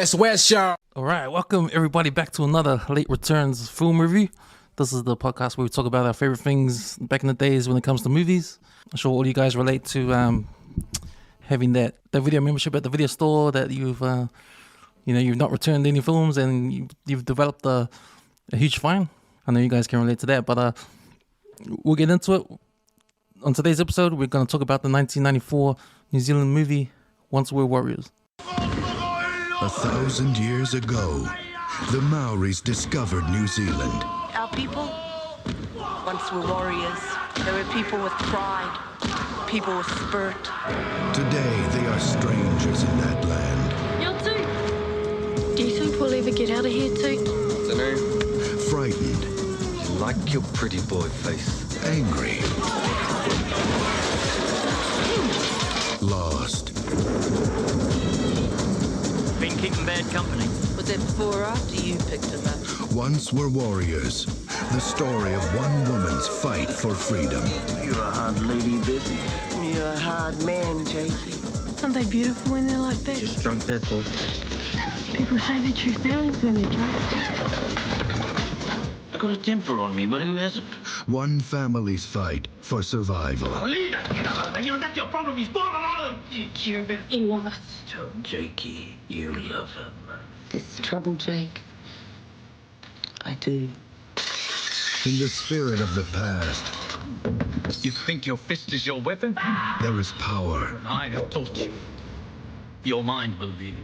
WesWes Show. All right, welcome everybody back to another Late Returns film review. This is the podcast where we talk about our favorite things back in the days when it comes to movies. I'm sure all you guys relate to having that video membership at the video store that you've not returned any films and you've developed a huge fine. I know you guys can relate to that, but we'll get into it. On today's episode, we're going to talk about the 1994 New Zealand movie Once Were Warriors. 1,000 years ago, the Maoris discovered New Zealand. Our people once were warriors. They were people with pride, people with spirit. Today, they are strangers in that land. Yeltsin, do you think we'll ever get out of here too? Dunno. Frightened. You like your pretty boy face. Angry. Lost. Been keeping bad company. Was that before or after you picked him up? Once were warriors. The story of one woman's fight for freedom. You're a hard lady, Bessie. You're a hard man, Jakey. Aren't they beautiful when they're like that? Just drunk, that's all. People say their true feelings when they're drunk. I got a temper on me, but who hasn't? One family's fight for survival. That's your problem. He's born alone. You care about any of us. Tell Jakey you love him. This trouble, Jake. I do. In the spirit of the past, You think your fist is your weapon? there is power. I have taught you. Your mind will be.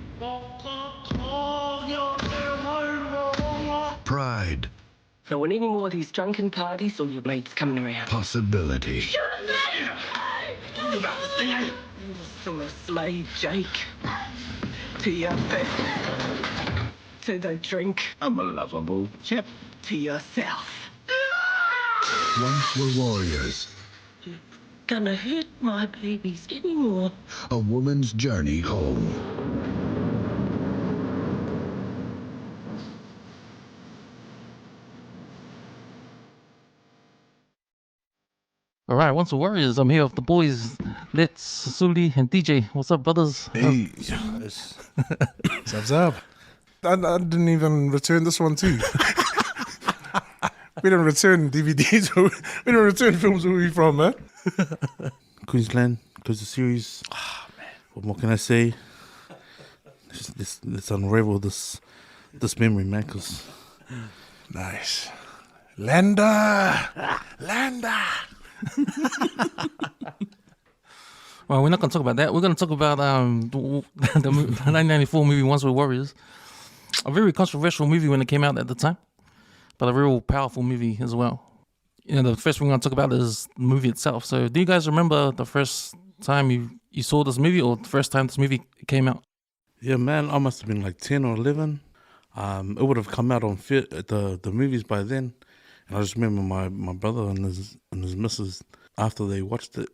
Pride. Now, when any more of these drunken parties or your mates coming around? Possibility. You're still a slave, Jake. To your faith. To the drink. I'm a lovable chap. To yourself. Once were warriors. Gonna hurt my babies anymore. A woman's journey home. All right, Once Were Warriors. I'm here with the boys, Let's, Suli and DJ. What's up, brothers? Hey, Zab. I didn't even return this one too. We don't return DVDs. We don't return films where we from, man. Queensland, close the series. Man. What more can I say? Let's unravel this memory, man. Cause Nice. Lander. Well, we're not going to talk about that. We're going to talk about the 1994 movie Once Were Warriors. A very controversial movie when it came out at the time, but a real powerful movie as well. You know, the first thing we're going to talk about is the movie itself. So do you guys remember the first time you saw this movie or the first time this movie came out? yeah, man, I must have been like 10 or 11. It would have come out on the movies by then. And I just remember my brother and his missus, after they watched it,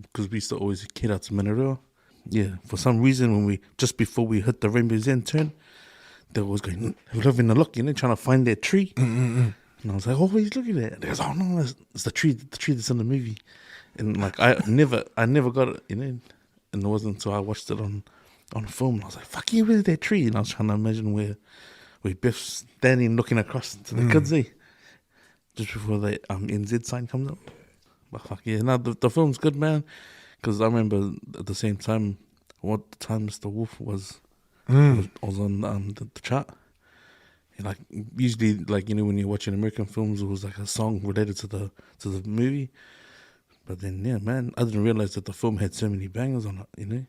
because we used to always head out to Manerua. Yeah, for some reason, just before we hit the Rainbow's End turn, they were having a look, trying to find that tree. And I was like, oh, what are you looking at? They goes, oh no, it's the tree that's in the movie. And like I never got it, and it wasn't until I watched it on film. And I was like, fuck yeah, where's that tree? And I was trying to imagine where Biff's standing looking across to the kids there. Just before the NZ sign comes up. But fuck yeah, no, the film's good, man. Because I remember at the same time, what time Mr. Wolf was on the chart. And like usually, like when you're watching American films, it was like a song related to the movie. But then yeah, man, I didn't realize that the film had so many bangers on it.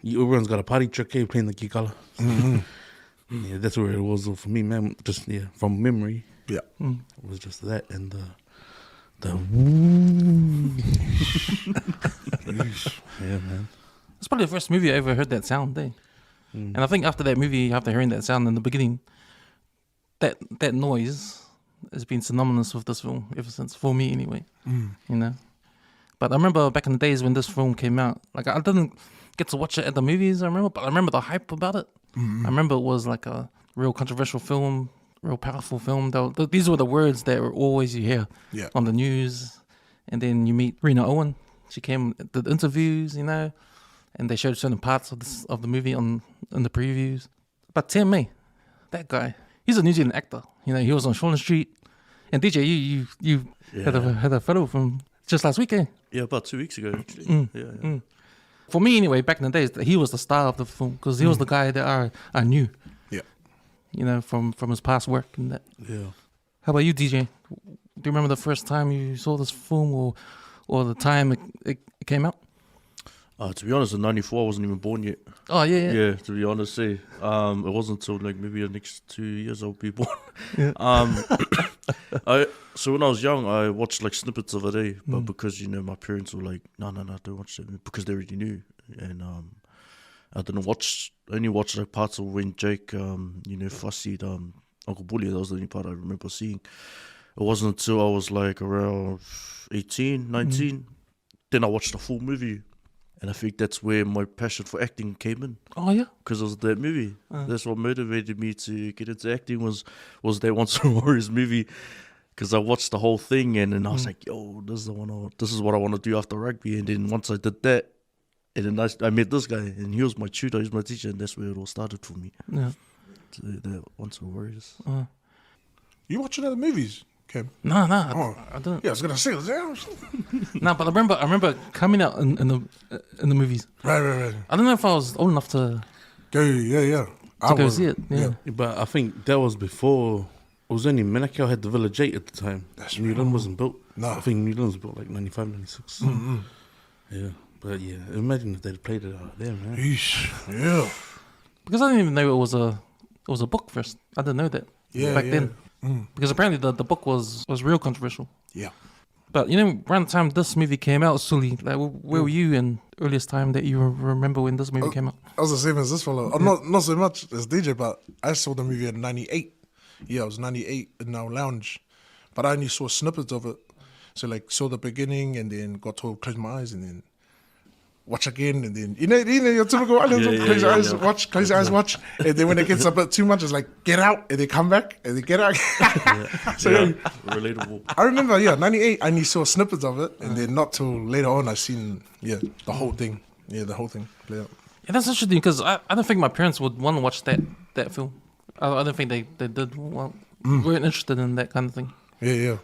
Everyone's got a party trick here playing the kikala. Yeah, that's where it was for me, man. Just from memory. Yeah. It was just that and the yeah, man. It's probably the first movie I ever heard that sound, And I think after that movie, after hearing that sound in the beginning, that noise has been synonymous with this film ever since, for me anyway. But I remember back in the days when this film came out, like I didn't get to watch it at the movies, but I remember the hype about it. I remember it was like a real controversial film, real powerful film. These were the words that were always you hear on the news. And then you meet Rena Owen. She came, did interviews, and they showed certain parts of the movie in the previews. But Tim, that guy, he's a New Zealand actor. You know, he was on Shaun Street. And DJ, you had a photo from just last week, eh? Yeah, about 2 weeks ago, actually. Yeah. For me, anyway, back in the days, he was the star of the film because he was the guy that I knew. Yeah. You know, from his past work and that. Yeah. How about you, DJ? Do you remember the first time you saw this film or the time it came out? To be honest, in '94 I wasn't even born yet. Oh, yeah. Yeah, to be honest, it wasn't until like maybe the next 2 years I'll be born. Yeah. So when I was young, I watched like snippets of it, but because my parents were like, no, don't watch it because they already knew, and I didn't watch. I only watched like parts of when Jake, fussied Uncle Bully. That was the only part I remember seeing. It wasn't until I was like around 18, 19, then I watched the full movie. And I think that's where my passion for acting came in. Oh, yeah? Because of that movie. That's what motivated me to get into acting was that Once Were Warriors movie. Because I watched the whole thing and then I was like, yo, this is what I want to do after rugby. And then once I did that, and then I met this guy and he was my tutor, he was my teacher, and that's where it all started for me. Yeah. The Once Were Warriors. You watching other movies, Cam? No, I don't. Yeah, I was gonna say. No, but I remember coming out in the movies. Right. I don't know if I was old enough to Go, yeah. to go see it. Yeah. But I think that was before. It was only Manukau had the Village 8 at the time. That's New right. Zealand wasn't built. No. I think New Zealand was built like 95, 96. Yeah. But yeah, imagine if they'd played it out there, man. Eesh. Yeah. Because I didn't even know it was a book first. I didn't know that back then. Because apparently the book was real controversial. Yeah. But around the time this movie came out, Suli, like where were you in earliest time that you remember when this movie came out? I was the same as this fellow. Not so much as DJ, but I saw the movie in '98. Yeah, it was '98 in our lounge, but I only saw snippets of it. So like saw the beginning and then got told close my eyes and then watch again and then you know your typical close your eyes, watch, and then when it gets a bit too much, it's like get out and they come back and they get out. Relatable. I remember, '98. I only saw snippets of it, and then not till later on I seen the whole thing. Yeah, the whole thing play out. Yeah, that's interesting because I don't think my parents would want to watch that film. I don't think they did. Weren't interested in that kind of thing. Yeah.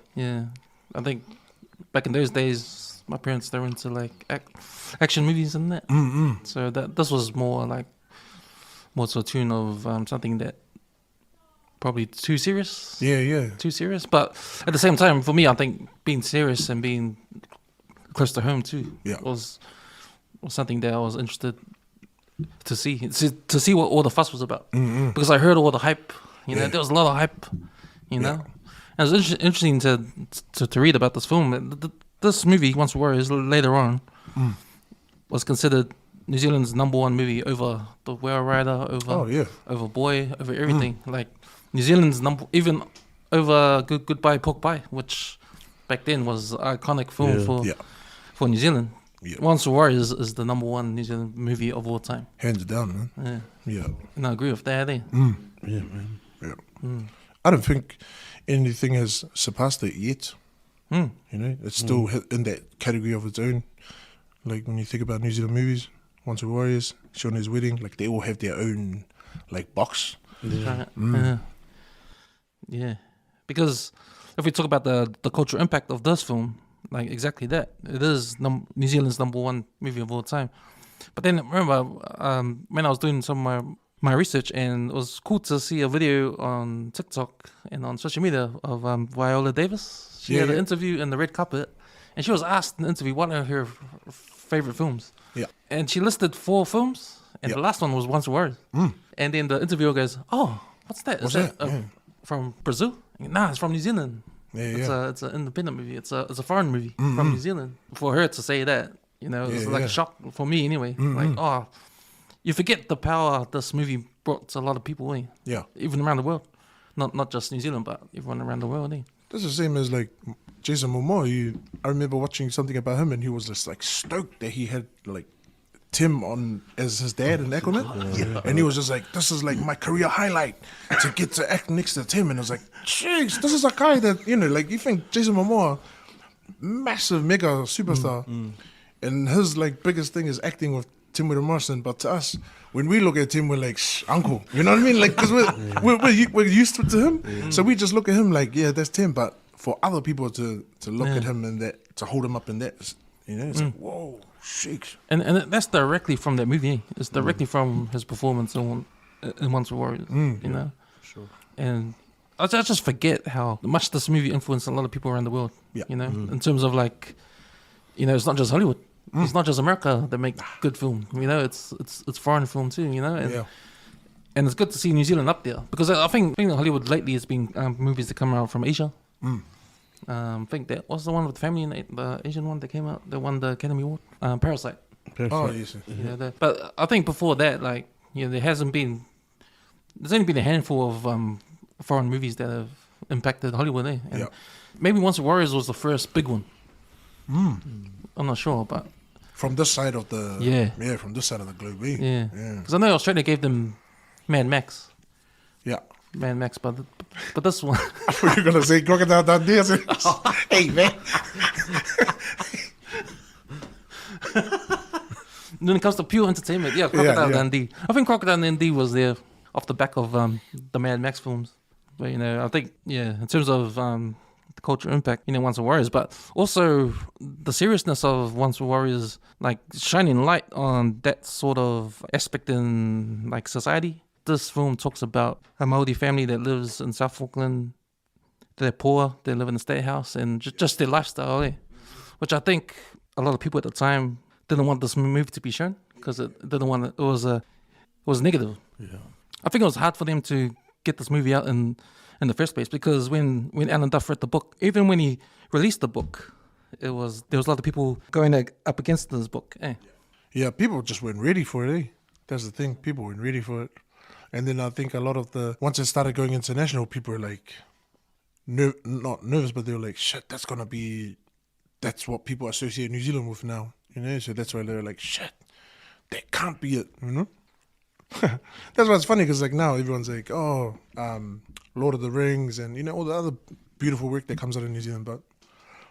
I think back in those days, my parents, they were into like action movies and that. So this was more to a tune of something that probably too serious. Yeah. Too serious. But at the same time, for me, I think being serious and being close to home too was something that I was interested to see what all the fuss was about. Because I heard all the hype. There was a lot of hype. And it was interesting to read about this film. This movie, Once Were Warriors, later on, was considered New Zealand's #1 movie over The Whale Rider, over Boy, over everything. Like New Zealand's even over Goodbye Pork Pie, which back then was an iconic film for New Zealand. Yeah. Once Were Warriors is the #1 New Zealand movie of all time. Hands down, man. Yeah. And I agree with that. Yeah, man. Yeah. I don't think anything has surpassed it yet. It's still in that category of its own. Like when you think about New Zealand movies, Once Were Warriors, Shauna's Wedding, like they all have their own like box. Yeah. Because if we talk about the cultural impact of this film, like exactly that, it is New Zealand's #1 movie of all time. But then remember, when I was doing some of my research, and it was cool to see a video on TikTok and on social media of Viola Davis. She had an interview in the red carpet, and she was asked in the interview what are her favorite films. Yeah. And she listed 4 films, and the last one was Once Were Warriors. And then the interviewer goes, "Oh, what's that? Is that from Brazil?" Nah, it's from New Zealand. It's an independent movie. It's a foreign movie from New Zealand. For her to say that, it was like a shock for me anyway. Like, you forget the power this movie brought to a lot of people, eh? Yeah. Even around the world. Not just New Zealand, but everyone around the world, eh? That's the same as like Jason Momoa. I remember watching something about him, and he was just like stoked that he had like Tim on as his dad in Aquaman. And he was just like, this is like my career highlight to get to act next to Tim. And I was like, jeez, this is a guy that, like you think Jason Momoa, massive mega superstar, and his like biggest thing is acting with Temuera Morrison, but to us, when we look at him, we're like, shh, uncle. You know what I mean? Like, because we're used to him. So we just look at him like, yeah, that's Tim. But for other people to look at him and that, to hold him up in that, you know, it's like, whoa, shakes. And that's directly from that movie. It's directly from his performance in Once We Were Warriors, you know? Sure. And I just forget how much this movie influenced a lot of people around the world, you know, in terms of like, you know, it's not just Hollywood. It's not just America that make good film, you know, it's foreign film too, you know? And it's good to see New Zealand up there. Because I think Hollywood lately has been movies that come out from Asia. I think that was the one with the family, the Asian one that came out, that won the Academy Award, Parasite. Oh, yes. Yeah, but I think before that, like, you know, there's only been a handful of foreign movies that have impacted Hollywood, eh? And maybe Once the Warriors was the first big one. I'm not sure, but from this side of the from this side of the globe, eh? Yeah, because I know Australia gave them Mad Max. Yeah, Mad Max, but this one. I thought you were gonna say Crocodile Dundee. Hey man. When it comes to pure entertainment, Crocodile Dundee. I think Crocodile Dundee was there off the back of the Mad Max films. But, you know, I think, in terms of the cultural impact, you know, Once the Warriors, but also the seriousness of Once the Warriors, like shining light on that sort of aspect in like society. This film talks about a Māori family that lives in South Auckland. They're poor, they live in a state house, and just their lifestyle, which I think a lot of people at the time didn't want this movie to be shown because it was negative. Yeah. I think it was hard for them to get this movie out in the first place because when Alan Duff read the book, even when he released the book, there was a lot of people going up against this book. Yeah, people just weren't ready for it. That's the thing, people weren't ready for it. And then I think a lot of once it started going international, people were like, not nervous, but they were like, shit, that's what people associate New Zealand with now, you know? So that's why they were like, shit, that can't be it, you know? That's why it's funny, because like now everyone's like, oh, Lord of the Rings and, you know, all the other beautiful work that comes out of New Zealand, but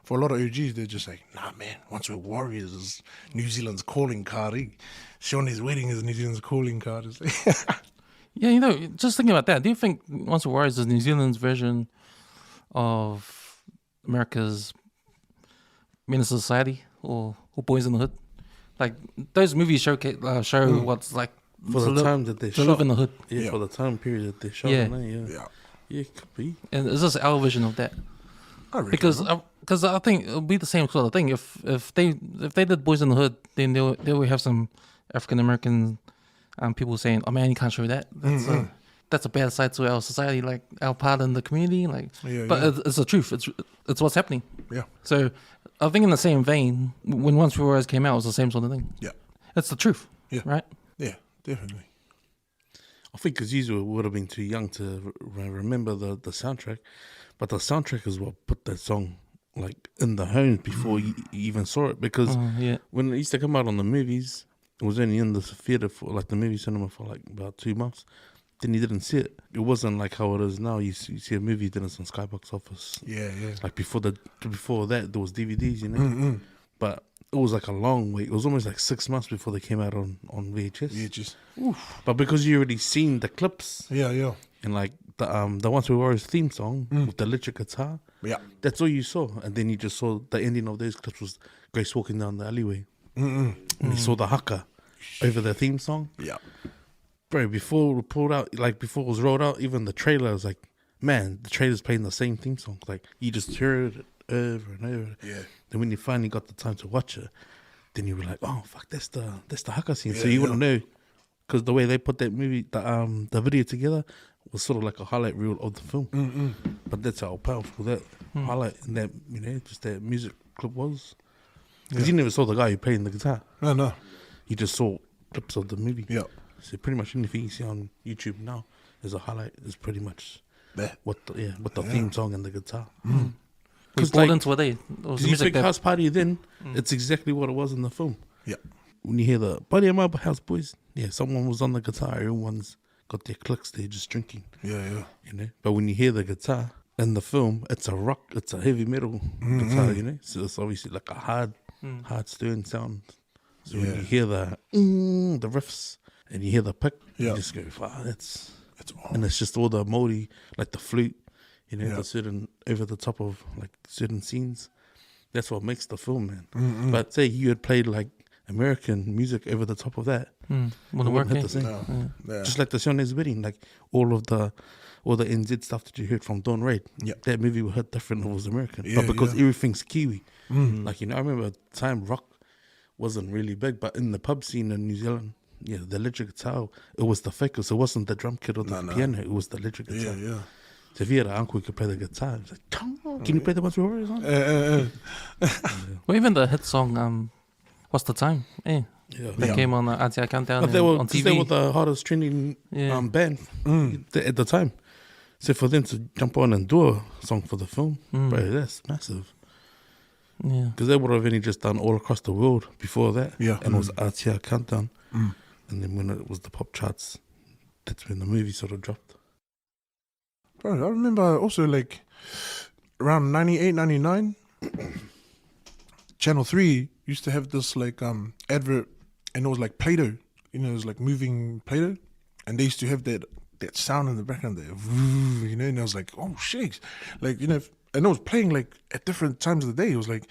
for a lot of OGs, they're just like, nah, man, Once We're Warriors is New Zealand's calling card. Shaunie's Wedding is New Zealand's calling card. Yeah, you know, just thinking about that, do you think Once We're Warriors is New Zealand's version of America's Menace to Society or Boys in the Hood? Like, those movies show what's like for the time that they shot. To live in the hood. Yeah, for the time period that they shot. Yeah, it could be. And is this our vision of that? Because I think it'll be the same sort of thing. If they did Boys in the Hood, then they would have some African American people saying, "Oh man, you can't show that. That's a bad side to our society, like our part in the community." Like, it's the truth. It's what's happening. Yeah. So I think in the same vein, when Once We Were Warriors came out, it was the same sort of thing. Yeah. It's the truth. Yeah. Right. Yeah. Definitely. I think because you would have been too young to remember the soundtrack, but the soundtrack is what put that song like in the homes before you even saw it. Because when it used to come out on the movies, it was only in the theater for like the movie cinema for like about 2 months. Then you didn't see it. It wasn't like how it is now. You see a movie, then it's on Skybox Office. Yeah. Like before that, there was DVDs, you know. But it was like a long wait. It was almost like 6 months before they came out on VHS. Oof. But because you already seen the clips, and like the Once We Were Warriors theme song with the electric guitar, that's all you saw. And then you just saw the ending of those clips was Grace walking down the alleyway, and you saw the haka over the theme song. Yeah, bro. Before it was rolled out, even the trailer was like, man, the trailer's playing the same theme song. Like you just heard it over and over. Yeah. Then when you finally got the time to watch it, then you were like, "Oh fuck, that's the haka scene." So you wouldn't know, because the way they put that movie, the video together, was sort of like a highlight reel of the film. But that's how powerful that highlight and that just that music clip was. Because you never saw the guy who played the guitar. No. You just saw clips of the movie. Yeah. So pretty much anything you see on YouTube now is a highlight. Is pretty much what the theme song and the guitar. Because like, into what you think House Party then, it's exactly what it was in the film. Yeah. When you hear the Party at my house, boys, someone was on the guitar. Everyone's got their clicks. They're just drinking. Yeah. You know. But when you hear the guitar in the film, it's a rock. It's a heavy metal guitar. You know. So it's obviously like a hard stern sound. So when you hear the riffs and you hear the pick, you just go, wow, that's and it's just all the Māori, like the flute, you know, the certain over the top of like certain scenes. That's what makes the film, man. But say you had played like American music over the top of that, wouldn't work. hit the same. Just like the Sione's Wedding, like all the NZ stuff that you heard from Don Reid. That movie would hit different if it was American, but because everything's Kiwi, like, you know, I remember at the time rock wasn't really big, but in the pub scene in New Zealand, the electric guitar, it was the focus. It wasn't the drum kit or the piano. It was the electric guitar. So if you had an uncle who could play the guitar, it was like, can you play the Once We Warriors on? Well, even the hit song, What's the Time? That came on Aotea Countdown but they were, on TV. They were the hardest trending band at the time. So for them to jump on and do a song for the film, bro, that's massive. Yeah. Because they would have only just done all across the world before that. Yeah. And it was Aotea Countdown. And then when it was the pop charts, that's when the movie sort of dropped. Bro, I remember also like around 98, 99, Channel 3 used to have this like advert, and it was like Play-Doh. You know, it was like moving Play-Doh. And they used to have that sound in the background there, you know, and I was like, oh shit. Like, you know, and it was playing like at different times of the day. It was like,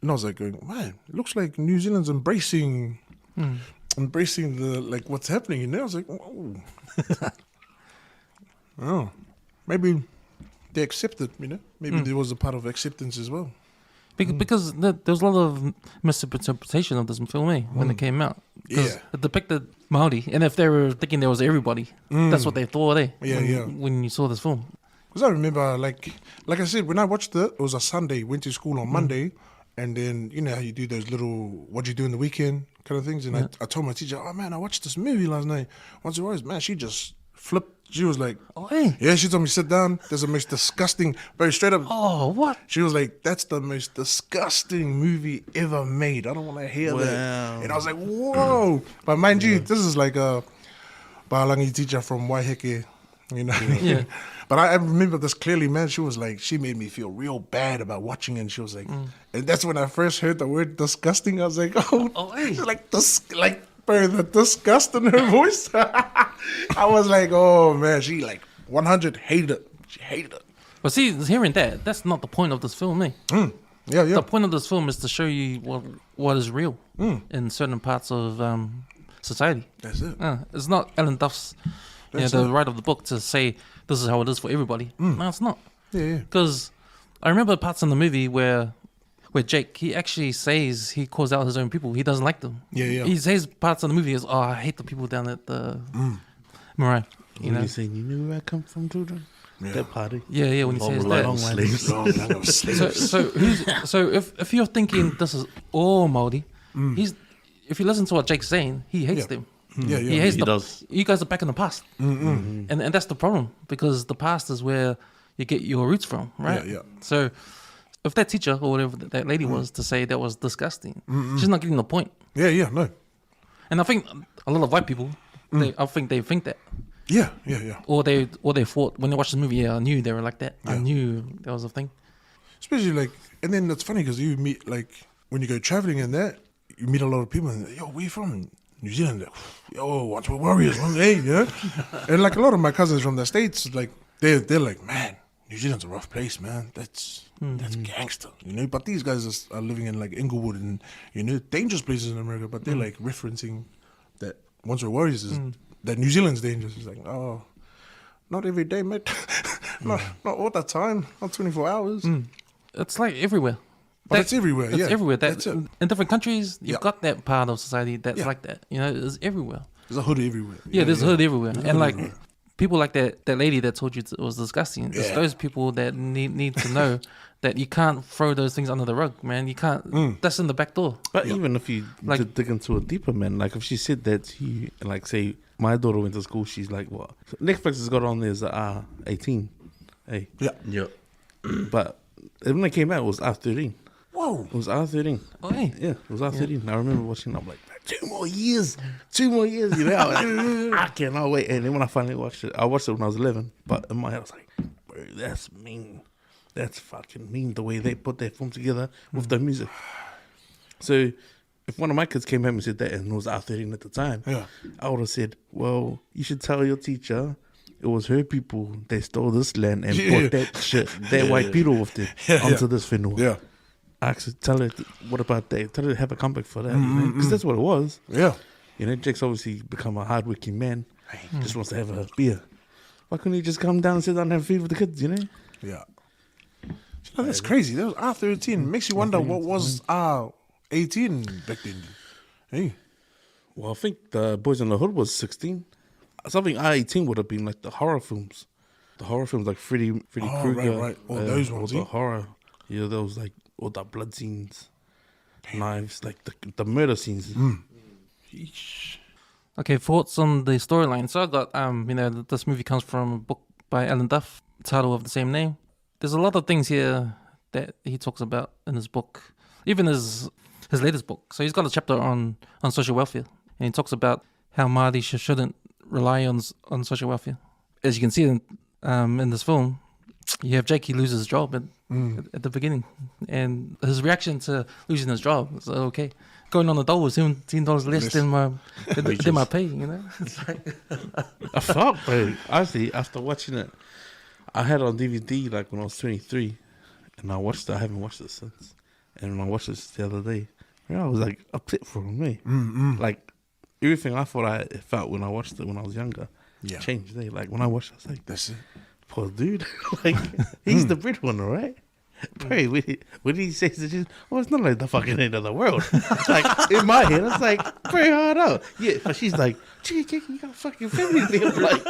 and I was like going, man, it looks like New Zealand's embracing the, like, what's happening, you know? I was like, oh. Oh, maybe they accepted, you know? Maybe there was a part of acceptance as well. Because there was a lot of misinterpretation of this film when it came out. Because it depicted Māori, and if they were thinking there was everybody, that's what they thought, when you saw this film. Because I remember, like I said, when I watched it was a Sunday, went to school on Monday, and then, you know how you do those little, what you do in the weekend kind of things, and I told my teacher, oh man, I watched this movie last night. Once it was, man, she just flipped. She was like, yeah, she told me sit down. There's the most disgusting, very straight up. Oh, what? She was like, that's the most disgusting movie ever made. I don't want to hear that. And I was like, whoa. But mind you, this is like a Palangi teacher from Waiheke, you know. But I remember this clearly, man. She was like, she made me feel real bad about watching it. And she was like, and that's when I first heard the word disgusting. I was like, she's like, bro, the disgust in her voice. I was like, oh man, she like 100 hated it. She hated it. But see, hearing that's not the point of this film, Yeah. The point of this film is to show you what is real in certain parts of society. That's it. It's not Alan Duff's, the writer of the book, to say this is how it is for everybody. No, it's not. Yeah. Because I remember parts in the movie where Jake, he actually says he calls out his own people. He doesn't like them. Yeah. He says parts of the movie is, oh, I hate the people down at the Marae. You know? You saying, you know where I come from, children? Yeah. That party. Yeah, when he says that. Long line of sleeves. So if you're thinking this is all Māori, if you listen to what Jake's saying, he hates them. Yeah. He hates He does. You guys are back in the past. And that's the problem, because the past is where you get your roots from, right? Yeah. So if that teacher or whatever that lady was to say that was disgusting, she's not getting the point. Yeah, no. And I think a lot of white people, I think they think that. Yeah. Or they thought when they watched the movie, I knew they were like that. I knew that was a thing. Especially like, and then it's funny because you meet, like, when you go traveling and that, you meet a lot of people and, yo, where you from? New Zealand. Like, yo, Once We Warriors, hey, you know? And like a lot of my cousins from the States, like, they're like, man, New Zealand's a rough place, man. That's gangster, you know. But these guys are living in like Inglewood and, you know, dangerous places in America. But they're like referencing that Once We Warriors is that New Zealand's dangerous. It's like, oh, not every day, mate. not all the time. Not 24 hours. It's like everywhere. But it's everywhere. It's everywhere. That's it. In different countries, you've got that part of society that's like that. You know, it's everywhere. There's a hood everywhere. Yeah, there's a hood everywhere. And like people like that lady that told you it was disgusting. It's those people that need to know that you can't throw those things under the rug, man. You can't. That's in the back door. But even if you Like- dig into it deeper, man, like if she said that to you, like say my daughter went to school, she's like, what? Netflix has got on there as R18. Hey. Yeah. But when it came out, it was R13. Whoa. It was R13. Oh, hey. Yeah, it was R13. I remember watching it, I'm like, 2 more years, you know. I cannot wait. And then when I finally watched it, I watched it when I was 11. But in my head, I was like, bro, that's mean. That's fucking mean the way they put that film together with the music. So if one of my kids came home and said that and it was R13 at the time, I would have said, well, you should tell your teacher it was her people that stole this land and brought that shit, that white people with them onto this whenua. Yeah. I actually tell her, what about that? Tell her to have a comeback for that. Because that's what it was. Yeah. You know, Jake's obviously become a hardworking man. Just wants to have a beer. Why couldn't he just come down and sit down and have food with the kids, you know? Yeah. You know, that's crazy. That was R13. Makes you wonder what was R18 back then. Hey. Well, I think the Boys in the Hood was 16. Something R18 would have been like the horror films. The horror films like Freddy Krueger. Right. All those ones. All the horror. Yeah, those like all the blood scenes, knives, like the murder scenes. Okay, thoughts on the storyline. So I got, this movie comes from a book by Alan Duff, title of the same name. There's a lot of things here that he talks about in his book, even his latest book. So he's got a chapter on social welfare, and he talks about how Māori shouldn't rely on social welfare. As you can see in this film, you have Jake, he loses his job at the beginning, and his reaction to losing his job is okay. Going on the dole was $17 less than my pay, you know. It's like I felt, bro. Honestly, after watching it, I had it on DVD like when I was 23, and I watched it. I haven't watched it since. And when I watched this the other day, I was like upset for me. Like everything I thought I felt when I watched it when I was younger changed. Like when I watched it, I was like, "That's it, poor dude." Like he's the breadwinner, right? Bro, when he says it, it's not like the fucking end of the world. Like in my head, it's like, bro, hard out. Yeah, but she's like, gee, you got a fucking family deal. Like,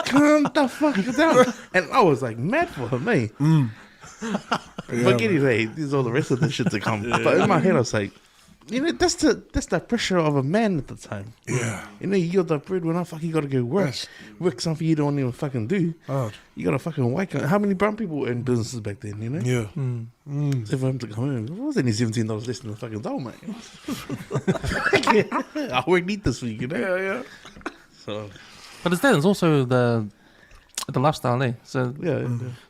calm the fuck down. And I was like, mad for her, mate. But anyway, there's all the rest of the shit to come. But in my head, I was like, you know, that's the pressure of a man at the time. Yeah. You know, you're the breadwinner, you gotta go work. Work something you don't even fucking do. You gotta fucking wake up. How many brown people were in businesses back then, you know? Yeah. So for him to come in, what was any $17 less than the fucking doll, mate? I work neat this week, you know? Yeah. So, but it's also the lifestyle, eh? So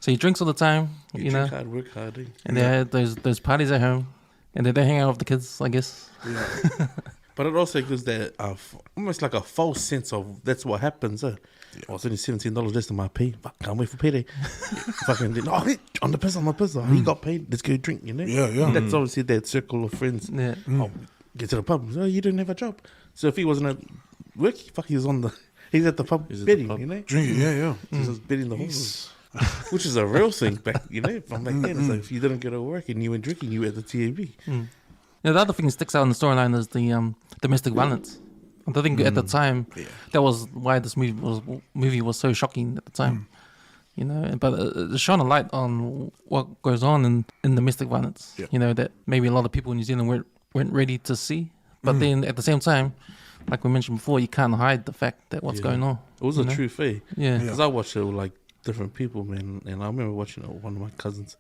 so he drinks all the time, you know. Drink hard, work hard, eh? And they had those parties at home. And then they hang out with the kids, I guess. Yeah. But it also gives that almost like a false sense of that's what happens. Oh, it's only $17 less than my pay. Fuck, can't wait for payday. Fucking, on the piss. He got paid. Let's go drink, you know? Yeah. That's obviously that circle of friends. Yeah. Get to the pub. Oh, you didn't have a job. So if he wasn't at work, he's at the pub betting, you know? Drinking, yeah. He's just betting the horses. Which is a real thing back, you know, from back then. It's like if you didn't get to work and you went drinking, you were at the TAB. Yeah, the other thing that sticks out in the storyline is the domestic violence. I think at the time, that was why this movie was so shocking at the time. You know, but it shone a light on what goes on in domestic violence. You know, that maybe a lot of people in New Zealand weren't ready to see. But then at the same time, like we mentioned before, you can't hide the fact that what's going on. It was a true thing. Yeah. Because I watched it with like different people, man, and I remember watching it with one of my cousins.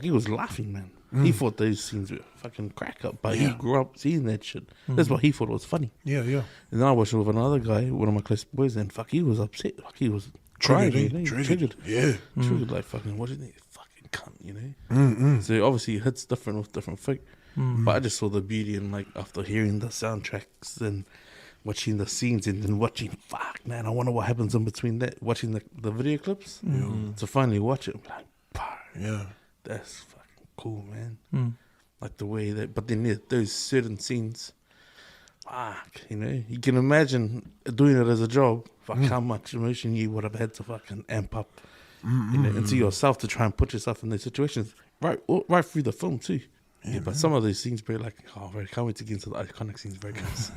He was laughing, man. He thought those scenes were fucking crack up, but he grew up seeing that shit. That's what he thought was funny. Yeah. And then I watched it with another guy, one of my close boys, and he was upset. He was triggered. Yeah. Triggered, like fucking, what do you think? Fucking cunt, you know? So obviously it hits different with different folk. But I just saw the beauty in, like, after hearing the soundtracks and watching the scenes and then watching, fuck, man, I wonder what happens in between that. Watching the video clips to finally watch it. I'm like, that's fucking cool, man. Like the way that, but then those certain scenes, fuck, you know, you can imagine doing it as a job. Fuck, how much emotion you would have had to fucking amp up, you know, into yourself to try and put yourself in those situations, right through the film too. Yeah, but some of those scenes, bro, like, I can't wait to get into the iconic scenes, bro, because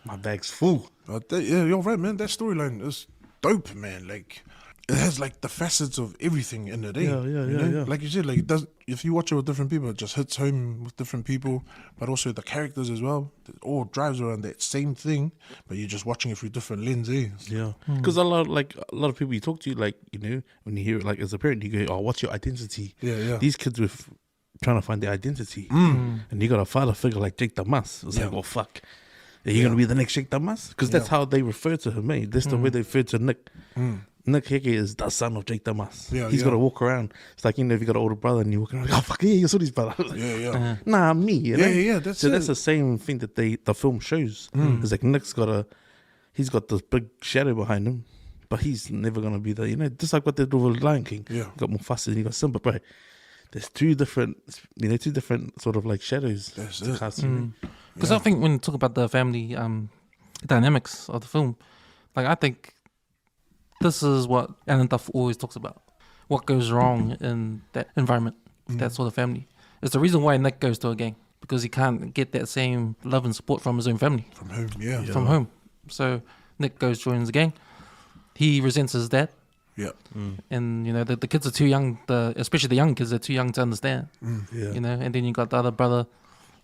my bag's full. You're right, man. That storyline is dope, man. Like, it has like the facets of everything in it. Yeah. Like you said, like it does. If you watch it with different people, it just hits home with different people. But also the characters as well. It all drives around that same thing, but you're just watching it through different lenses. Yeah, because a lot of people you talk to, like, you know, when you hear it, like as a parent, you go, "Oh, what's your identity?" Yeah. These kids with trying to find their identity, and you got a father figure like Jake Damas. It's like, oh fuck, are you gonna be the next Jake Damas? Because that's how they refer to him, mate. That's the way they refer to Nick. Nick Heke is the son of Jake Damas. Yeah, He's yeah. got to walk around. It's like, you know, if you got an older brother and you walk around, like, oh, fuck yeah, you're Suli's brother. Yeah. Nah, me, you know? Yeah, that's so it. that's the same thing that the film shows. It's like Nick's he's got this big shadow behind him, but he's never going to be the, you know, just like what they do with Lion King. Yeah. You got Mufasa and you got Simba, bro. There's two different sort of like shadows. That's to it. cast, you know? Because I think when you talk about the family dynamics of the film, like I think this is what Alan Duff always talks about. What goes wrong in that environment, that sort of family. It's the reason why Nick goes to a gang, because he can't get that same love and support from his own family. From home, yeah. From home. So Nick joins the gang. He resents his dad. Yeah. And, you know, the kids are too young, especially the young kids are too young to understand. Yeah. You know, and then you got the other brother,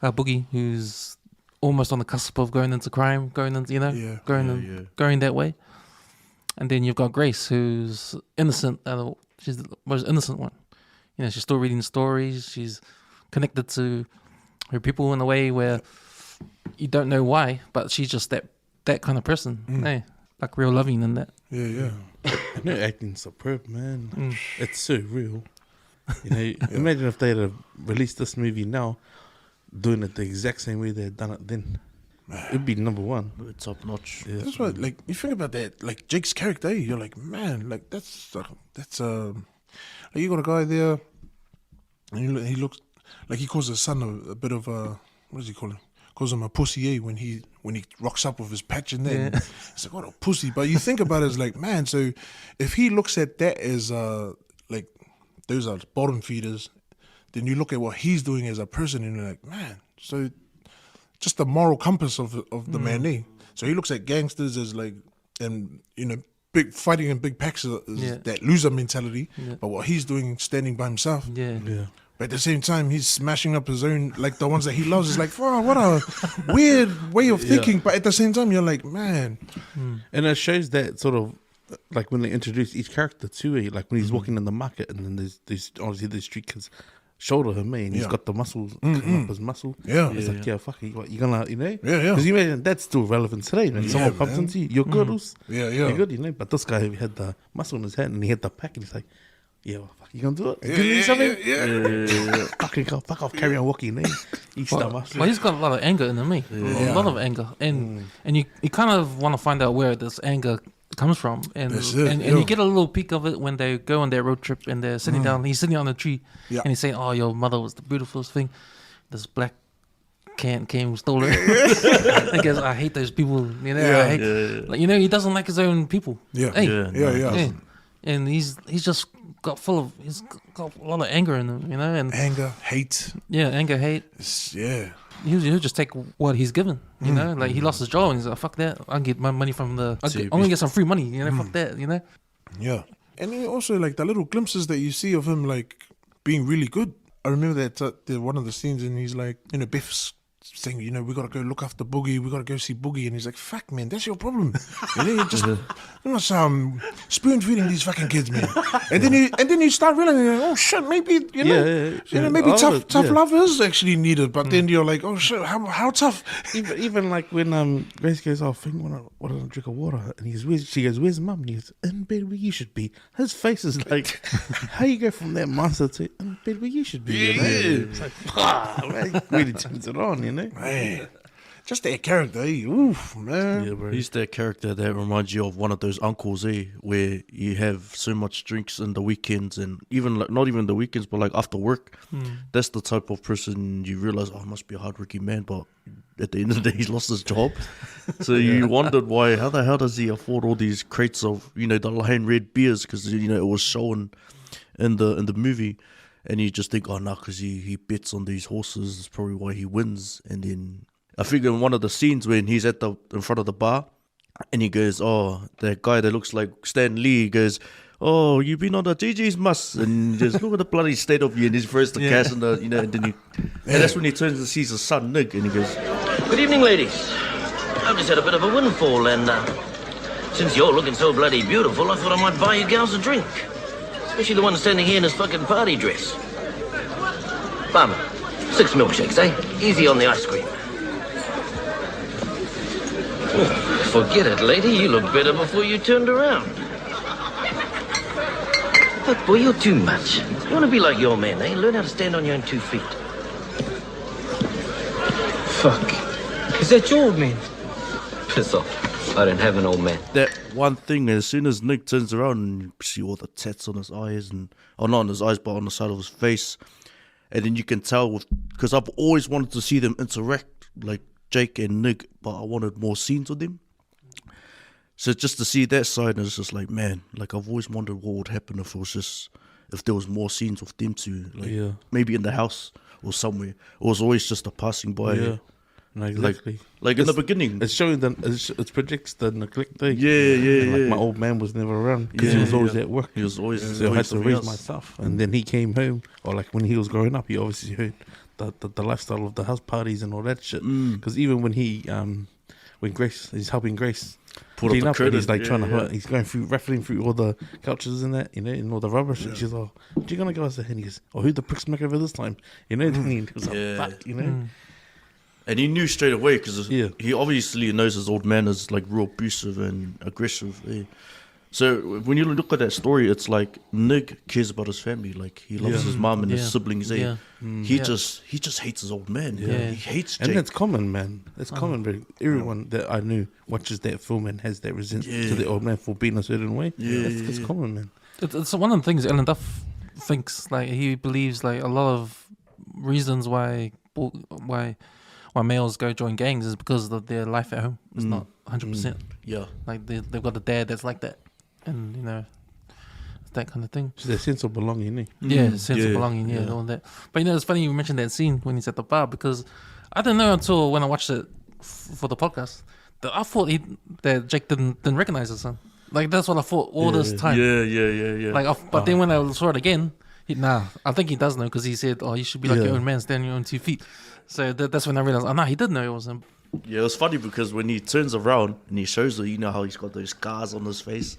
Boogie, who's almost on the cusp of going into crime, going that way. And then you've got Grace, who's innocent. She's the most innocent one. You know, she's still reading stories. She's connected to her people in a way where you don't know why, but she's just that kind of person. Hey, like real loving and that. Yeah. And they're acting superb, man. It's so real. You know, imagine if they'd have released this movie now, doing it the exact same way they had done it then. It'd be number one. It's top notch. Yeah. That's right. Like you think about that, like Jake's character, you're like, man, like that's like, you got a guy there, and he looks like he calls his son a bit of a, what does he call him? Calls him a pussy, when he rocks up with his patch in there. It's like, what a pussy. But you think about it as like, man, so if he looks at that as like those are bottom feeders, then you look at what he's doing as a person and you're like, man, so just the moral compass of the man there. So he looks at gangsters as like, and you know, big fighting in big packs is that loser mentality. But what he's doing, standing by himself. Yeah. But at the same time, he's smashing up his own, like the ones that he loves. It's like, wow, what a weird way of thinking. But at the same time, you're like, man. And it shows that sort of, like when they introduce each character to it, like when he's walking in the market and then there's obviously the street kids shoulder him, and he's got the muscles coming up his muscle. It's like, yeah, fuck it, what, you gonna, you know? Yeah. Because you imagine that's still relevant today, man. Someone bumps into you, you're good, You're good, you know? But this guy had the muscle in his hand and he had the pack and he's like, yeah, well, fuck, you gonna do it? Yeah, Give me something? yeah. Fucking go, fuck off, carry on walking, eh? Eat that muscle. Well, he's got a lot of anger in him, a lot of anger. And you kind of want to find out where this anger comes from. And you get a little peek of it when they go on their road trip and they're sitting down. He's sitting on a tree and he's saying, oh, your mother was the beautifulest thing. This black can came, stole her. I guess I hate those people. You know, I hate, like, you know, he doesn't like his own people. Yeah. And he's just he's got a lot of anger in him, you know, and anger, hate. Yeah, anger, hate. He'll just take what he's given, you know. Like he lost his job and he's like, "Fuck that! I'll get my money from I'm gonna get some free money, you know. Fuck that, you know." Yeah, and then also like the little glimpses that you see of him like being really good. I remember that one of the scenes, and he's like, you know, Biff's saying, you know, we gotta go look after Boogie, we gotta go see Boogie, and he's like, fuck, man, that's your problem. You know, you're not spoon feeding these fucking kids, man. And then you start realizing, oh shit, maybe you know, maybe tough love is actually needed. But then you're like, oh shit, how tough? Even like when Grace goes, oh, I think I want to drink of water, and she goes, where's mum? And he goes, in bed where you should be. His face is like, how you go from that monster to in bed where you should be? You know? It's like, man, really turns it on, you know. Man, just that character, oof, man. Yeah, bro. He's that character that reminds you of one of those uncles, where you have so much drinks in the weekends, and even like not even the weekends, but like after work. That's the type of person you realize, oh, I must be a hardworking man, but at the end of the day, he's lost his job. So you wondered why, how the hell does he afford all these crates of, you know, the Lion Red beers? Because, you know, it was shown in the movie. And you just think, oh, no, because he bets on these horses, is probably why he wins. And then I think in one of the scenes when he's in front of the bar, and he goes, oh, that guy that looks like Stan Lee, he goes, oh, you've been on the GG's muss, and just look at the bloody state of you, and he's first the cash, and you know, and then and that's when he turns and sees his son Nick, and he goes, Good evening, ladies. I've just had a bit of a windfall, and since you're looking so bloody beautiful, I thought I might buy you gals a drink. Especially the one standing here in his fucking party dress. Barman, 6 milkshakes, eh? Easy on the ice cream. Oh, forget it, lady. You looked better before you turned around. Fuck, boy, you're too much. You want to be like your man, eh? Learn how to stand on your own 2 feet. Fuck. Is that your old man? Piss off. I don't have an old man. That one thing, as soon as Nick turns around and you see all the tats on his eyes, not on his eyes, but on the side of his face, and then you can tell, because I've always wanted to see them interact, like Jake and Nick, but I wanted more scenes with them. So just to see that side, it's just like, man, like I've always wondered what would happen if there was more scenes with them two, like maybe in the house or somewhere. It was always just a passing by. Yeah. No, exactly. Like in the beginning, it's showing that it predicts the neglect thing. Yeah. Like my old man was never around because he was always at work. He was always. So I had to raise myself, and then he came home, or like when he was growing up, he obviously heard the lifestyle of the house parties and all that shit. Because even when he's helping Grace clean up, and he's like he's going through, rattling through all the couches and that, and all the rubbish. And she's like, "What you gonna go?" And he goes, "Oh, who the prick's making over this time?" And he was like, "Fuck," And he knew straight away because he obviously knows his old man is like real abusive and aggressive. So when you look at that story, it's like Nick cares about his family. Like he loves his mom and his siblings. He just hates his old man. He hates Jake. And that's common, man. That's common. But everyone that I knew watches that film and has that resentment to the old man for being a certain way. That's common, man. It's one of the things Alan Duff thinks. Like he believes like a lot of reasons why males go join gangs is because of their life at home. It's not 100%. Yeah. Like they've got a dad that's like that. And, that kind of thing. It's their sense of belonging, eh? Yeah, sense of belonging, all that. But, it's funny you mentioned that scene when he's at the bar because I didn't know until when I watched it for the podcast that I thought that Jake didn't recognize his son. Like, that's what I thought all this time. Yeah. Like, but then when I saw it again, I think he does know because he said, "Oh, you should be like your own man, stand on your own 2 feet." So that's when I realized, he did know it was him. Yeah, it was funny because when he turns around and he shows her, how he's got those scars on his face,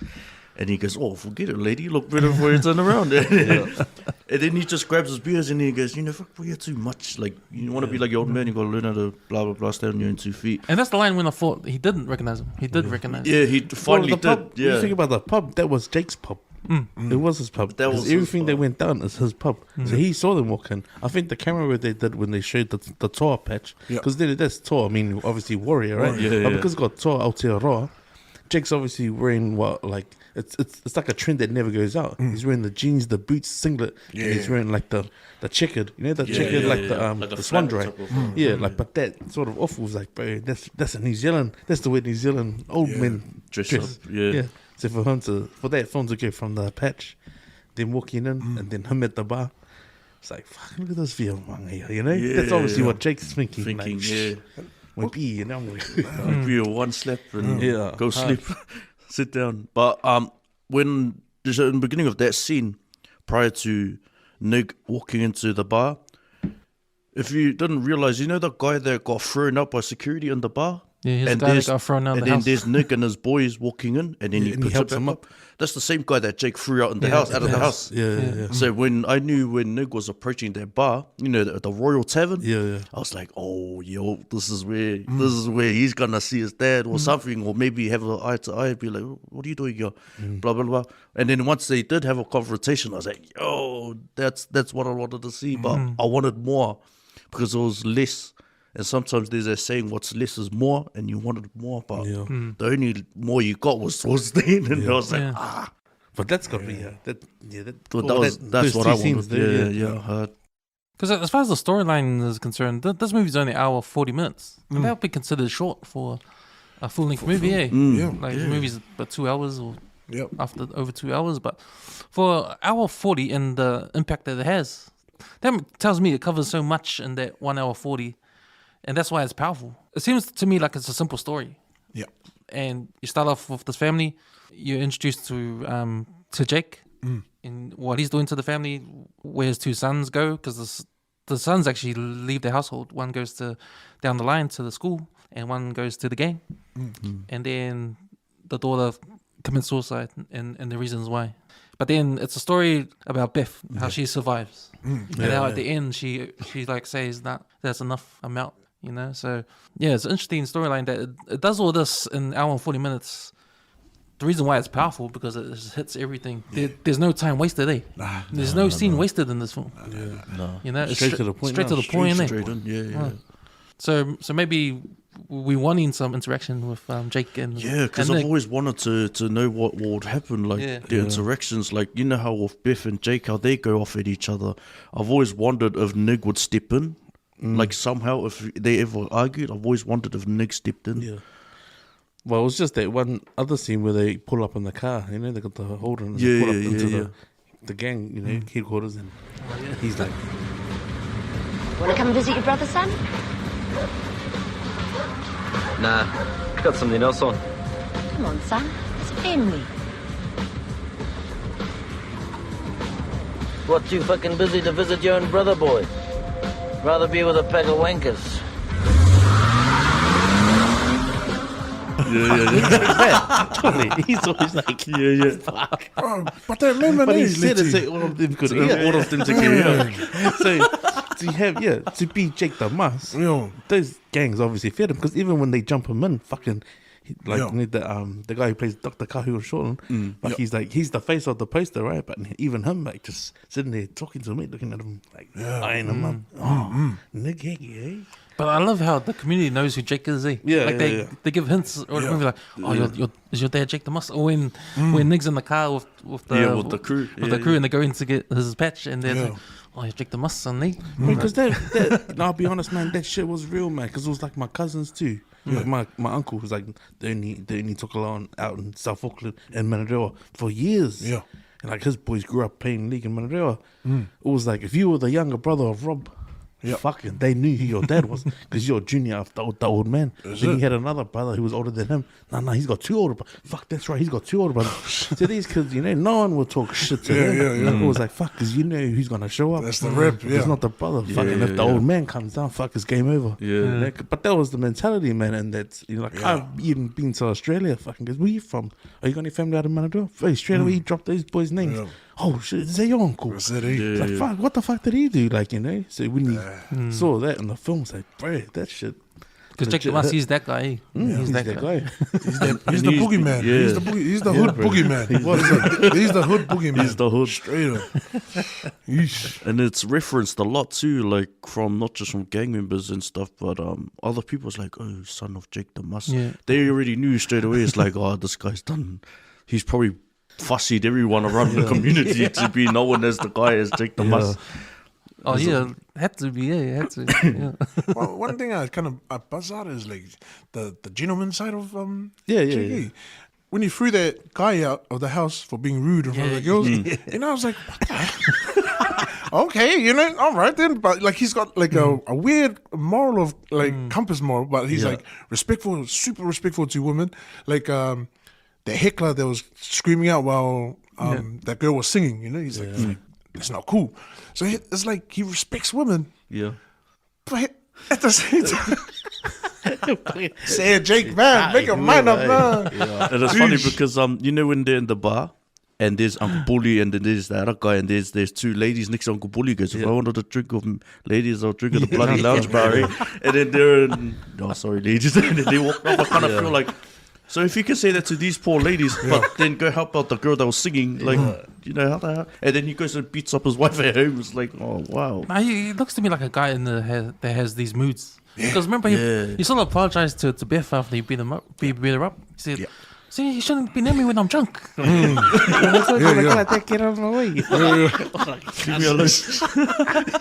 and he goes, "Oh, forget it, lady, you look better before you turn around." And then he just grabs his beers and he goes, "Fuck, you're too much. Like, you want to be like your old man, you got to learn how to blah blah blah, stand on your own 2 feet." And that's the line when I thought he didn't recognize him. He did recognize him. Yeah, he finally did. Pub, you think about the pub, that was Jake's pub. It was his pub. That was everything that went down is his pub. So he saw them walk in. I think the camera where they did when they showed the tour patch, because that's tour. I mean, obviously Warrior, right? But because it's got tour Aotearoa, Jake's obviously wearing it's like a trend that never goes out. He's wearing the jeans, the boots, singlet, and he's wearing like the checkered, the swan dry. But that sort of off was like, bro, that's a New Zealand. That's the way New Zealand old men dress. Up. So for that film to go from the patch, then walking in, and then him at the bar, it's like, fuck, look at this video, that's obviously what Jake's thinking. Might be, Give you one slap and go sleep, sit down. But when in the beginning of that scene, prior to Nick walking into the bar, if you didn't realize, the guy that got thrown out by security in the bar. Yeah, he's the guy that got thrown out in the house. And then there's Nick and his boys walking in, and then he helps him up. That's the same guy that Jake threw out in the house, out of the house. Yeah. So when Nick was approaching that bar, the Royal Tavern, I was like, oh, this is where he's gonna see his dad or something, or maybe have an eye to eye, be like, what are you doing here? Blah blah blah. And then once they did have a confrontation, I was like, that's what I wanted to see, but I wanted more because it was less. And sometimes there's a saying, what's less is more, and you wanted more, but the only more you got was towards the end, and I was like, But that's got to be, that's what I wanted. Because as far as the storyline is concerned, this movie's only an hour 40 minutes. And that would be considered short for a full-length movie, Like, the movie's about 2 hours or after over 2 hours, but for hour 40 and the impact that it has, that tells me it covers so much in that 1 hour 40. And that's why it's powerful. It seems to me like it's a simple story. Yeah. And you start off with this family. You're introduced to Jake and what he's doing to the family, where his two sons go, because the sons actually leave their household. One goes down the line to the school, and one goes to the gang. And then the daughter commits suicide, and the reasons why. But then it's a story about Beth, how she survives, and how at the end she like says that that's enough, I'm out. So it's an interesting storyline that it does all this in an hour and 40 minutes the reason why it's powerful because it just hits everything. There's no time wasted, eh? There's no scene wasted in this film. No. You know, it's Straight to the point. Straight to the point, innit? Straight in, yeah. So maybe we wanting some interaction with Jake and Because and I've Nick. always wanted to know what would happen, like the interactions, like you know how with Biff and Jake, how they go off at each other. I've always wondered if Nick would step in, like somehow if they ever argued. I've always wondered if Nick stepped in. Yeah. Well, it was just that one other scene where they pull up in the car. You know, they got the holder and they pull up into the gang, you know, headquarters, and he's like, Want to come visit your brother, son? Nah, got something else on. Come on, son. It's family. What, too fucking busy to visit your own brother, boy? Rather be with a pack of wankers. he's always like, fuck. Oh, but that remember But he these, said Litty. it's all of them could, all of them together. So to have, to be Jake the Muss, those gangs obviously fed him because even when they jump him in, fucking. Like you know, the guy who plays Dr. Kahu Shortland, like he's the face of the poster, right? But even him, like just sitting there talking to me, looking at him, like eyeing him up. Oh, nigga, eh? But I love how the community knows who Jake is, eh? Like they give hints or maybe like, oh, is your dad Jake the Muss? Or when Nick's in the car with the crew, and they go in to get his patch, and they're like, oh, you're Jake the Muss, son, eh? Because that I'll be honest, man, that shit was real, man. Because it was like my cousins too. Like my uncle was like they only took along out in South Auckland and Manarewa for years. Yeah, and like his boys grew up playing league in Manarewa. It was like if you were the younger brother of Rob, fucking they knew who your dad was because you're junior of the old man. Then he had another brother who was older than him. No, he's got two older brothers. Fuck, that's right, he's got two older brothers. So these kids, you know, no one will talk shit to them. It was like, fuck, because you know who's gonna show up. That's the rep. It's not the brother. Fucking if the old man comes down, fuck, it's game over. But that was the mentality, man. And that's, you know, like I've even been to Australia. Fucking, because where you from? Are you got any family out in Manador? Hey, straight away, he dropped those boys' names. Oh shit, is that your uncle? Is that It's like, fuck, what the fuck did he do? Like, you know, so when you saw that in the film, it's like, bro, that shit. Because Jake the Muss, he's that guy. Eh? He's that guy. He's the boogeyman. He's the hood boogeyman. He's the hood boogeyman. He's the hood. Straight up. And it's referenced a lot too, like from not just from gang members and stuff, but other people's like, oh, son of Jake the Muss. They already knew straight away. It's like, oh, this guy's done. He's probably fussied everyone around the community to be known as the guy as Jake the Muss. Oh had to be, had to. Well, one thing I kind of buzz out is like the gentleman side of yeah. When he threw that guy out of the house for being rude in front of the girls, and I was like, what the heck? Okay, you know, all right then. But like he's got like a weird moral of like compass moral, but he's like respectful, super respectful to women. Like the heckler that was screaming out while that girl was singing, you know, he's like, that's not cool. So it's like he respects women. Yeah. But at the same time, say Jake, man, make your mind up, man. Yeah. And it's funny because you know when they're in the bar and there's Uncle Bully and then there's the other guy and there's two ladies next to Uncle Bully goes, if I wanted a drink of ladies, I'll drink at the bloody lounge bar. Eh? And then they're in, sorry ladies, and then they walk off. I kind of feel like, so if you can say that to these poor ladies, but then go help out the girl that was singing, like, you know, how the hell? And then he goes and beats up his wife at home. It's like, oh, wow. Nah, he looks to me like a guy that has these moods. Because remember, he sort of apologized to Beth after he beat her up. He said, see, you shouldn't be near me when I'm drunk. Get out of my way. Leave me alone.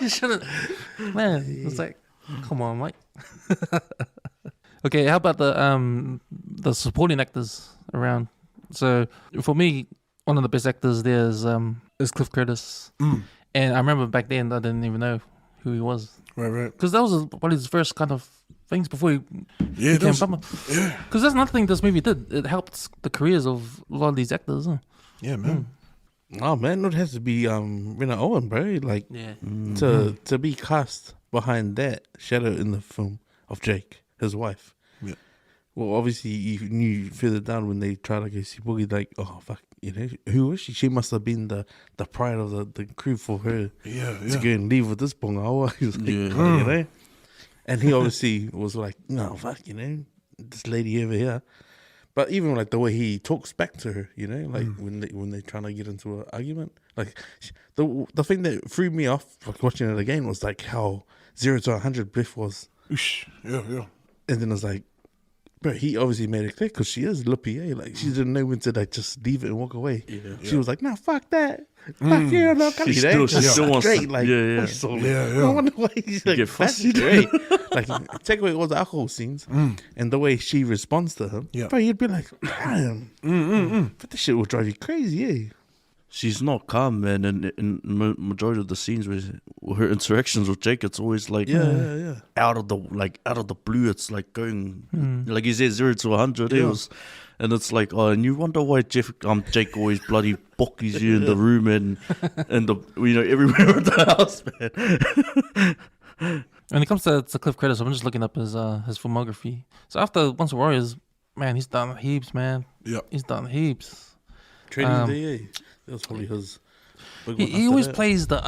You shouldn't. Man, it's like, come on, Mike. Okay, how about the supporting actors around? So for me, one of the best actors there is Cliff Curtis, and I remember back then I didn't even know who he was. Right. Because that was one of his first kind of things before he became famous. Yeah. Because that's another thing this movie did. It helped the careers of a lot of these actors. Huh? Yeah, man. Oh man, it has to be Rena Owen, bro. Like to be cast behind that shadow in the film of Jake, his wife. Yeah. Well, obviously you knew further down when they tried to go see Boogie, like, oh fuck, you know, who was she? She must have been the pride of the crew for her to go and leave with this bonga. Like, you know. And he obviously was like, no, fuck, you know, this lady over here. But even like the way he talks back to her, you know, like when they're trying to get into an argument, like the thing that threw me off like watching it again was like how 0 to 100 Biff was. Yeah. And then it's like, bro, he obviously made it clear because she is lippy, eh? Like she didn't know when to like just leave it and walk away. Yeah. She was like, "Nah, fuck that, fuck you, I'm not coming." She still wants straight, like, I wonder why he's like fussy, right? Like take away all the alcohol scenes and the way she responds to him, bro, you'd be like, damn, but this shit will drive you crazy, eh? She's not calm, man, and in majority of the scenes with her interactions with Jake, it's always like out of the blue. It's like going like you said 0 to 100. It was, and it's like and you wonder why Jake always bloody bockies you in the room and the everywhere in the house, man. When it comes to Cliff credits, I'm just looking up his filmography. So after Once Warriors, man, he's done heaps, man. Yeah, he's done heaps. Training Day. That was probably his. He always plays the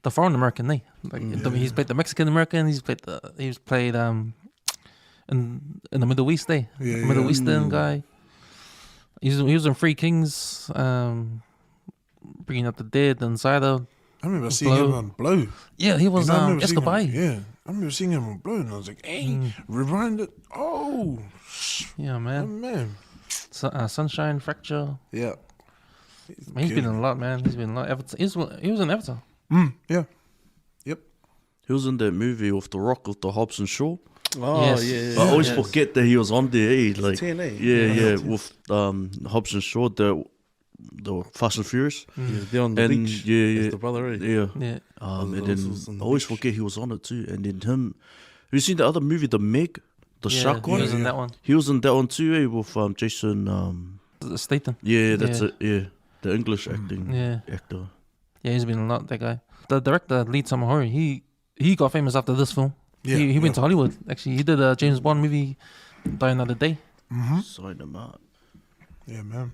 foreign American, eh? Like he's played the Mexican American. He's played in the Middle East, eh? Middle Eastern guy. He was in Three Kings, Bringing Up the Dead, Insider. I remember seeing him on Blow. Yeah, he was Escobar. Yeah, I remember seeing him on Blow, and I was like, "Hey, rewind it!" Oh, yeah, man. Oh, man. Sunshine, Fracture. Yeah. He's been in a lot, man. He's been in a lot. He was in Avatar. Yeah. Yep. He was in that movie with The Rock, with the Hobbs and Shaw. Oh, yes. Yeah. I always forget that he was on there. Like, TNA. Yeah, with Hobbs and Shaw, the Fast and Furious. Yeah, they're on the beach. Yeah. The brother, right? Yeah. And then I always forget he was on it too. And then him. Have you seen the other movie, The Meg? The shark one? He was in that one. He was in that one too, with Jason Statham. Yeah, that's it. Yeah. The English actor. Yeah, he's been a lot, that guy. The director, Lee Tamahori, he got famous after this film. Yeah, he went to Hollywood, actually. He did a James Bond movie, Die Another Day. Sign him out. Yeah, man.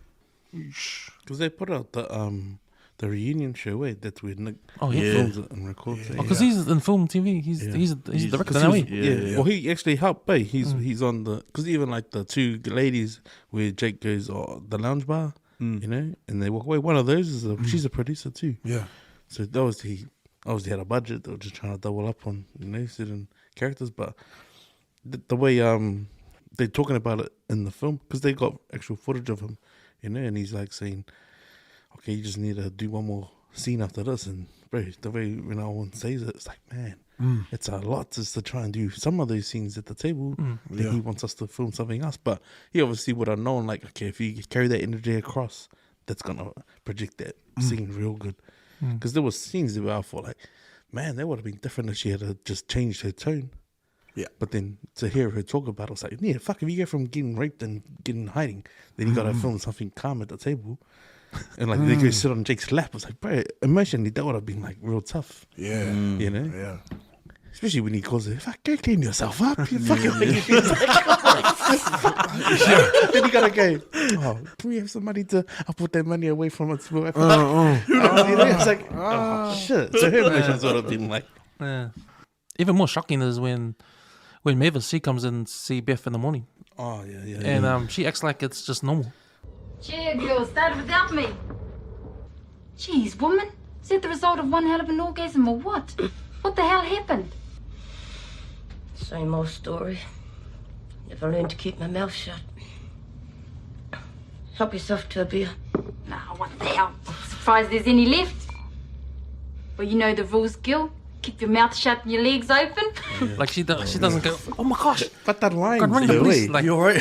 Because they put out the reunion show, that we films it and records it. Because he's in film TV. He's the director now, yeah. Well, he actually helped, He's on the... Because even like the two ladies where Jake goes, the lounge bar, you know, and they walk away. One of those is she's a producer too. Yeah. So that was he obviously had a budget. They were just trying to double up on, you know, certain characters. But the way they're talking about it in the film, because they got actual footage of him, you know, and he's like saying, okay, you just need to do one more scene after this. And bro, the way Rena Owen says it, it's like, man, it's a lot just to try and do some of those scenes at the table. Then he wants us to film something else. But he obviously would have known, like, okay, if you carry that energy across, that's going to project that scene real good. Because there was scenes where I thought, like, man, that would have been different if she had just changed her tone. Yeah. But then to hear her talk about it, I was like, yeah, fuck, if you go from getting raped and getting hiding, then you got to film something calm at the table. And like they go sit on Jake's lap. I was like, bro, emotionally that would have been like real tough. Yeah. You know? Yeah. Especially when he calls it, fuck, go clean yourself up. You fucking Then you gotta go, can we have some money I'll put that money away from us. It's like, shit. So her emotions would have been like. Even more shocking is when Mavis, she comes in to see Beth in the morning. Oh, yeah. And she acts like it's just normal. Cheer, girl, started without me. Jeez, woman. Is that the result of one hell of an orgasm or what? What the hell happened? Same old story. Never learned to keep my mouth shut. Help yourself to a beer. Nah, what the hell? Surprised there's any left. Well, you know the rules, Gil. Keep your mouth shut and your legs open. Like she doesn't go, oh my gosh. But that line is the way. Like, you're right.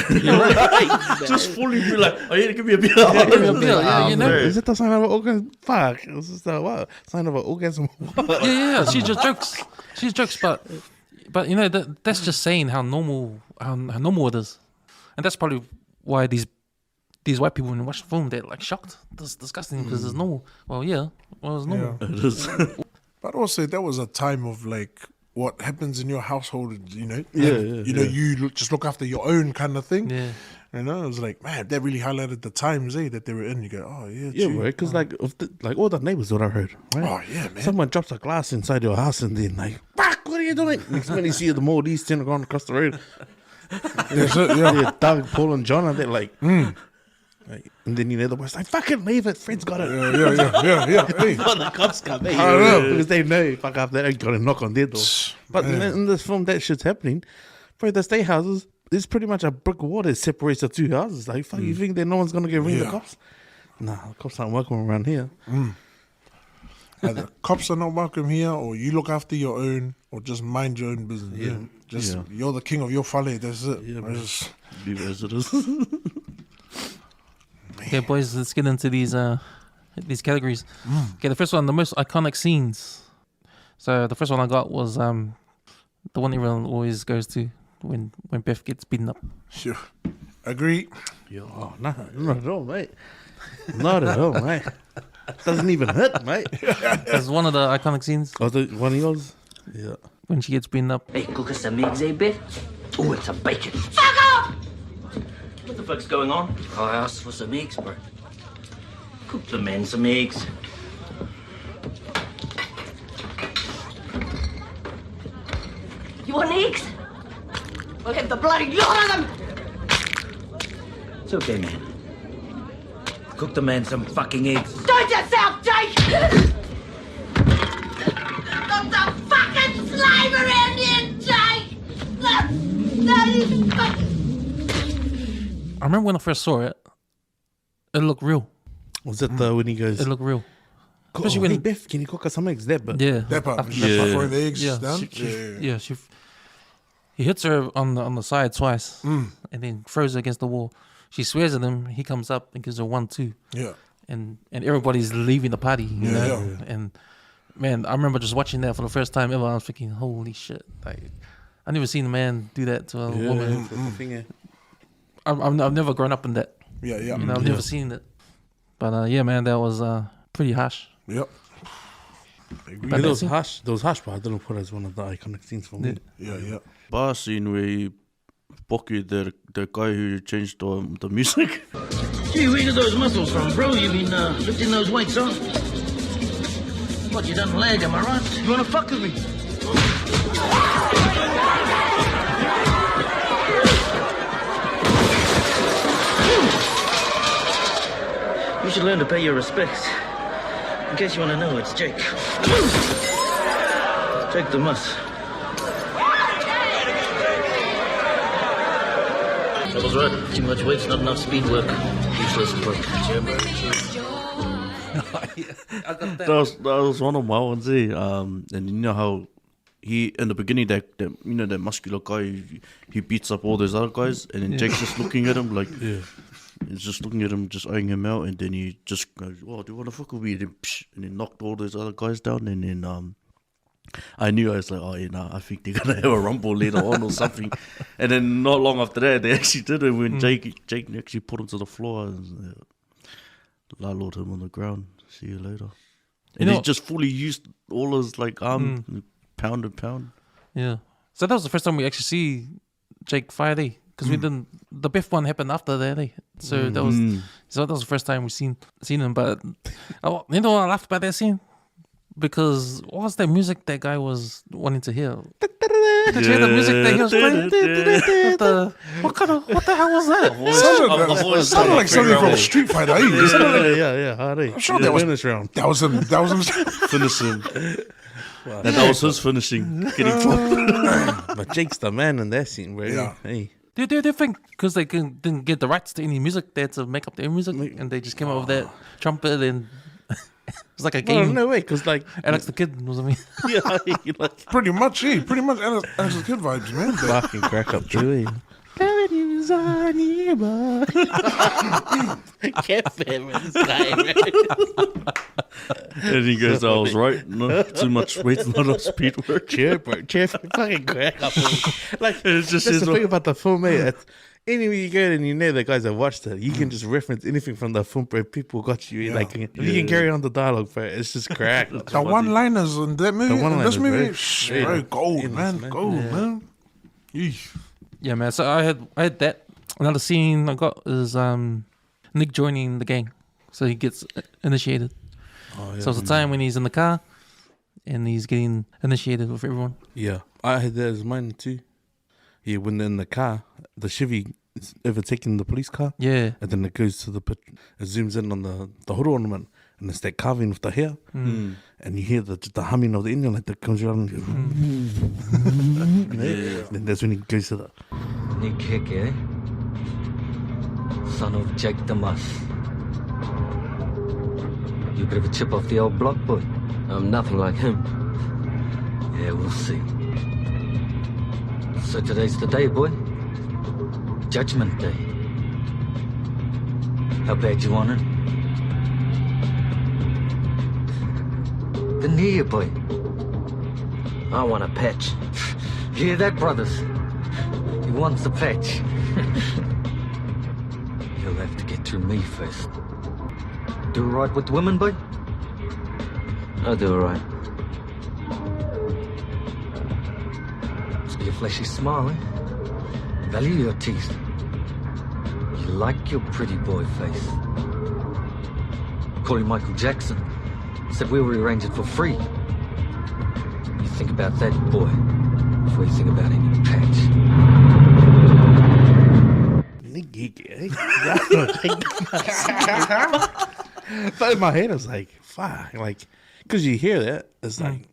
Just fully be like, oh, yeah, give me a beer. Give me a beer, you know. Is that the sign of an orgasm? Fuck. Is this the what? Sign of an orgasm? Yeah. She just jokes. She jokes, but you know, that's just saying how normal it is. And that's probably why these white people, when they watch the film, they're like shocked. That's disgusting because it's normal. Well, yeah. Well, it's normal. Yeah. It is. But also, that was a time of like what happens in your household, you know? You know, you just look after your own kind of thing. Yeah. You know, it was like, man, that really highlighted the times, that they were in. You go, oh, yeah, yeah, right? Because like all the neighbors, what I heard, right? Oh, yeah, man. Someone drops a glass inside your house and then like, fuck, what are you doing? Next minute you see the Maldives turn going across the road. That's it, yeah. Doug, Paul, and John, and they're like, and then the boys like, fucking leave it. Fred's got it. Yeah. Hey. Before the cops come, I know. because they know, fuck up, they ain't gonna knock on their door. But in this film, that shit's happening. Bro, the state houses, there's pretty much a brick wall that separates the two houses. Like, fuck, you think that no one's gonna get ring the cops? Nah, the cops aren't welcome around here. Either cops are not welcome here, or you look after your own, or just mind your own business. You're the king of your fale. That's it. Yeah, leave it as it is. Okay, boys, let's get into these categories. Okay, the first one, the most iconic scenes. So the first one I got was the one everyone always goes to when Beth gets beaten up. Sure. Agree. Oh, not at all, mate. Not at all, mate. Doesn't even hurt, mate. That's one of the iconic scenes. Oh, one of yours? Yeah. When she gets beaten up. Hey, cook us some eggs, eh, Beth? Oh, it's a bacon. Fuck off! What the fuck's going on? I asked for some eggs, bro. Cook the men some eggs. You want eggs? We'll have the bloody lot of them! It's okay, man. Cook the man some fucking eggs. Do it yourself, Jake! Got the fucking slave around here, Jake! I remember when I first saw it, it looked real. Was it when he goes, It looked real. Especially when Beth, can you cook us some eggs? That bit. Yeah. That part. Yeah. Throwing the eggs Yeah. down. He hits her on the side twice, and then throws her against the wall. She swears at him. He comes up and gives her 1-2. Yeah. And everybody's leaving the party. You know? And man, I remember just watching that for the first time ever. I was thinking, holy shit! Like, I never seen a man do that to a woman. I've never grown up in that. Yeah. You know, I've never seen it. But yeah, man, that was pretty harsh. Yep. But those harsh, but I didn't put it as one of the iconic scenes for me. Yeah. Bar scene where he Pocky, the guy who changed the music. Gee, where did those muscles from, bro? You been lifting those weights on? What, you done lag, am I right? You wanna fuck with me? You should learn to pay your respects. In case you wanna know, it's Jake. Jake the Muss. That was right. Too much weight's not enough speed work. Useless work. That was one of my ones, eh? And you know how he in the beginning that muscular guy, he beats up all those other guys, and then Jake's just looking at him like, he's just looking at him, just eyeing him out, and then he just goes, "Oh, do you want to fuck with me?" And then, and then knocked all those other guys down, and then I knew, I was like, oh, I think they're gonna have a rumble later on or something. And then not long after that, they actually did it when Jake actually put him to the floor and lallowed him on the ground. See you later. And he just fully used all his arm, pound and pound. Yeah. So that was the first time we actually see Jake fight, because we didn't. The Biff one happened after that, So that was the first time we seen him. But you know what I laughed about that scene? Because what was that music that guy was wanting to hear? Did you hear the music that he was playing? What the hell was that? Sounded like something from Street Fighter. Yeah. I'm sure that was him. Finish him. And that was his finishing. Getting flopped. But Jake's the man in that scene, bro. Yeah. Hey. Do you think because they didn't get the rights to any music, they had to make up their own music, and they just came up with that trumpet and it's like a game? No way, because Alex the Kid was pretty much Alex the Kid vibes, man. Fucking crack up too. And he goes, I was right. No, too much weight, not enough speed work. Cheer, fucking crack up. It's just that's the thing about the film, mate. Anywhere you go and you know the guys that watched it, you can just reference anything from the film, bro. People got you. You can carry on the dialogue, bro. It's just crack. The one-liners in that movie, this movie, bro, gold, man. Gold, man. Yeah, man. So I had that. Another scene I got is Nick joining the gang, so he gets initiated. So it's the time when he's in the car and he's getting initiated with everyone. Yeah, I had that as mine too. Yeah, when they're in the car, the Chevy is overtaking the police car. Yeah. And then it goes to it zooms in on the horo ornament, and it's that carving with the hair. And you hear the humming of the engine like that comes around. Then that's when he goes to the... Nick Hick, eh? Son of Jake Damas. You a bit of a chip off the old block, boy? I'm nothing like him. Yeah, we'll see. So today's the day, boy. Judgment Day. How bad you want it? Then here, boy. I want a patch. Hear that, brothers? He wants a patch. He'll have to get through me first. Do right with the women, boy? I'll do all right. Must be a flashy smile, eh? Value your teeth. You like your pretty boy face. Call him Michael Jackson. Said we'll rearrange it for free. You think about that, boy, before you think about any patch. But in my head, I was like, fuck. Like, because you hear that, it's like,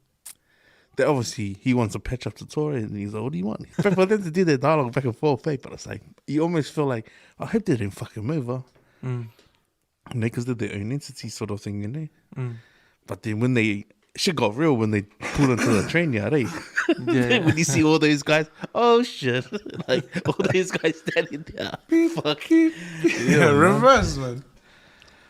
that obviously he wants to patch up the Tory, and he's like, what do you want? But for them to do that dialogue back and forth, but it's like, you almost feel like, I hope they didn't fucking move her. Because they're their own entity sort of thing, you know? But then when shit got real when they pulled into the train yard, eh? Yeah. When you see all those guys, oh shit. Like, all those guys standing there. Fuck. Yeah, reverse, man.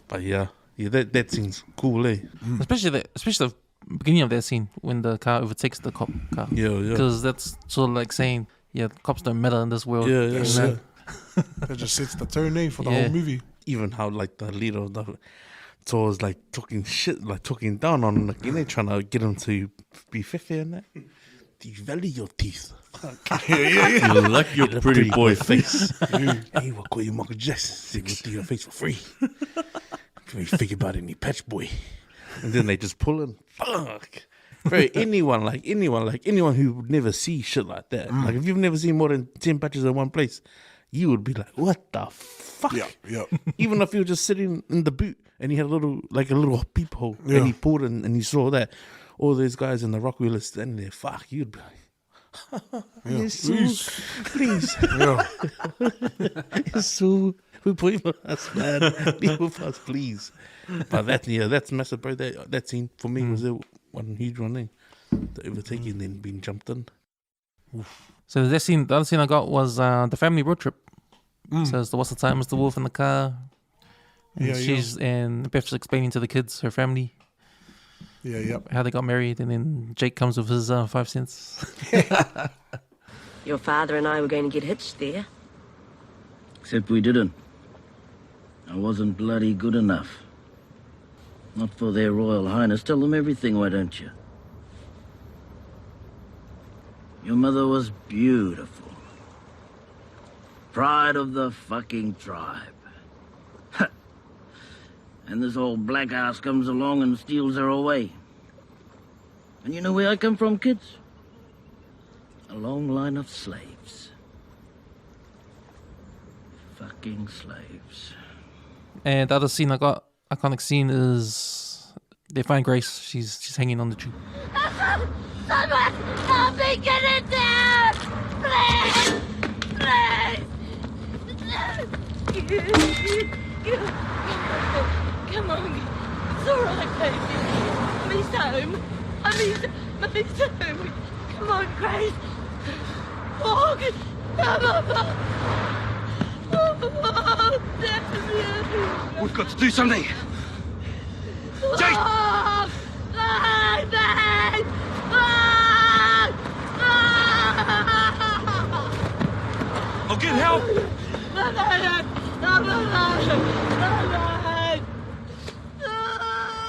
But yeah, that scene's cool, eh? Especially the beginning of that scene when the car overtakes the cop car. Yeah. Because that's sort of like saying, the cops don't matter in this world. Yeah. That just sets the tone, eh, for the whole movie. Even how, like, the leader of the tour's, like, talking shit, like, talking down on him, like, you know, trying to get him to be 50 and that. Do you value your teeth? You like your pretty boy face. Hey, we'll call you Michael Jackson. Say we'll do your face for free. Can you think about any patch boy? And then they just pull in. Fuck. Bro, anyone who would never see shit like that. Like, if you've never seen more than 10 patches in one place, you would be like, what the fuck? Yeah. Even if you were just sitting in the boot and he had a little peephole and he pulled in and he saw that all those guys in the rock wheelers standing there, fuck, you'd be like, yes, please. Yeah. Yes, so we put with us, man. Be with us, please. But that's massive, bro. That scene for me was one huge one thing. The overtaking and then being jumped in. So that scene, the other scene I got was the family road trip. So it's what's the time? Mr. Wolf in the car. And and Beth's explaining to the kids, her family. How they got married, and then Jake comes with his 5 cents. Your father and I were going to get hitched there. Except we didn't. I wasn't bloody good enough. Not for their Royal Highness. Tell them everything, why don't you? Your mother was beautiful. Pride of the fucking tribe. And this old black ass comes along and steals her away. And you know where I come from, kids? A long line of slaves. Fucking slaves. And the other scene I got, iconic scene, is they find Grace. She's hanging on the tree. Someone help me get in there! Please! Please! Come on. It's all right, baby. Mommy's home. Mommy's home. Come on, Grace. Walk. Come on. We've got to do something. Jake! I'll get help.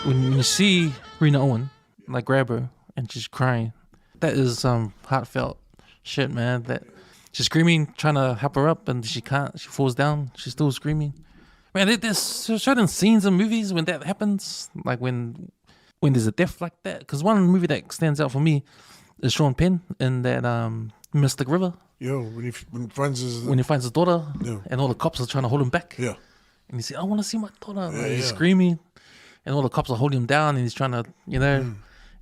When you see Rena Owen, like, grab her and she's crying, that is heartfelt shit, man. That she's screaming, trying to help her up, and she can't. She falls down. She's still screaming. Man, there's certain scenes in movies when that happens, like when there's a death like that. Because one movie that stands out for me is Sean Penn in that Mystic River. Yo, when he finds his daughter, Yeah. and all the cops are trying to hold him back. Yeah. And he said, "I want to see my daughter." Yeah, Like, he's yeah. screaming, and all the cops are holding him down, and he's trying to,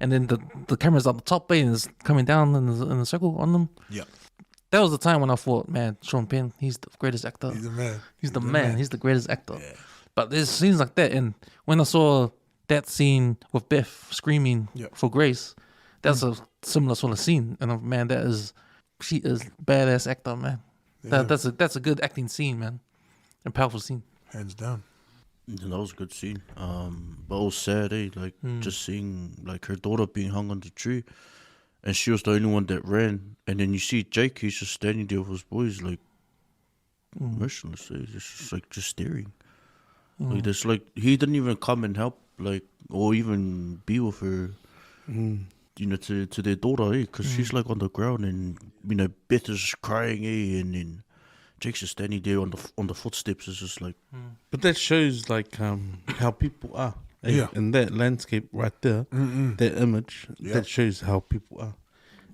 and then the camera's on the top, and it's coming down in a circle on them. Yeah. That was the time when I thought, man, Sean Penn, he's the greatest actor. He's the man. He's the man. He's the greatest actor. Yeah. But there's scenes like that, and when I saw that scene with Beth screaming for Grace, that's a similar sort of scene. And man, she is badass actor, man. Yeah. That's a good acting scene, man. A powerful scene. Hands down. Yeah, that was a good scene. But it was sad, Like just seeing like her daughter being hung on the tree, and she was the only one that ran. And then you see Jake, he's just standing there with his boys, like motionless. Just like just staring. Like there's like he didn't even come and help, like, or even be with her. To their daughter, because she's like on the ground, and Beth is crying, and then Jake's just standing there on the footsteps. It's just like, But that shows like how people are. In that landscape right there, that image, that shows how people are.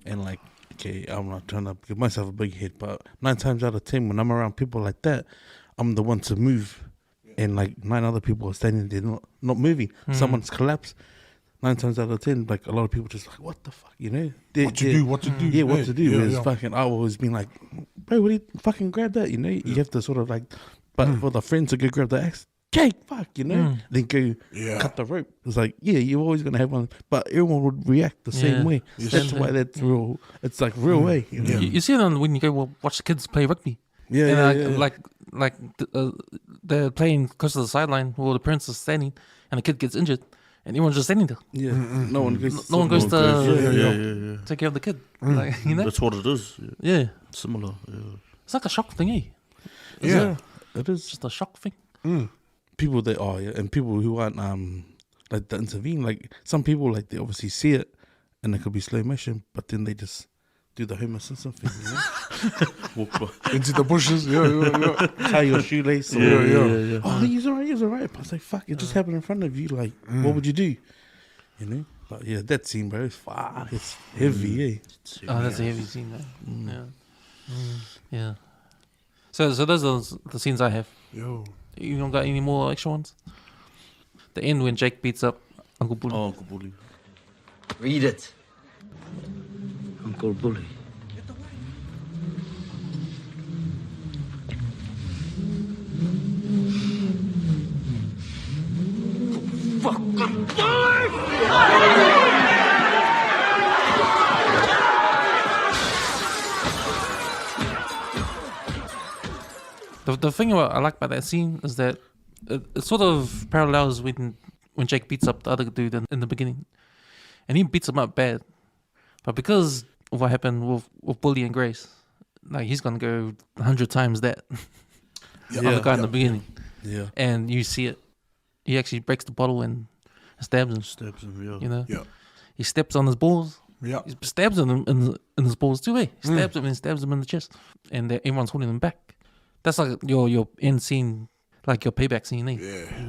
And like, okay, I'm not trying to give myself a big head, but 9 times out of 10, when I'm around people like that, I'm the one to move. And like 9 other people are standing there not moving. Someone's collapsed. 9 times out of 10, like a lot of people just like, what the fuck, What to do? Yeah, what to do. Yeah, Fucking, I always been like, bro, what do you fucking grab that? You have to sort of like, but for the friend to go grab the axe, Jake, fuck, then go cut the rope. It's like, you're always gonna have one, but everyone would react the same way. Yes. That's why that's real. It's like real way. You see them when you go watch the kids play rugby. They're playing close to the sideline where the parents are standing, and the kid gets injured, and everyone's just standing there. Yeah, no one goes. No one goes to take care of the kid. Like, that's what it is. Yeah, similar. Yeah. It's like a shock thing, eh? It is just a shock thing. People that are, and people who aren't like that intervene. Like some people, like they obviously see it, and it could be slow motion, but then they just do the Homer Simpson thing, walk into the bushes, tie your shoelace. Yeah. Oh, he's alright. But I was like, fuck, it just happened in front of you. Like, what would you do? But yeah, that scene, bro, it's heavy, eh? Oh, that's a heavy scene, man. Yeah. So those are the scenes I have. Yo. You don't got any more extra ones? The end when Jake beats up Uncle Bully. Oh, Uncle Bully. Read it. Uncle Bully. Fucking The thing I like about that scene is that it sort of parallels when Jake beats up the other dude in the beginning, and he beats him up bad, but because of what happened with Bully and Grace, like he's gonna go 100 times that other guy in the beginning. Yeah, and you see it. He actually breaks the bottle and stabs him. Yeah. He steps on his balls. Yeah. He stabs him in his balls too. He stabs him and stabs him in the chest, and everyone's holding him back. That's like your end scene, like your payback scene,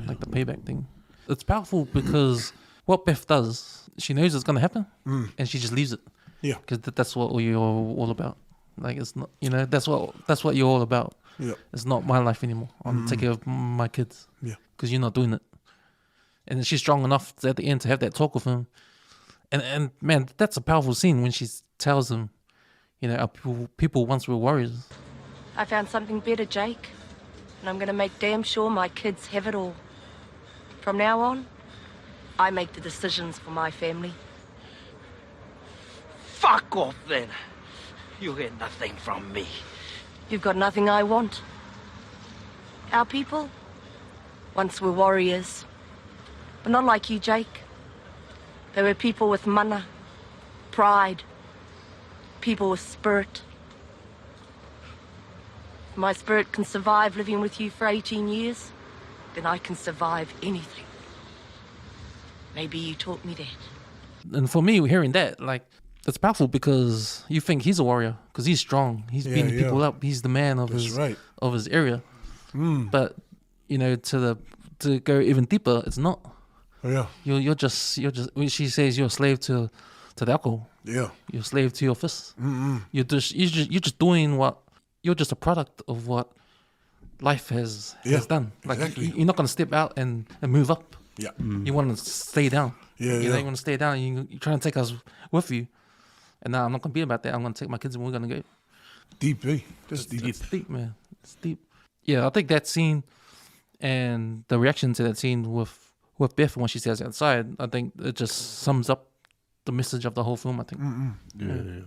like the payback thing. It's powerful because what Beth does, she knows it's gonna happen, and she just leaves it. Yeah, because that's what you're all about. Like it's not, that's what you're all about. Yeah, it's not my life anymore. I'm taking care of my kids. Yeah, because you're not doing it. And she's strong enough at the end to have that talk with him. And man, that's a powerful scene when she tells him, our people once were warriors. I found something better, Jake. And I'm going to make damn sure my kids have it all. From now on, I make the decisions for my family. Fuck off, then. You'll get nothing from me. You've got nothing I want. Our people once were warriors. But not like you, Jake. They were people with mana, pride, people with spirit. If my spirit can survive living with you for 18 years, then I can survive anything. Maybe you taught me that. And for me, hearing that, like, that's powerful because you think he's a warrior because he's strong. He's beating people up. He's the man of his area. But to go even deeper, it's not. Yeah, You're just. When she says you're a slave to to the alcohol. Yeah. You're a slave to your fists. You're just doing what, you're just a product of what life has done. Like exactly. you're not going to step out and move up. Yeah. You want to stay down. Yeah, You know, you want to stay down. You try and take us with you. And now I'm not going to be about that. I'm going to take my kids and we're going to go. Deep, eh? Just deep. It's deep, man. It's deep. Yeah, I think that scene and the reaction to that scene with Beth when she says outside, I think it just sums up the message of the whole film, I think. Yeah.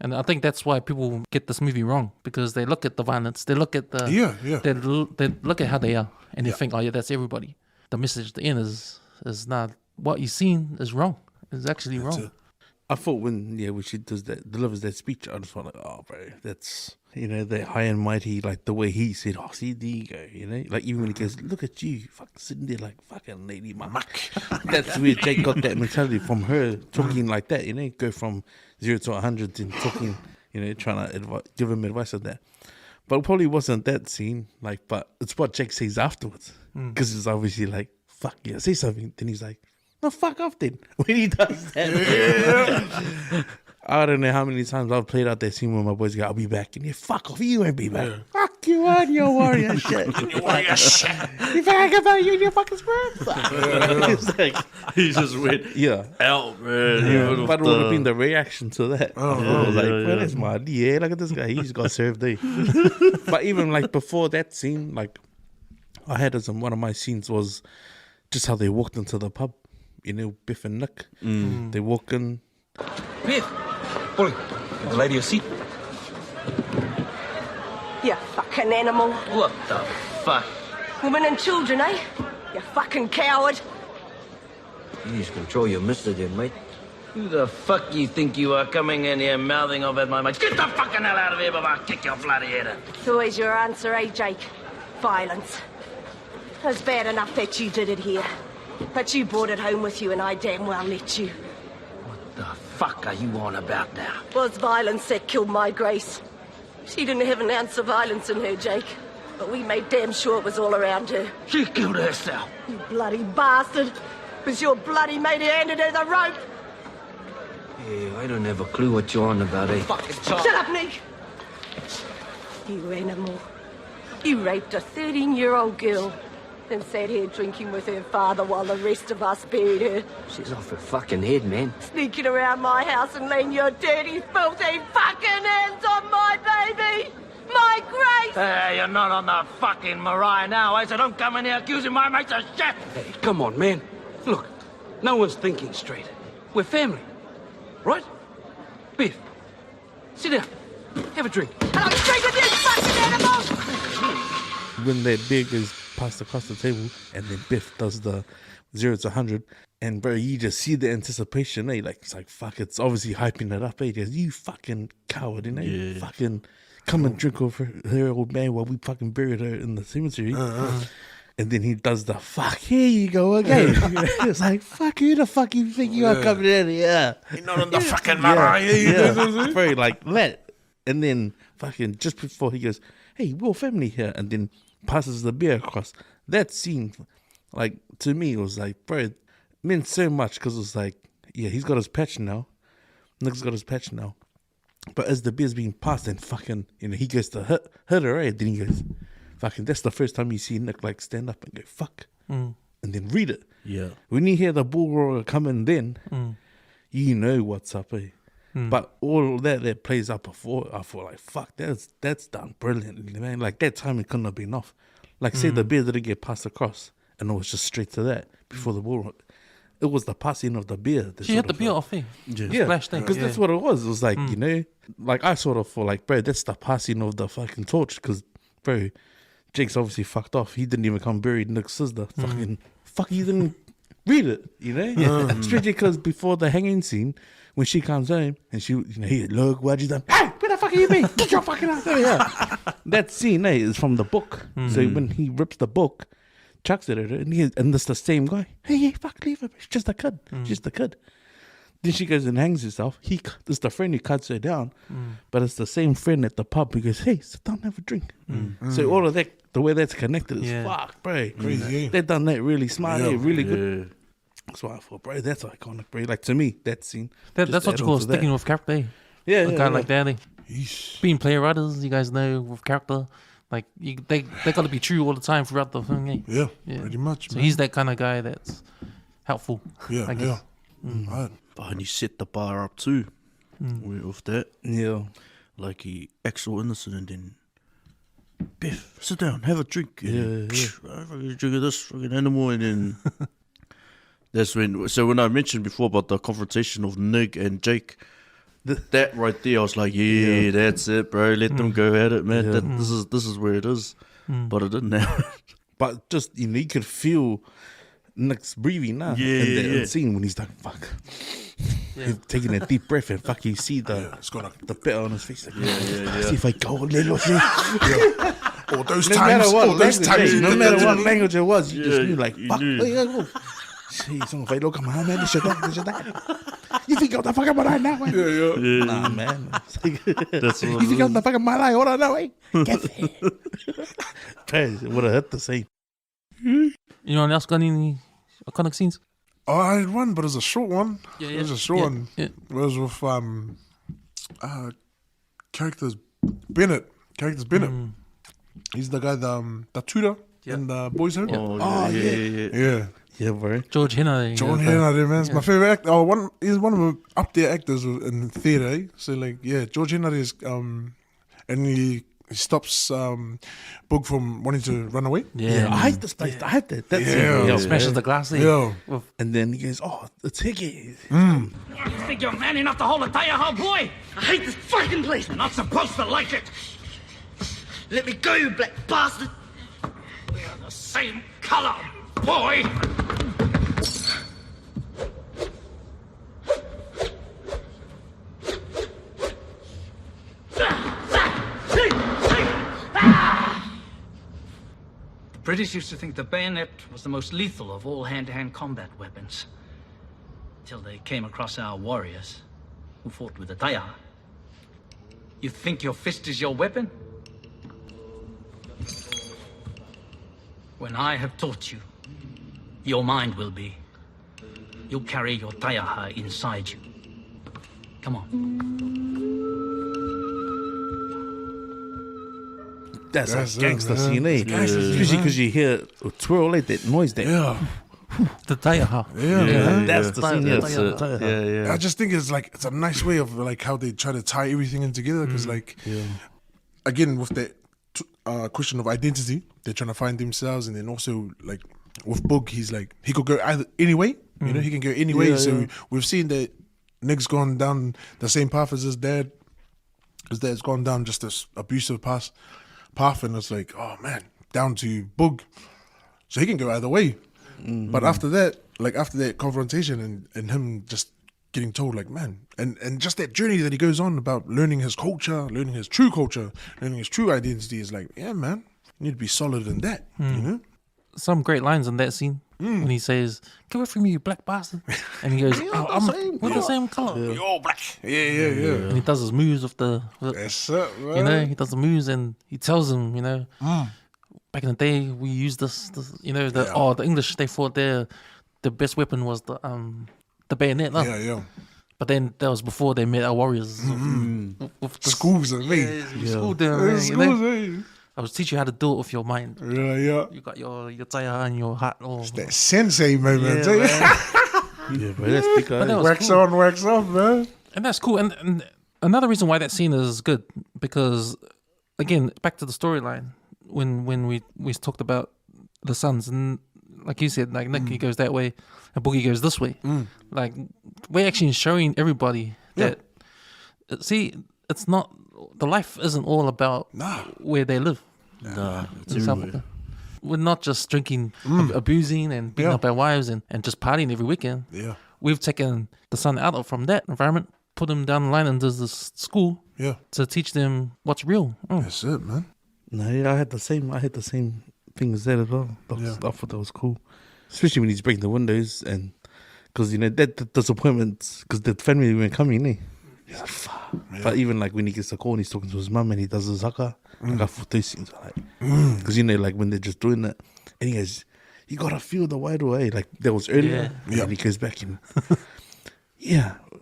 And I think that's why people get this movie wrong, because they look at the violence, they look at the they look at how they are, and they think, oh yeah, that's everybody. The message at the end is not what you've seen is wrong. It's actually wrong. I thought when she delivers that speech, I just thought like, oh bro, that's that high and mighty, like the way he said, oh see, there you go, like even when he goes, look at you, fucking sitting there like fucking lady muck. That's where Jake got that mentality from her talking like that, go from 0 to 100 and talking, trying to give him advice on that. But it probably wasn't that scene, like, but it's what Jake says afterwards, because it's obviously like, fuck yeah, say something. Then he's like, no, fuck off then. When he does that. I don't know how many times I've played out that scene where my boys go, I'll be back. And you fuck off, you won't be back. Yeah. Fuck you on your warrior shit. You warrior shit. You think about you and your fucking sperm? It's like, he just went out, man. Yeah. But it would have been the reaction to that. Well, that's my idea. Look at this guy. He's got served there. But even like before that scene, like I had as one of my scenes was just how they walked into the pub. Biff and Nick. They walk in. Biff! Boy, the lady a seat. You fucking animal. What the fuck? Women and children, eh? You fucking coward. You just control your mister there, mate. Who the fuck you think you are coming in here mouthing off at my mate? Get the fucking hell out of here before I kick your bloody head in. It's always your answer, eh, Jake? Violence. It's bad enough that you did it here. But you brought it home with you and I damn well let you. What the fuck are you on about now? It was violence that killed my Grace. She didn't have an ounce of violence in her, Jake. But we made damn sure it was all around her. She killed herself. You bloody bastard. It was your bloody mate who handed her the rope. Yeah, I don't have a clue what you're on about, eh? Fucking child. Shut up, Nick. You animal. You raped a 13-year-old girl. And sat here drinking with her father while the rest of us buried her. She's off her fucking head, man. Sneaking around my house and laying your dirty, filthy fucking hands on my baby! My Grace! Hey, you're not on the fucking Mariah now, eh? So don't come in here accusing my mates of shit! Hey, come on, man. Look, no one's thinking straight. We're family, right? Biff, sit down. Have a drink. And I'll drink with you, fucking animal! When that beer goes passed across the table and then Biff does the 0 to 100 and bro, you just see the anticipation, eh? Like, it's like, fuck, it's obviously hyping it up, eh? Just, you fucking coward, eh? Yeah. Fucking come and drink with her old man while we fucking buried her in the cemetery. And then he does the fuck, here you go again. It's like, fuck, who the fuck you think you are coming in here? You're not on the fucking Mariah. Bro, like that. And then fucking just before he goes, hey, we're family here, and then passes the beer across. That scene, like, to me, it was like, bro, it meant so much, because it was like, yeah, he's got his patch now. Nick's got his patch now. But as the beer's being passed and fucking, he goes to hit her, right? Then he goes, fucking, that's the first time you see Nick, like, stand up and go, fuck. And then read it. Yeah. When you hear the bull roar come in then, you know what's up, eh? But all that plays up before, I feel like, fuck, that's done brilliantly, man. Like, that timing couldn't have been off. Like, say the beer didn't get passed across, and it was just straight to that before the bull. It was the passing of the beer. She hit the beer off, eh? Yeah, because that's what it was. It was like, like, I sort of feel like, bro, that's the passing of the fucking torch, because, bro, Jake's obviously fucked off. He didn't even come buried Nick's sister. Fuck, he didn't read it, Especially because before the hanging scene, when she comes home and she, he look what you done. Hey, where the fuck are you been? Get your fucking ass over here. That scene, is from the book. So when he rips the book, chucks it at her, and that's the same guy. Hey, fuck, leave her. She's just a kid. She's the kid. Then she goes and hangs herself. It's the friend who cuts her down, but it's the same friend at the pub who goes, hey, sit down, have a drink. So all of that, the way that's connected is fuck, bro. Crazy. They've done that really smart, really good. So I thought, bro, that's iconic, bro. Like, to me, that scene. That's what you call sticking with character. Eh? Yeah, a guy like that. Eh? Being playwrights, you guys know, with character, like they got to be true all the time throughout the thing. Eh? Yeah, pretty much. So man. he's that kind of guy that's helpful. Yeah, I guess. Right. But he set the bar up too with that. Yeah. Like he acts all innocent and then, Biff, sit down, have a drink. And have a drink of this fucking animal. And then that's when I mentioned before about the confrontation of Nig and Jake, that right there, I was like, yeah, that's it, bro. Let them go at it, man. Yeah. This is where it is. But it didn't happen. But just, you know, you could feel Nick's breathing now. In that scene when he's like, fuck. He's taking a deep breath and fuck, you see the bit on his face. Like, see if I go a little bit. All those No times, no matter what language it was, you just knew, like, fuck. Jeez, if I look at my man, this shit that. You think I'm the fucking malay now, eh? Nah, man. That's what You think I'm the fucking malay? Hold on, now, eh? Get there. It would have hit the same. Anyone else got any iconic scenes? Oh, I had one, but it was a short one. It was a short one. Yeah. It was with characters Bennett. He's the guy, the tutor in the boys' home. Yeah. Yeah, bro. George Henry. John Henry, man. It's my favorite actor. Oh, he's one of the up there actors in theatre. Eh? So, like, yeah, George Henry is, and he stops Bug from wanting to run away. Yeah, I hate this place. I hate that. That's He smashes the glass. And then he goes, oh, it's Hickey. You think you're man enough to hold a tire, huh, boy? I hate this fucking place. You're not supposed to like it. Let me go, you black bastard. We are the same color, boy. The British used to think the bayonet was the most lethal of all hand-to-hand combat weapons. Till they came across our warriors, who fought with the taya. You think your fist is your weapon? When I have taught you, your mind will be. You'll carry your taiaha inside you. Come on. That's a gangster scene, eh? Especially because you hear a twirl, like that noise there. The taiaha. That's the scene. I just think it's a nice way of like how they try to tie everything in together because again with that question of identity, they're trying to find themselves, and then also like with Bug, he's like he could go either anyway. You know, he can go anyway. So we've seen that Nick's gone down the same path as his dad. His dad's gone down just this abusive path, and it's like, oh man, down to Bug. So he can go either way. But after that confrontation and him just getting told, like, man, and just that journey that he goes on about learning his culture, learning his true culture, learning his true identity is like, yeah, man, you need to be solid in that, you know? Some great lines in that scene when he says, "Get away from me, you black bastard," and he goes, "We're the same color. You're all black." Yeah. And he does his moves with the, That's it, right? you know, he does the moves and he tells him, you know, back in the day we used this you know, the English, they thought the best weapon was the bayonet. No? Yeah. But then that was before they met our warriors. With the Schools and me. School them, you know? I was teaching you how to do it with your mind. Yeah. You got your taiaha and your hat. Or That sensei moment. But that's because that was wax cool. on, wax off, man. And that's cool. And another reason why that scene is good, because again, back to the storyline, when we talked about the sons, and like you said, like Nick, he goes that way and Boogie goes this way. Like, we're actually showing everybody that, see, it's not, the life isn't all about where they live. Nah, it's in South everywhere. Africa. We're not just drinking, abusing and beating up our wives and just partying every weekend. Yeah. We've taken the son out from that environment, put him down the line into this school to teach them what's real. That's it, man. No, yeah, I had the same thing as that as well. I thought that was cool, especially when he's breaking the windows, and because you know that disappointment, because the family weren't coming, eh? He's like, fuck. But even like when he gets the call and he's talking to his mum and he does his haka, like I thought those scenes are like, because you know, like when they're just doing that, and he goes, you gotta feel the wide away. Like that was earlier. Yeah. And he goes back and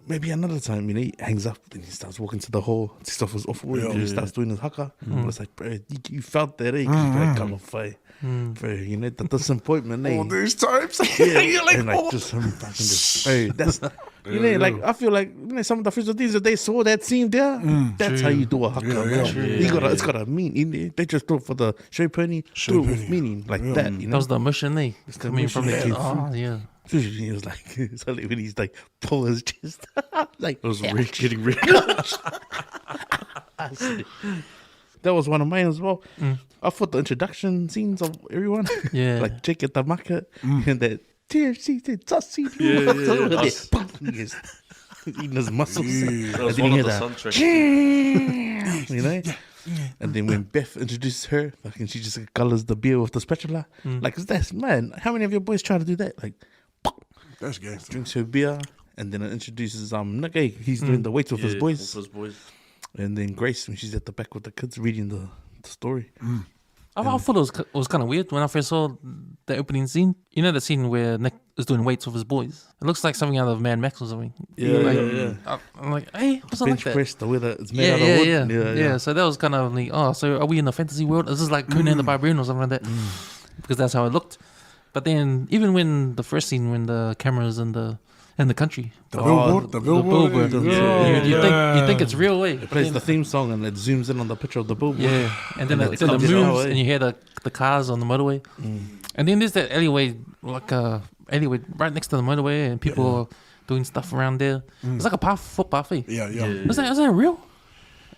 maybe another time, he hangs up and he starts walking to the hall. Stuff was off work and he starts doing his haka. But it's like, bro, you felt that, eh? Because you're like, come on, fight. Bro, the disappointment, eh? All these times. Yeah, You're like, and like just him fucking just, hey, that's like I feel like some of the first things that they saw that scene there, that's how you do a haka, man. It's gotta mean in there. They just do it for the show pony, do it with meaning like that, That was the mission, eh? It's the Coming from mission there. that came Oh, yeah. He was like, it's only when he's like pull his chest, like It was getting red. that was one of mine as well. I thought the introduction scenes of everyone, Yeah. like Jake at the market and that TFC said Tussie, he's eating his muscles, That was and then one you of hear the that, soundtracks. you know. And then when Beth introduces her, like, and she just colors the beer with the spatula, like, that's man. How many of your boys try to do that? Like, that's gangster. drinks her beer, and then it introduces Nick. He's doing the weights with his boys. With his boys. And then Grace, when she's at the back with the kids reading the story. I thought it was kind of weird when I first saw the opening scene. You know the scene where Nick is doing weights with his boys? It looks like something out of Mad Max or something. Yeah. I'm like, hey, what's it like Bench that? press, the way that it's made out of wood. Yeah. So that was kind of like, so are we in a fantasy world? Is this like Conan the Barbarian or something like that? Because that's how it looked. But then, even when the first scene, when the camera's in the country, The billboard. you think it's real way. It plays the theme song and it zooms in on the picture of the billboard. Yeah, and then it comes moves out, and you hear the cars on the motorway. And then there's that alleyway, like a alleyway right next to the motorway, and people are doing stuff around there. It's like a footpath. Eh? Yeah. Is that real?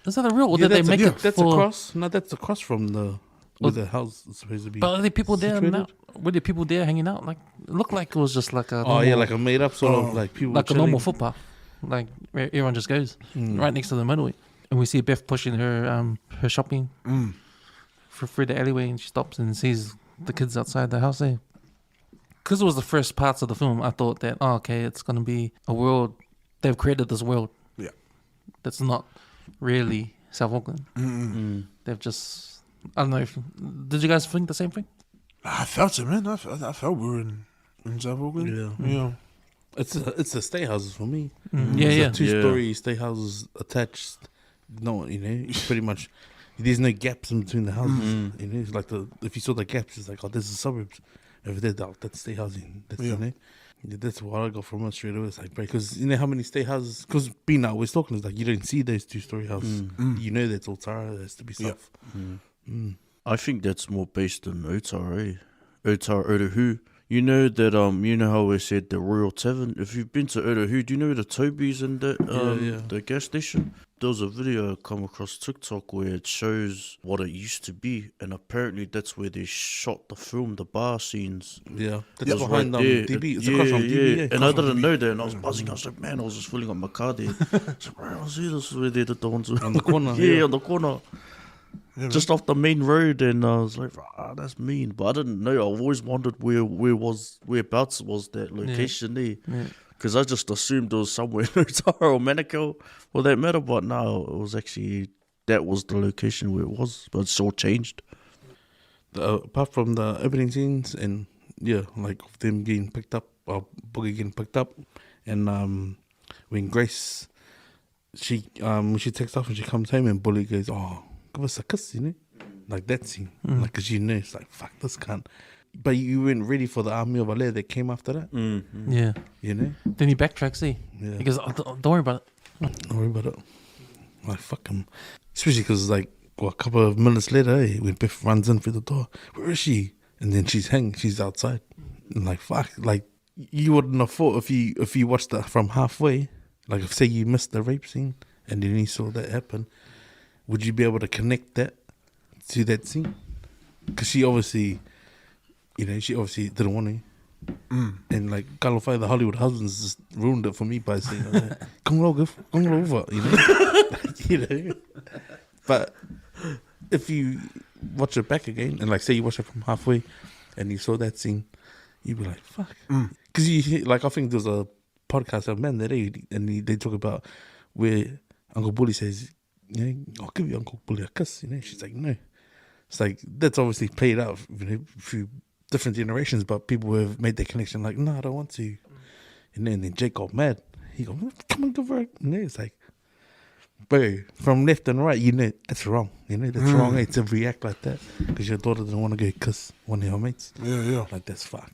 Is that a real? Or did they make it that's for... across. No, that's across from the where the house is supposed to be. But are there people there situated? now? Were there people there hanging out? Like, it looked like it was just like a like a made up sort of like people like a chilling. normal footpath, like where everyone just goes right next to the motorway. And we see Beth pushing her shopping through the alleyway, and she stops and sees the kids outside the house there. Because it was the first parts of the film, I thought that it's gonna be a world. They've created this world. Yeah. That's not really South Auckland. They've just, I don't know. Did you guys think the same thing? I felt it, man. I felt we were in South Auckland. Yeah. It's the stay houses for me. Yeah. 2-story stay houses attached. No, it's pretty much. There's no gaps in between the houses. It's like if you saw the gaps, it's like, there's the suburbs over there. That's stay housing. That's what I got from it straight away. It's like, because you know how many stay houses? Because being out West Auckland is like you don't see those 2-story houses. You know that's Otara. That has to be south. I think that's more based in Otara, Otahu. You know that you know how we said the Royal Tavern. If you've been to Otahu, do you know the Toby's and that the gas station? There was a video I come across TikTok where it shows what it used to be, and apparently that's where they shot the film, the bar scenes. Yeah, that's It was behind there. DB. It's across from DB. And I didn't know that, and I was buzzing. I was like, man, I was just filling up my car there. I was like, bro, I see this is where they did the ones on the corner. on the corner. Just off the main road, and I was like, that's mean. But I didn't know. I've always wondered whereabouts was that location there. Because I just assumed it was somewhere in Otara or Manukau for that matter. But no, it was actually, that was the location where it was. But it's all changed. Apart from the opening scenes and, like them getting picked up, or Boogie getting picked up, and when Grace, when she takes off and she comes home and Bully goes, give us a kiss, like that scene. Like, because it's like, fuck, this cunt. But you weren't ready for the army of Alea that came after that. Yeah. Then he backtracks, Yeah. He goes, don't worry about it. Don't worry about it. Like, fuck him. Especially because, like, a couple of minutes later, when Beth runs in through the door, where is she? And then she's outside. And like, fuck, like, you wouldn't have thought if you watched that from halfway, like, if say you missed the rape scene and then you saw that happen, would you be able to connect that to that scene? Because she obviously didn't want to. And like, Kalofai, the Hollywood husbands, just ruined it for me by saying, come over, But if you watch it back again, and like, say you watch it from halfway, and you saw that scene, you'd be like, fuck. Because you hear, like, I think there's a podcast of men that they talk about where Uncle Bully says, I'll give you Uncle Bully a kiss, She's like, no. It's like, that's obviously played out through different generations, but people have made that connection like, no, I don't want to. And then Jake got mad. He go, come on, give her. And it's like, bro, from left and right, that's wrong. That's wrong to react like that because your daughter didn't want to go kiss one of her mates. Yeah. Like, that's fuck.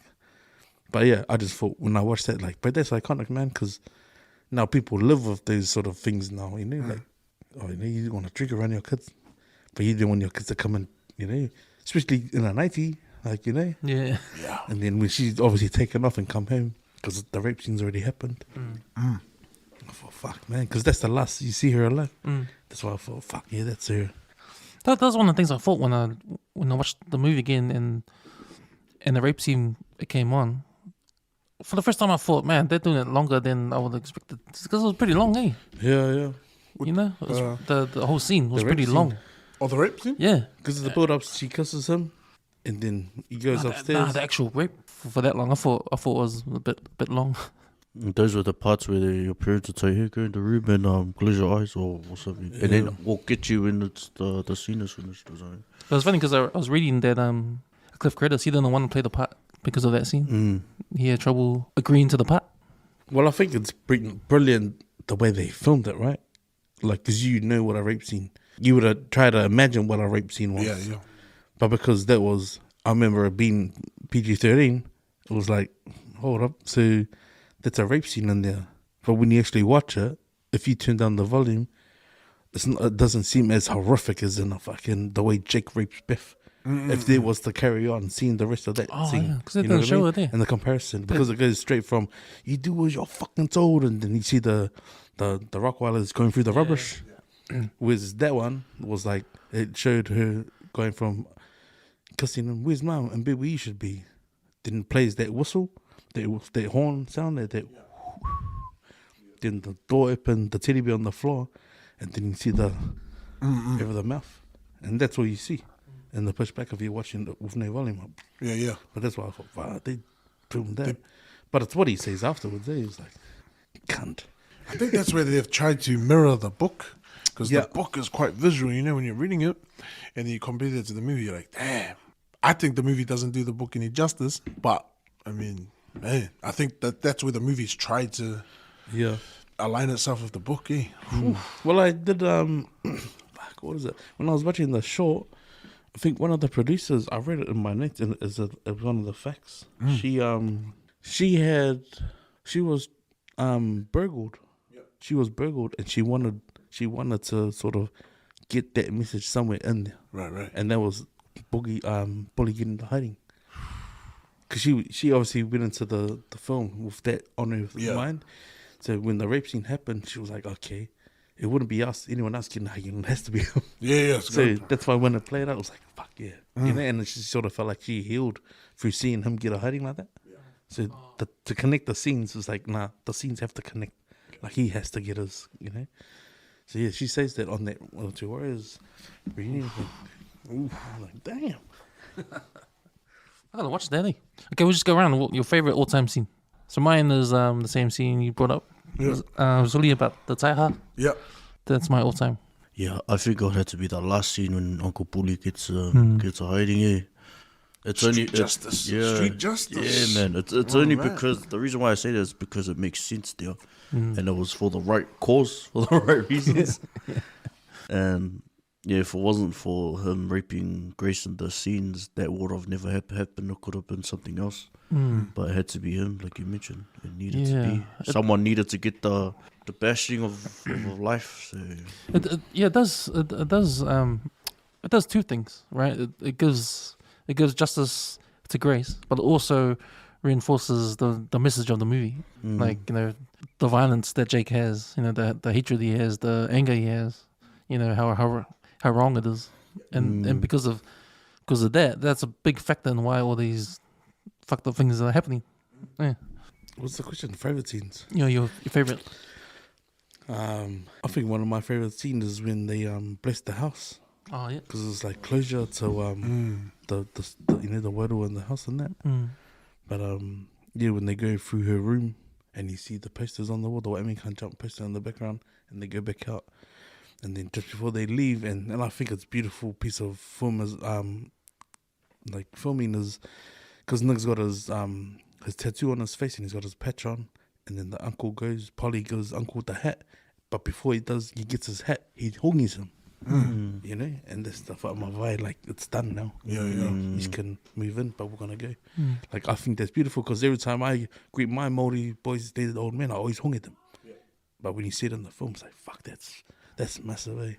But yeah, I just thought when I watched that, like, but that's iconic, man, because now people live with those sort of things now, like, you want to drink around your kids, but you don't want your kids to come in, especially in a 90, like, Yeah. And then when she's obviously taken off and come home because the rape scene's already happened. I thought, fuck, man, because that's the last you see her alive. That's why I thought, fuck, yeah, that's her. That was one of the things I thought when I watched the movie again and the rape scene came on. For the first time, I thought, man, they're doing it longer than I would have expected because it was pretty long, eh? Yeah. It was, the whole scene was pretty scene. long. Oh, the rape scene? Yeah, because of the build-up, she kisses him, and then he goes upstairs. The actual rape for that long, I thought it was a bit long. Those were the parts where your parents would say, "Hey, go in the room and close your eyes or something," and then we'll get you when it's the scene is finished or something. It was funny because I was reading that Cliff Curtis, he didn't want to play the part because of that scene. He had trouble agreeing to the part. Well, I think it's brilliant the way they filmed it, right? Like, because what a rape scene, you would have tried to imagine what a rape scene was. Yeah. But because I remember it being PG-13, it was like, hold up, so that's a rape scene in there. But when you actually watch it, if you turn down the volume, it doesn't seem as horrific as in the way Jake rapes Beth. If they was to carry on seeing the rest of that scene, because they didn't show it there. And the comparison, because it goes straight from you do as you're fucking told, and then you see the Rockwilers going through the rubbish. Whereas that one was like it showed her going from kissing him, where's mom and baby, where you should be. Then plays that whistle, that horn sound, that. Then the door opened, the teddy bear on the floor, and then you see the over the mouth, and that's what you see. And the pushback of you watching it with no volume up. Yeah. But that's why I thought, wow, they filmed that. But it's what he says afterwards. He was like, cunt. I think that's where they've tried to mirror the book. Because the book is quite visual, when you're reading it. And then you compare it to the movie, you're like, damn. I think the movie doesn't do the book any justice. But, I mean, man, I think that's where the movie's tried to align itself with the book, eh? Well, I did, what is it? When I was watching the short, I think one of the producers, I read it in my notes, and it's one of the facts. She was burgled. Yep. She was burgled, and she wanted to sort of get that message somewhere in there. Right. And that was Bully getting into hiding. Because she obviously went into the film with that on her mind. So when the rape scene happened, she was like, okay, it wouldn't be anyone else getting hiding. It has to be him. Yeah. So that's why when it played out, I was like, fuck yeah. And she sort of felt like she healed through seeing him get a hiding like that. Yeah. So to connect the scenes was like, nah, the scenes have to connect. Like he has to get us, So yeah, she says that on that Two Warriors reunion. I'm like, damn. I gotta watch that. Okay, we'll just go around. Your favorite all-time scene. So mine is the same scene you brought up. It was really about the taiha. Yeah. That's my all-time. Yeah, I think it had to be that last scene when Uncle Bully gets a hiding. It's Street justice. Yeah, man. It's only because the reason why I say that is because it makes sense there, and it was for the right cause, for the right reasons. And if it wasn't for him raping Grace in the scenes, that would have never happened. It could have been something else. But it had to be him, like you mentioned. It needed to be. Someone needed to get the bashing of life. So. It does two things, right? It gives justice to Grace, but it also reinforces the message of the movie. Like, the violence that Jake has, the hatred he has, the anger he has, how wrong it is. And because of that, that's a big factor in why all these fucked up things are happening. Yeah. What's the question? Favorite scenes? Your favorite. I think one of my favorite scenes is when they bless the house. Oh yeah. Because it's like closure to the widow in the house and that. But when they go through her room and you see the posters on the wall, the White Man Can't Jump poster in the background, and they go back out, and then just before they leave, and I think it's a beautiful piece of film as like filming is. because Nick's got his tattoo on his face and he's got his patch on, and then the uncle goes, Polly goes, uncle with the hat, but before he gets his hat, he hongies him. You know, and this stuff at my vai, like it's done now. He can move in, but we're gonna go. Like I think that's beautiful because every time I greet my Māori boys, they're the old men, I always hongi them. But when you see it in the film, it's like fuck, that's massive, eh?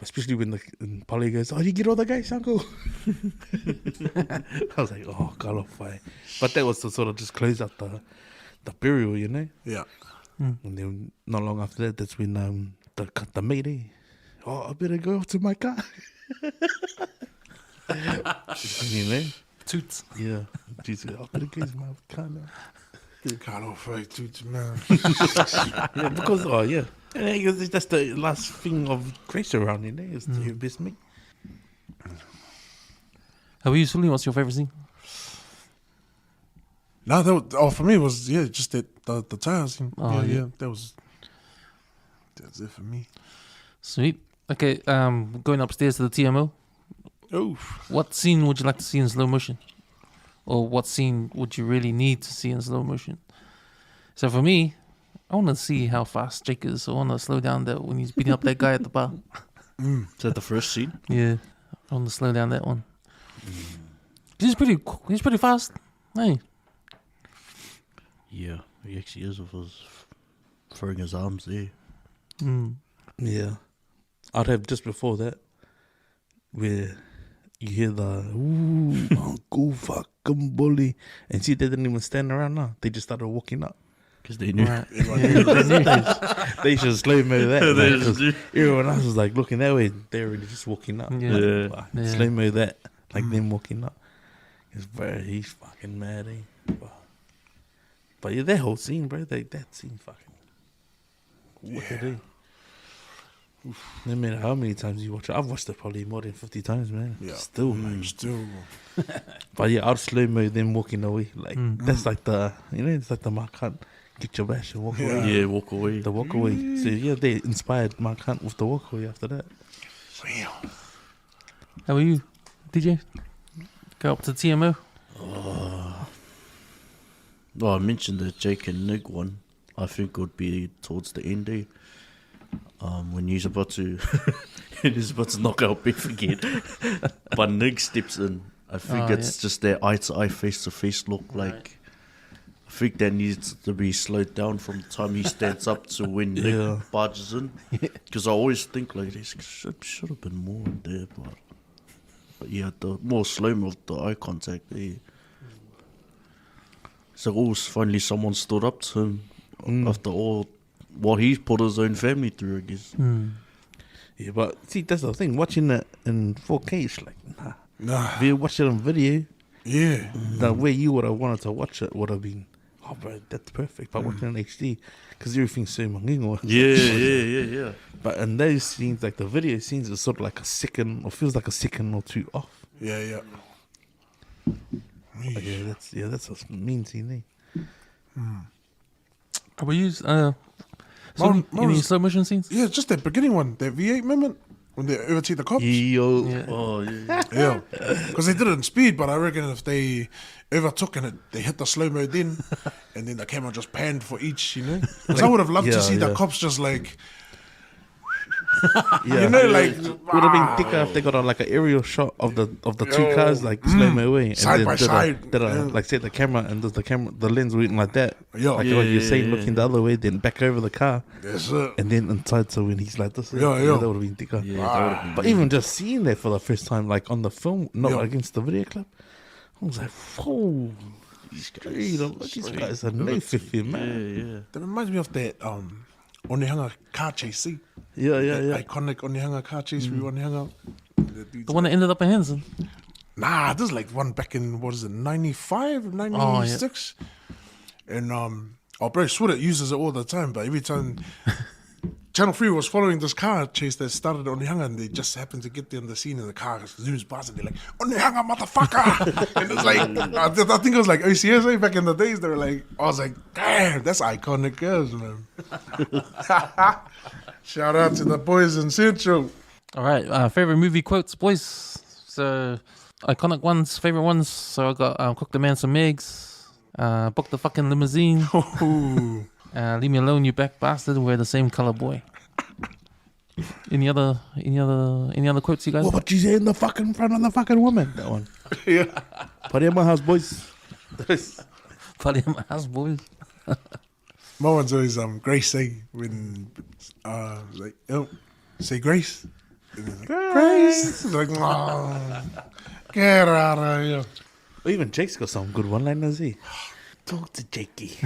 Especially when Polly goes, "Oh, you get all the guys, uncle." I was like, "Oh, God, off fire!" But that was to sort of just close out the burial, you know. Yeah. And then not long after that, that's when the mate, eh? Oh, I better go to my car. You know? Toots. Yeah. Jesus, I better go to my car now. Can't offer toots, man. Yeah, because, And I guess that's the last thing of grace around, you know, is your best mate. How are you, Suli? What's your favorite scene? No, for me it was just the tire scene. That's it for me. Sweet. Okay, going upstairs to the TMO. Oh, what scene would you like to see in slow motion, or what scene would you really need to see in slow motion? So for me, I want to see how fast Jake is. So I want to slow down that when he's beating up that guy at the bar. Is that the first scene? Yeah, I want to slow down that one. He's pretty fast. Hey. Yeah, he actually is with his throwing his arms there. Yeah. I'd have just before that, where you hear the, ooh, Uncle fucking bully. And see, they didn't even stand around now. They just started walking up. Because they knew. Right. They should slow-mo that. Like, everyone else was like looking that way. They were really just walking up. Slow-mo that. Like them walking up. He's fucking mad, eh? But yeah, that whole scene, bro, that scene fucking wicked, eh? No matter how many times you watch it, I've watched it probably more than 50 times, man. Yeah. Still, man. Still. But yeah, I'd slow-mo them walking away. Like, that's like it's like the Mark Hunt, get your bash and walk away. Yeah, walk away. The walk away. So yeah, they inspired Mark Hunt with the walk away after that. How are you, DJ? Go up to TMO. Well, I mentioned the Jake and Nick one. I think it would be towards the end there. When he's about to knock out Biff again. But Nick steps in. I think it's just their eye-to-eye, face-to-face look. Like, I think that needs to be slowed down from the time he stands up to when Nick barges in. Because I always think, like, there should have been more in there. But yeah, the more slow-mo of the eye contact there. So finally someone stood up to him after all what he's put his own family through, I guess. Yeah, but see, that's the thing. Watching it in 4K, it's like, nah. If you watch it on video, the way you would have wanted to watch it would have been, oh, bro, that's perfect. But watching it in HD, because everything's so mangingo. Yeah. But in those scenes, like the video scenes, it's sort of like a second, or feels like a second or two off. Yeah. But that's a mean scene, eh? How about you? Any slow motion scenes? Yeah, just that beginning one, that V8 moment when they overtake the cops. Yeah. Because they did it in speed, but I reckon if they overtook and they hit the slow mo then, and then the camera just panned for each, you know. Because I would have loved to see the cops just like. You know, like would have been thicker if they got like an aerial shot of the two cars like slow mo away and side then by side, like set the camera and the lens went like that, like what you're saying, looking the other way, then back over the car, and then inside. So when he's like this, that would have been thicker. But even just seeing that for the first time, like on the film, not against the video clip, I was like, whoa. These guys are no 50, man. That reminds me of that Onehanga car chase, see? Yeah. Iconic Onehanga car chase we Onehanga. The one that ended up in Henson. Nah, this is like one back in, 95, 96? And, bro, I swear it uses it all the time, but every time Channel 3 was following this car chase that started on Onehanga, and they just happened to get there in the scene, and the car zooms past, and they're like, Onehanga, motherfucker! And it's like, I think it was like OCSA back in the days. They were like, I was like, damn, that's iconic girls, man. Shout out to the boys in Central. All right, favorite movie quotes, boys. So iconic ones, favorite ones. So I got Cook the Man some eggs, Book the fucking limousine, Leave Me Alone, You Back Bastard, We're the Same Color Boy. Any other quotes you guys? What you say in the fucking front of the fucking woman? That one. Yeah. Party at my house, boys. Party at my house, boys. My one's always Grace say when like say Grace. Grace. Like, oh, get out of here. Or even Jake's got some good one-liners. Talk to Jakey.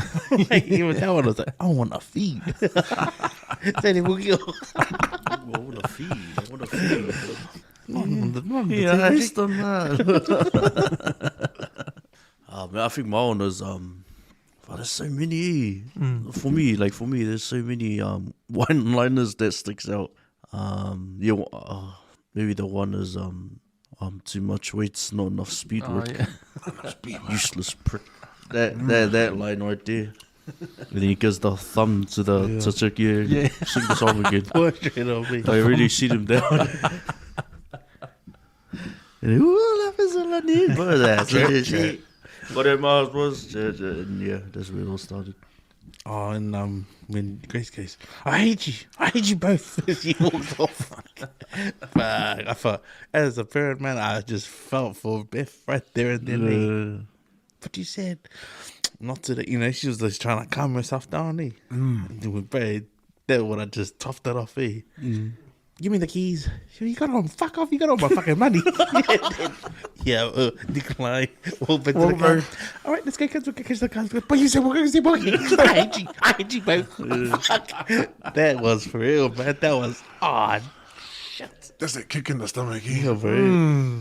Like, even that one was like, I want to feed. Say they will go. I want to feed. I want to feed. Yeah, I still man. Man, I think my one is there's so many. For me, there's so many one-liners that sticks out. Maybe the one is too much weight's not enough speed work. Yeah. Useless prick. That line right there. And then he gives the thumb to the to chick, sing the song again. I really see them down. And life is all I need. But that's what their mouth was. And yeah, that's where it all started. Oh, and when Grace goes, I hate you both. As he walks off. But I thought, as a parent, man, I just felt for Beth right there and then. But you said not to the, she was just trying to calm herself down, that would have just toughed that off, Give me the keys. You got on, fuck off, you got all my fucking money. Decline. Walk back to the car. All right, let's go catch the car. But you said we're going to see Boogie. I hate you both. That was for real, man. That was odd. Shit. That's that kick in the stomach. Yeah, bro.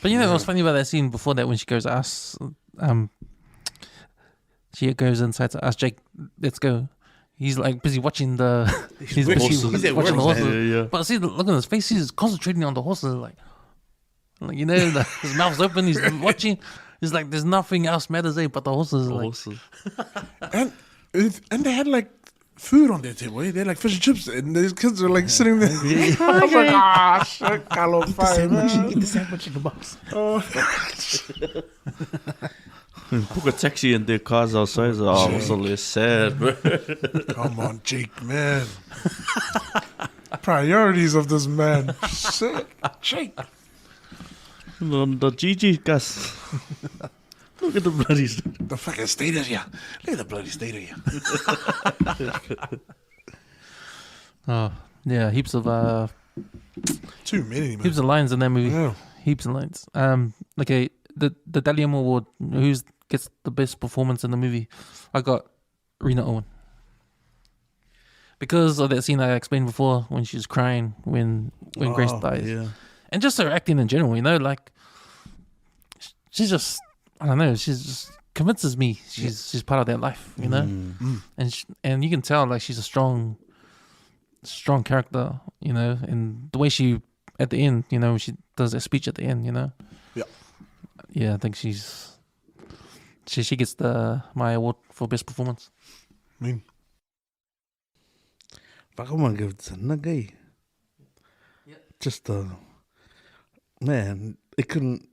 But what's funny about that scene before that when she goes to ask, she goes inside to ask Jake, let's go. He's like busy watching the horses. But see, look at his face. He's concentrating on the horses. Like his mouth's open. He's watching. He's like, there's nothing else matters, but the horses. And they had like food on their table. They had like fish and chips, and these kids are like sitting there. I was like, shit, Carlo, fire, man. Eat the sandwich in the box. Book a taxi and their cars outside. Oh, it's a little sad, bro. Come on, Jake, man. Priorities of this man. Shit, Jake. The GG gas. Look at the bloody the fucking state of you. Look at the bloody state of you. Oh, yeah, heaps of too many, man. Heaps of lines in that movie. Yeah. Heaps of lines. Okay, the Dalium Award, who gets the best performance in the movie? I got Rena Owen. Because of that scene I explained before when she was crying when Grace dies. Yeah. And just her acting in general, like she's just, I don't know, she's just convinces me she's part of their life, and you can tell like she's a strong character, and the way she at the end, she does a speech at the end, yeah, I think she gets my award for best performance. Fuck, I'm gonna give it to Nugget. Just man, it couldn't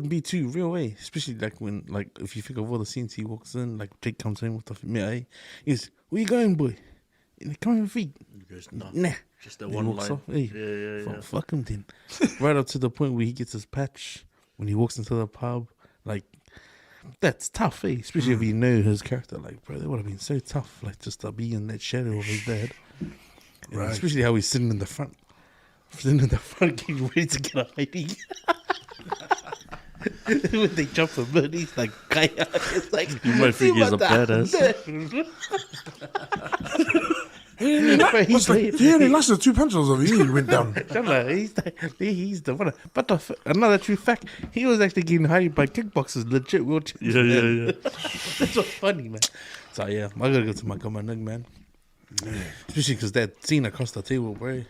be too real, especially like when, like, if you think of all the scenes he walks in, like Jake comes in with the mate, he's, where you going, boy? Come on your feet. He goes, no. Nah. Just that one line. Off, yeah. Fuck him then. Right up to the point where he gets his patch when he walks into the pub. Like, that's tough, especially if you know his character. Like, bro, that would have been so tough, like, just to be in that shadow of his dad. Right. Especially how he's sitting in the front. Getting ready to get a hiding. When they jump the bird, he's like, Kaya. It's like, you might think he's a badass. He only lasted 2 punches of it. He went down. He's the one. But another true fact, he was actually getting hired by kickboxers, legit wheelchair. Yeah. That's what's funny, man. So yeah, I gotta go to my Nug, man. Especially because that scene across the table, bro.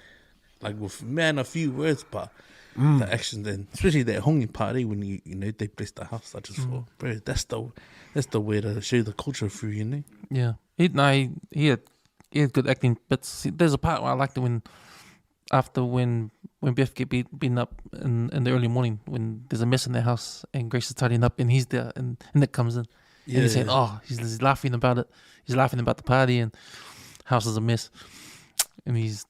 Like with a few words, but the action then, especially that hongi party when they bless the house. I just thought, bro, that's the way to show the culture through, Yeah, he had good acting bits. There's a part where I liked it when after when Beth get beaten up in the early morning, when there's a mess in their house and Grace is tidying up and he's there and Nick comes in and he's saying, oh, he's laughing about it. He's laughing about the party and house is a mess. And he's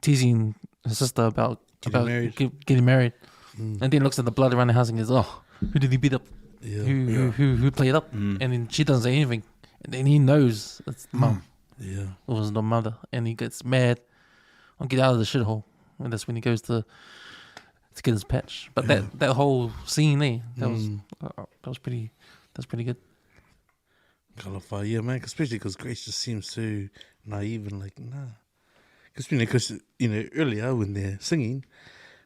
teasing his sister about getting married. And then looks at the blood around the house and goes, oh, who did he beat up? Who played up? And then she doesn't say anything. And then he knows it's the mum. Yeah. It was the mother. And he gets mad. I'll get out of the shithole. And that's when he goes to get his patch. But that whole scene there, that was pretty good. Colourful, yeah, man. Especially because Grace just seems so naive and like, nah. Because earlier when they're singing,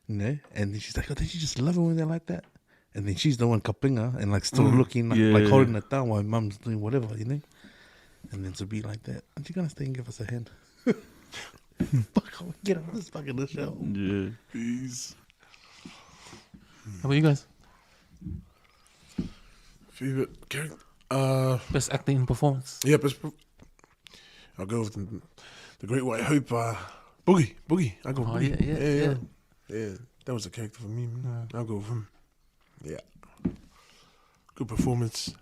and then she's like, oh, did you just love it when they're like that? And then she's the one kapinga and like still looking like holding it down while mum's doing whatever, And then to be like that, aren't you gonna stay and give us a hand? Get out of this fucking show. Yeah. Please. How about you guys? Favorite character? Best acting and performance. Yeah, I'll go with the Great White Hope. Boogie. I go Boogie. Yeah. That was a character for me, man. I'll go with him. Yeah. Good performance.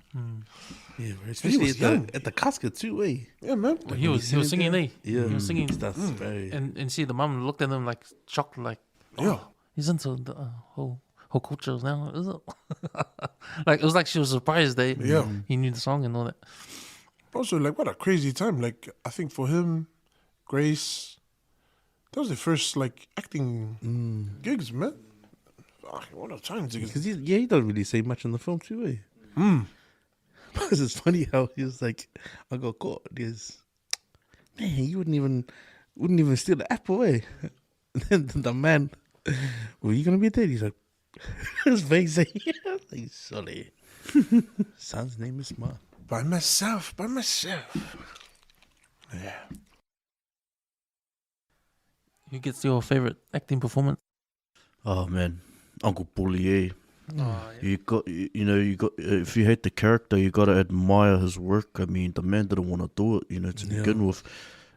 Yeah, especially at the casket too, eh? Yeah, man. Well, he was singing, eh? Yeah, he was singing. That's very. And see, the mum looked at him like shocked, like, he's into the whole culture now, is it? Like it was like she was surprised that he knew the song and all that. Also, like, what a crazy time! Like, I think for him, Grace, that was the first like acting gigs, man. What a time to because he don't really say much in the film too, eh? But it's funny how he was like, I got caught. Because, man, you wouldn't even steal the apple, eh? And then the man, were you gonna be dead? He's like, his face, like, sorry. Son's name is Ma. By myself. Yeah. Who gets your favorite acting performance? Oh man, Uncle Polly, eh? You got if you hate the character, you got to admire his work. I mean, the man didn't want to do it, to begin with.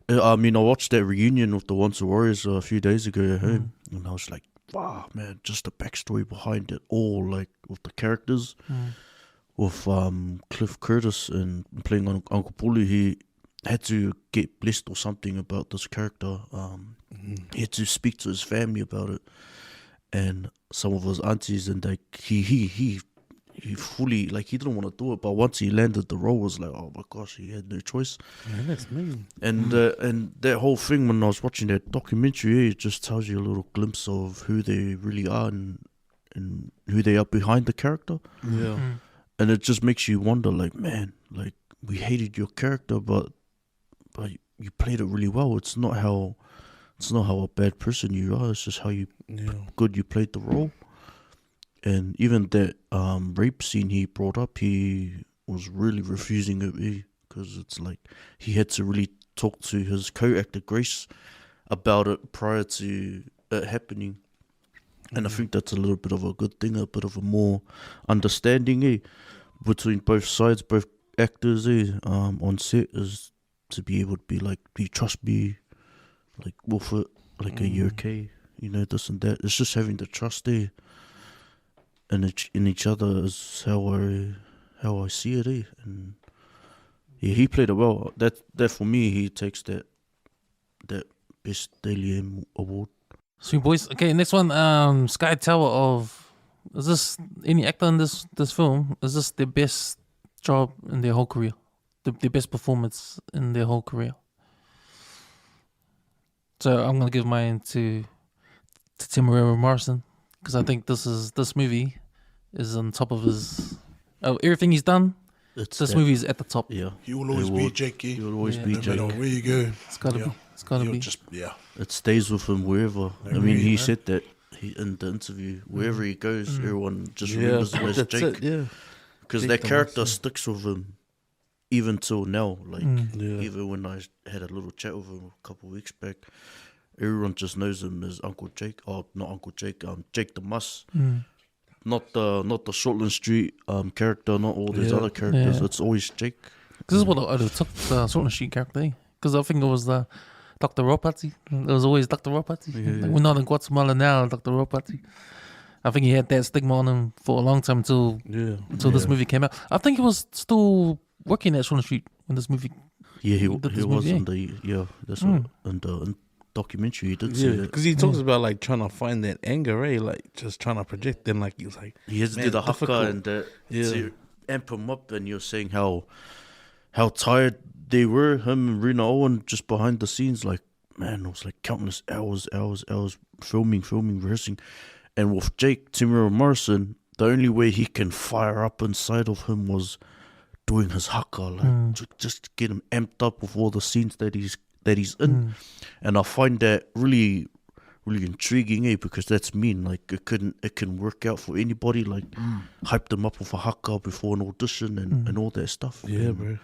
I mean, I watched that reunion with the Once Warriors a few days ago at home, and I was like, wow, man, just the backstory behind it all, like with the characters, with Cliff Curtis and playing Uncle Polly, he had to get blessed or something about this character. He had to speak to his family about it. And some of his aunties, and like he fully, like, he didn't want to do it, but once he landed the role, was like, oh my gosh, he had no choice. Yeah, that's me. And that whole thing, when I was watching that documentary, it just tells you a little glimpse of who they really are and who they are behind the character. Yeah. And it just makes you wonder, like, man, like, we hated your character, but you played it really well. It's not how a bad person you are. It's just how good you played the role. And even that rape scene he brought up, he was really refusing it, because it's like he had to really talk to his co-actor Grace about it prior to it happening. And I think that's a little bit of a good thing, a bit of a more understanding between both sides, both actors on set, is to be able to be like, do you trust me? Like, with it, like, are you okay? This and that. It's just having the trust there in each other is how I see it, And he played it well. That for me, he takes that best Daily M award. Sweet boys. Okay, next one. Sky Tower is this any actor in this film? Is this their best job in their whole career? The best performance in their whole career? So I'm gonna give mine to Temuera Morrison, because I think this movie is on top of his everything he's done. This movie is at the top. Yeah, he will always be Jakey. He will always be Jake. No matter where you go, it's gotta be. It stays with him wherever. I mean, he said that in the interview. Wherever he goes, everyone just remembers him as Jake. Because that character sticks with him even till now. Like, even when I had a little chat with him a couple of weeks back, everyone just knows him as Uncle Jake. Oh, not Uncle Jake. Jake the Muss. Not the Shortland Street character. Not all these other characters. It's always Jake. This is what I took the Shortland Street character. Because I think it was the Dr. Ropati. It was always Dr. Ropati. Yeah. We're not in Guatemala now, Dr. Ropati. I think he had that stigma on him for a long time until this movie came out. I think he was still working at Shaun Street when this movie. Yeah, he did this was movie, in the that's what in the documentary he did say that. because he talks about like trying to find that anger, like just trying to project. Then like he was like, He has to do the haka and to amp him up, and you're saying how tired they were, him and Rena Owen, just behind the scenes. Like, man, it was like countless hours filming, rehearsing. And with Jake, Temuera Morrison, the only way he can fire up inside of him was doing his haka, like just to get him amped up with all the scenes that he's in. And I find that really, really intriguing, because that's mean. Like it can work out for anybody. Like hype them up with a haka before an audition and all that stuff. yeah, bro.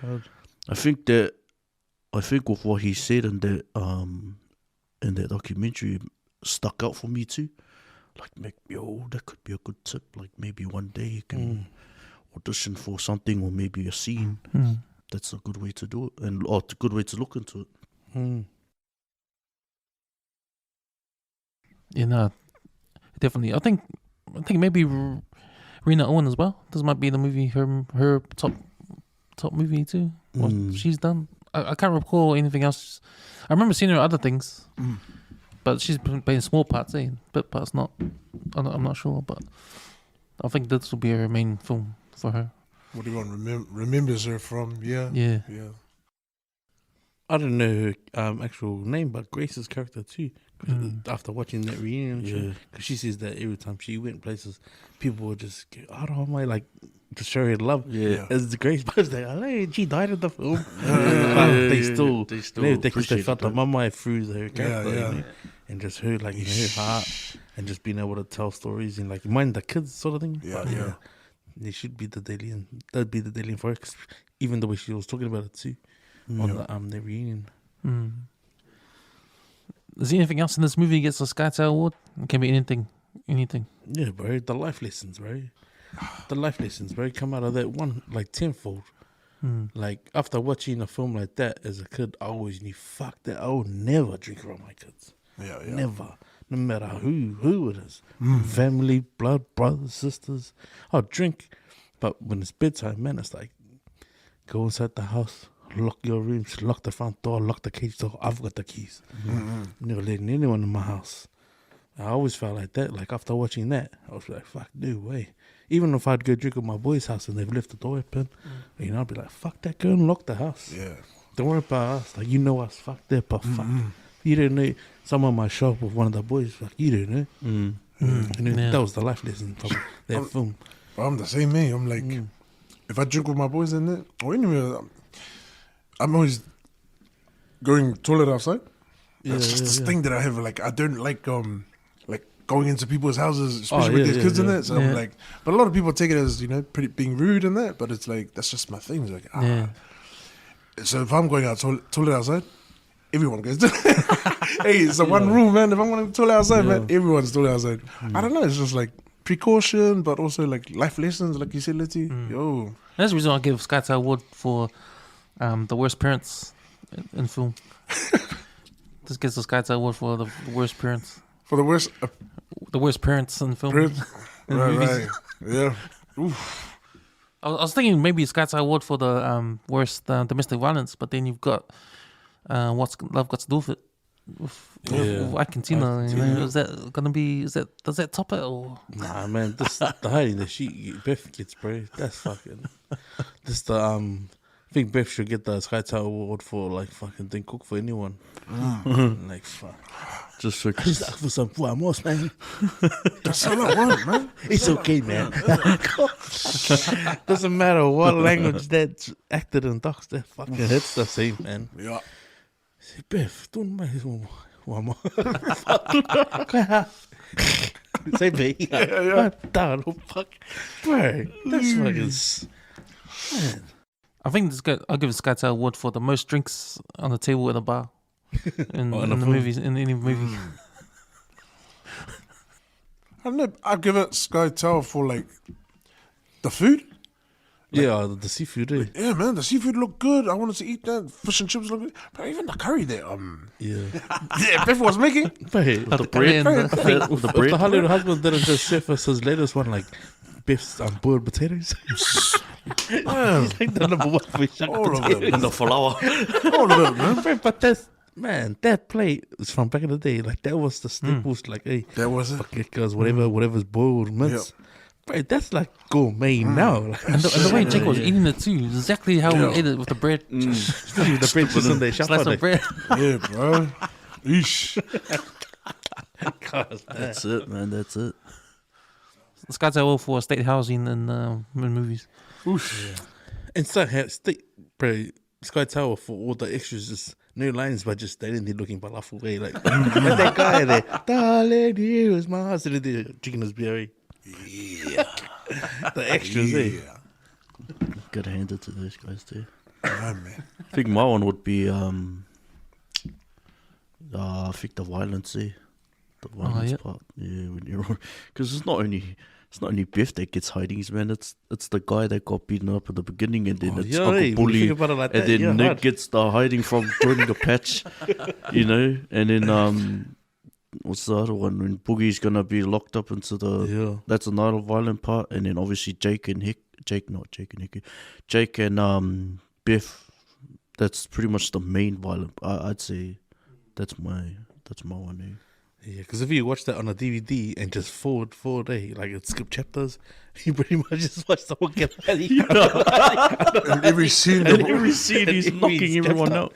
I think with what he said in that documentary stuck out for me too. Like, that could be a good tip. Like maybe one day you can audition for something or maybe a scene. That's a good way to do it, or a good way to look into it. Yeah, no, definitely. I think maybe Rena Owen as well. This might be the movie her top movie too. What she's done. I can't recall anything else. I remember seeing her other things, but she's been playing small parts, bit parts. Not. I'm not sure, but I think this will be her main film for her. What do you want remembers her from? Yeah. I don't know her actual name, but Grace's character too. After watching that reunion, because she says that every time she went places, people would just go, I don't know, like to show her love. As the Grace, but it's like, hey, she died in the film. They still they felt the mama through her character, and just her like in her heart, and just being able to tell stories and like mind the kids sort of thing. They should be the daily, that'd be the daily for her, 'cause even the way she was talking about it too on the reunion. Is there anything else in this movie gets a SkyTower award? It can be anything. Yeah, bro. The life lessons, bro. The life lessons, bro, come out of that one like tenfold. Like after watching a film like that as a kid, I always knew, fuck that, I will never drink around my kids. Never. No matter who it is. Family, blood, brothers, sisters. I'll drink. But when it's bedtime, man, it's like, go inside the house, lock your rooms, lock the front door, lock the cage door. I've got the keys. Never letting anyone in my house. I always felt like that. Like after watching that, I was like, fuck, no way. Even if I'd go drink at my boy's house and they've left the door open, I'd be like, fuck that, go and lock the house. Don't worry about us. Like, you know us, fuck that, but fuck. You don't know. Someone might show up with one of the boys, like, you don't know. That was the life lesson from that film. But I'm the same, man. I'm like, if I drink with my boys in there, or anyway, I'm always going toilet outside. That's just this thing that I have. Like, I don't like going into people's houses, especially with their kids in there. So I'm like, but a lot of people take it as, pretty being rude and that. But it's like, that's just my thing. It's like, So if I'm going out toilet outside, everyone goes. Hey, it's a one rule, man. If I'm going to toilet outside, man, everyone's toilet outside. I don't know. It's just like precaution, but also like life lessons, like you said, Letty. Yo, that's the reason I give SkyTower award for the worst parents in film. This gets the SkyTower award for the worst parents. For the worst parents in film. Right. Yeah. Oof. I was thinking maybe SkyTower award for the worst domestic violence, but then you've got What's Love Got to Do with It. With Argentina, is that gonna be? Does that top it or? Nah, man. The hiding that Beth gets, bro. That's fucking. I think Beth should get the SkyTower award for like fucking didn't cook for anyone. Like fuck. Just for some fuamos, man. That's all I want, man. It's okay, man. Doesn't matter what language that's acted in docs, that fucking hits the same, man. Yeah. Say, Beth, don't mind one more. Say, Beth. Down, fuck. Bro, that's fucking. Man. I think I'll give SkyTower award for the most drinks on the table at a bar in the movies, in any movie. I don't know. I'll give it SkyTower for like the food. The seafood. Eh? Yeah, man, the seafood looked good. I wanted to eat that. Fish and chips looked good. But even the curry there, yeah, Biff was making. The bread. The bread. The Hollywood husband didn't just chef us his latest one, like Biff's boiled potatoes. Man. He's like the number one for shark All of potatoes. them. And the flour. All of it, man. Bro, but that plate is from back in the day. Like that was the staples. Like, hey, That was it. because whatever's boiled mince. Bro, that's like gourmet now. Like, And the way Jake was eating it too, is exactly how we ate it with the bread. especially with the bread just in there, Slice of bread. Yeah, bro. Eesh. That's it, man. That's it. Sky Tower for state housing in movies. And so, bro, Sky Tower for all the extras, just no lines, but just they didn't looking balafel way. Like that guy there, darling, here is my house. And they're drinking his beer. Yeah. The extras, eh? Gotta hand it to those guys too. Yeah, man. I think my one would be I think the violence, eh? The violence part. Yeah, when you're because it's not only Biff that gets hidings, man. It's the guy that got beaten up at the beginning, and then it's Uncle Bully, like and then Nick gets the hiding from joining a patch, you know. And then what's the other one? When Boogie's gonna be locked up into the that's another violent part, and then obviously Jake and Biff. That's pretty much the main violent. I'd say that's my one. Eh? Yeah, because if you watch that on a DVD and just forward, like it skip chapters, you pretty much just watch someone get And every scene, he's knocking everyone out.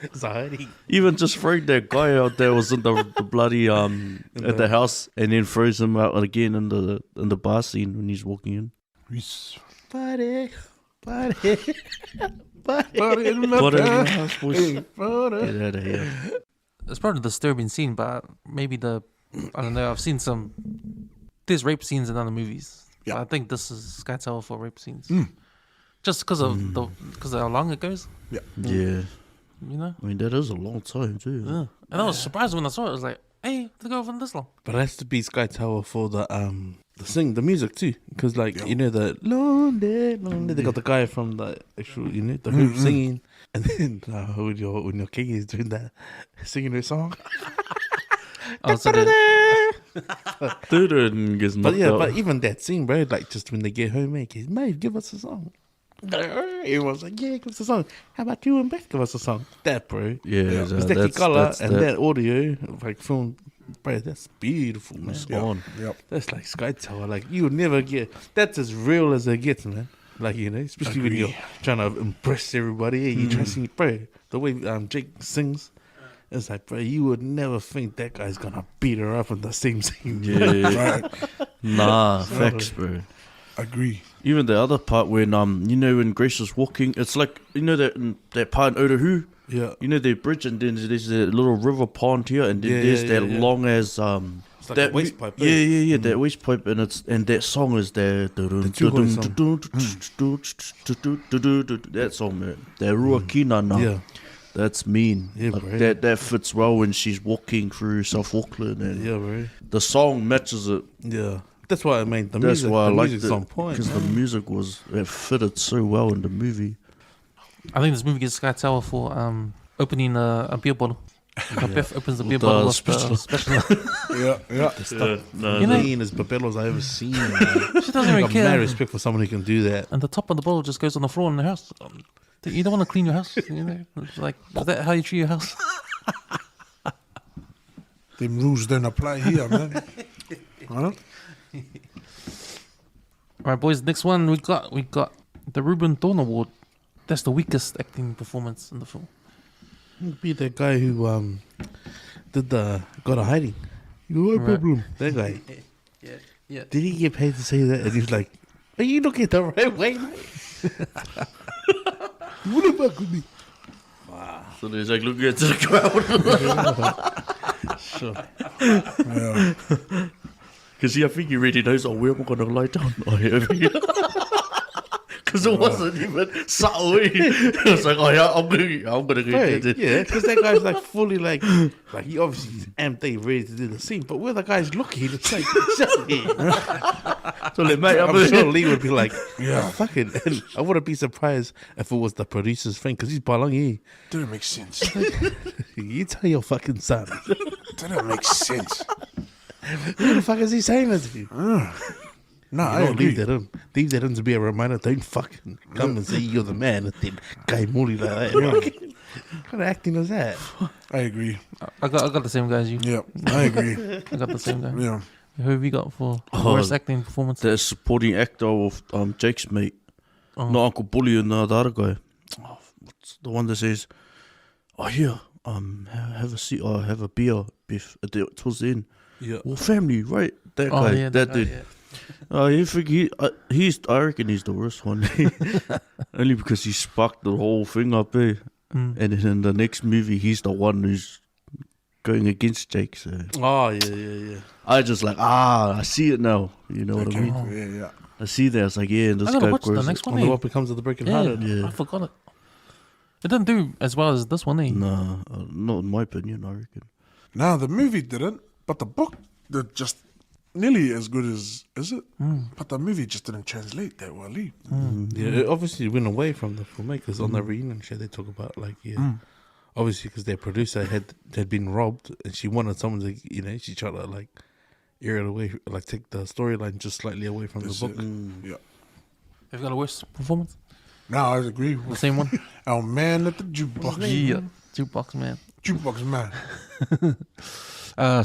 Even just throwing that guy out there was in the bloody at the house, and then throws him out again in the bar scene when he's walking in. Buddy. Buddy in the house, boys. Get out of here. It's probably a disturbing scene, but maybe I don't know. I've seen there's rape scenes in other movies. Yeah. I think this is Sky Tower for rape scenes. Just because of how long it goes. Yeah. Yeah. You know? I mean, that is a long time too. Yeah. And I was surprised when I saw it. I was like, hey, they go for this long. But it has to be Sky Tower for the music too, because you know the lonely, they got the guy from the actual the group singing, and then when your king is doing that, singing their song. But even that scene, bro, like just when they get home, mate, give us a song. Everyone's like, yeah, give us a song. How about you and Beth give us a song? That, bro. Yeah, it's that color and that audio, like film. Bro, that's beautiful, man. Yep. That's like Sky Tower. Like you would never get. That's as real as it gets, man. Like especially when you're trying to impress everybody. You try to sing, bro. The way Jake sings, it's like, bro, you would never think that guy's gonna beat her up in the same scene. Yeah, Right. Nah, facts, bro. Agree. Even the other part when when Grace is walking, it's like that part in Otahu. Yeah. You know the bridge, and then there's a little river pond here, and then there's that long as it's like that waste pipe. that waste pipe, and that song is there. That song, man. That Ruakina now. Yeah. That's mean. Yeah, like, bro. that fits well when she's walking through South Auckland, and bro. the song matches it. Yeah. That's why I made the That's music. why I the liked music's it, on point. because the music it fitted so well in the movie. I think this movie gets Sky Tower for opening a beer bottle. Biff opens the beer With the bottle with special- the special. The meanest babellos I ever seen. Man. She doesn't even I've mad care. respect for someone who can do that. And the top of the bottle just goes on the floor in the house. You don't want to clean your house. It's like, is that how you treat your house? Them rules don't apply here, man. Huh? All right, boys. Next one we got the Ruben Thorne Award. That's the weakest acting performance in the film. Be that guy who got a hiding. No problem. That guy. Yeah. Did he get paid to say that? And he was like, "Are you looking the right way, mate?" What about with me? So there's like looking at the crowd. Sure. Because I think he already knows, where am I going to lie down? Because because it wasn't even subtle. It was like, oh yeah, I'm gonna go Right, get it. yeah, because that guy's like fully like he obviously is amped, ready to do the scene, but where the guy's looking, it's like, So like, mate, I'm sure Lee would be like, Yeah. fucking, and I wouldn't be surprised if it was the producer's thing, because he's balangi. Didn't make sense. You tell your fucking son. Didn't make sense. What the fuck is he saying that to you? No, I You know, agree. leave that in to be a reminder. Don't fucking come and say you're the man and then guy Molly like that. What kind of acting is that? I agree. I got the same guy as you. Yeah, I agree. I got the same guy. Yeah. Who have you got for Oh, worst acting performance? The supporting actor of Jake's mate, not Uncle Bully and the other guy. Oh, what's the one that says, "Oh here, have a seat or have a beer, Biff." Towards the end. Yeah. Well, family, right? That Oh, guy, yeah, that that dude. guy, I reckon he's the worst one. Only because he sparked the whole thing up, eh? And then in the next movie, he's the one who's going against Jake. So Oh, yeah. I just like, I see it now. You know what I Okay. mean? Yeah. I see that. It's like, yeah, and this I gotta guy watch the grows next it. one. Wonder Eh? what becomes of the Breaking Yeah, Hearted. Yeah. I forgot it. It didn't do as well as this one, eh? Nah, not in my opinion, I reckon. Now the movie didn't, but the book did just nearly as good as is it? But the movie just didn't translate that well. Eh? Yeah, it obviously went away from the filmmakers on the reunion show. They talk about like, obviously because their producer had been robbed, and she wanted someone to, she tried to like air it away, like take the storyline just slightly away from That's the book. it. Yeah. Have you got a worst performance? Now I agree The with same one? our man at the jukebox. Yeah. Jukebox man. Jukebox man.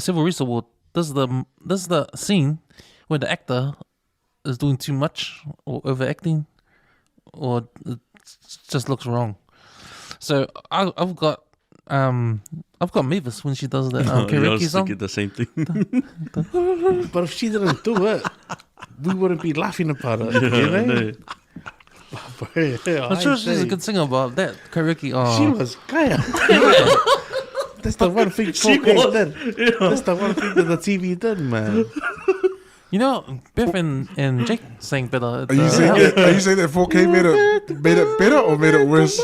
Civil Rights Award. This is the scene where the actor is doing too much or overacting, or it just looks wrong. So I've got Mavis when she does that I karaoke was song. thinking the same thing. But if she didn't do it, we wouldn't be laughing about it. You know? I'm sure she's a good singer, but that karaoke. She was Kaya. That's the one thing 4K did. That's the one thing that the TV did, man. You know, Biff and Jake sang better. Are you saying that 4K made it better or made it worse?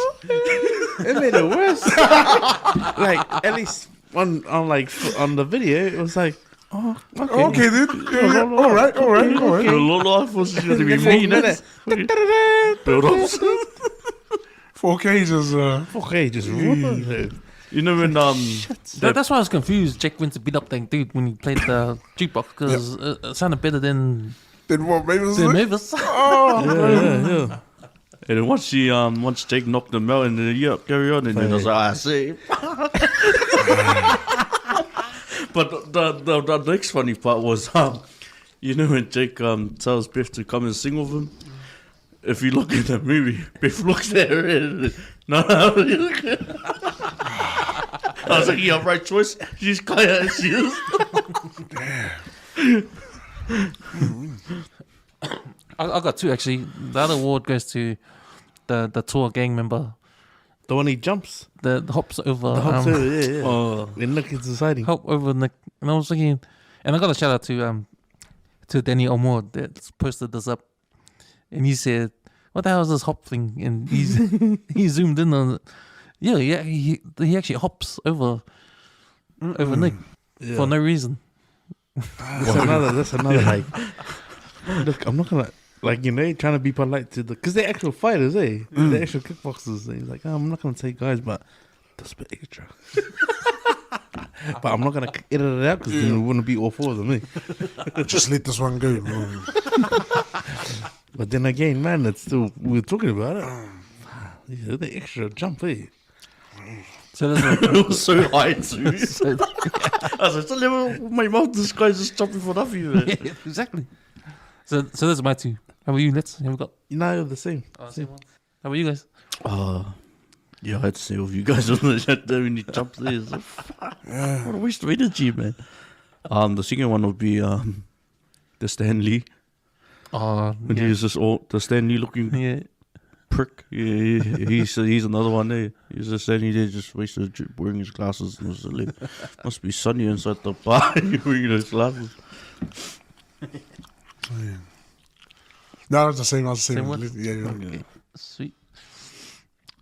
It made it worse. Like at least on the video, it was like, oh, okay, Okay, then. Yeah. All right. A lot of us is going to be mean. Build ups. 4K just 4K just ruined it. You know when That's why I was confused. Jake went to beat up that dude when he played the jukebox because it sounded better than what Mavis Mavis. Yeah. And then once Jake knocked him out, and then carry on, and then I was like, I see. But the next funny part was, when Jake tells Biff to come and sing with him. If you look at the movie, Biff looks at her and no. I was like, yeah, right choice. She's Kaya as she is. I got two actually. The other award goes to the tour gang member. The one he jumps. The hops over. Yeah. In Nick in society. Hop over Nick. And I was thinking, and I got a shout out to Danny O'More that posted this up. And he said, what the hell is this hop thing? And he zoomed in on it. Yeah, he actually hops over Nick for no reason. That's another like. Look, I'm not gonna trying to be polite to because they're actual fighters, eh? They're actual kickboxers. And he's like, I'm not gonna say guys, but that's a bit extra. But I'm not gonna edit it out because then it wouldn't be all four of them, eh? Just let this one go. But then again, man, it's still we're talking about it. Yeah, the extra jump, eh? So it was so high too. I was like, my mouth, this guy's just jumping for nothing. Man. Yeah, exactly. So those are my two. How about you, Let's? Have we got? No, the same. Same one. How about you guys? Yeah, I had to say with you guys on the chat there when you jumped there. Like, what a waste of energy, man. The second one would be the Stan Lee. When he was just the Stan Lee looking prick. Yeah, he's another one there. He's just standing there, just wasted wearing his glasses. And was like, must be sunny inside the bar. You're wearing those glasses. No, I was the same. I was the same. Same one? Yeah. Okay, sweet.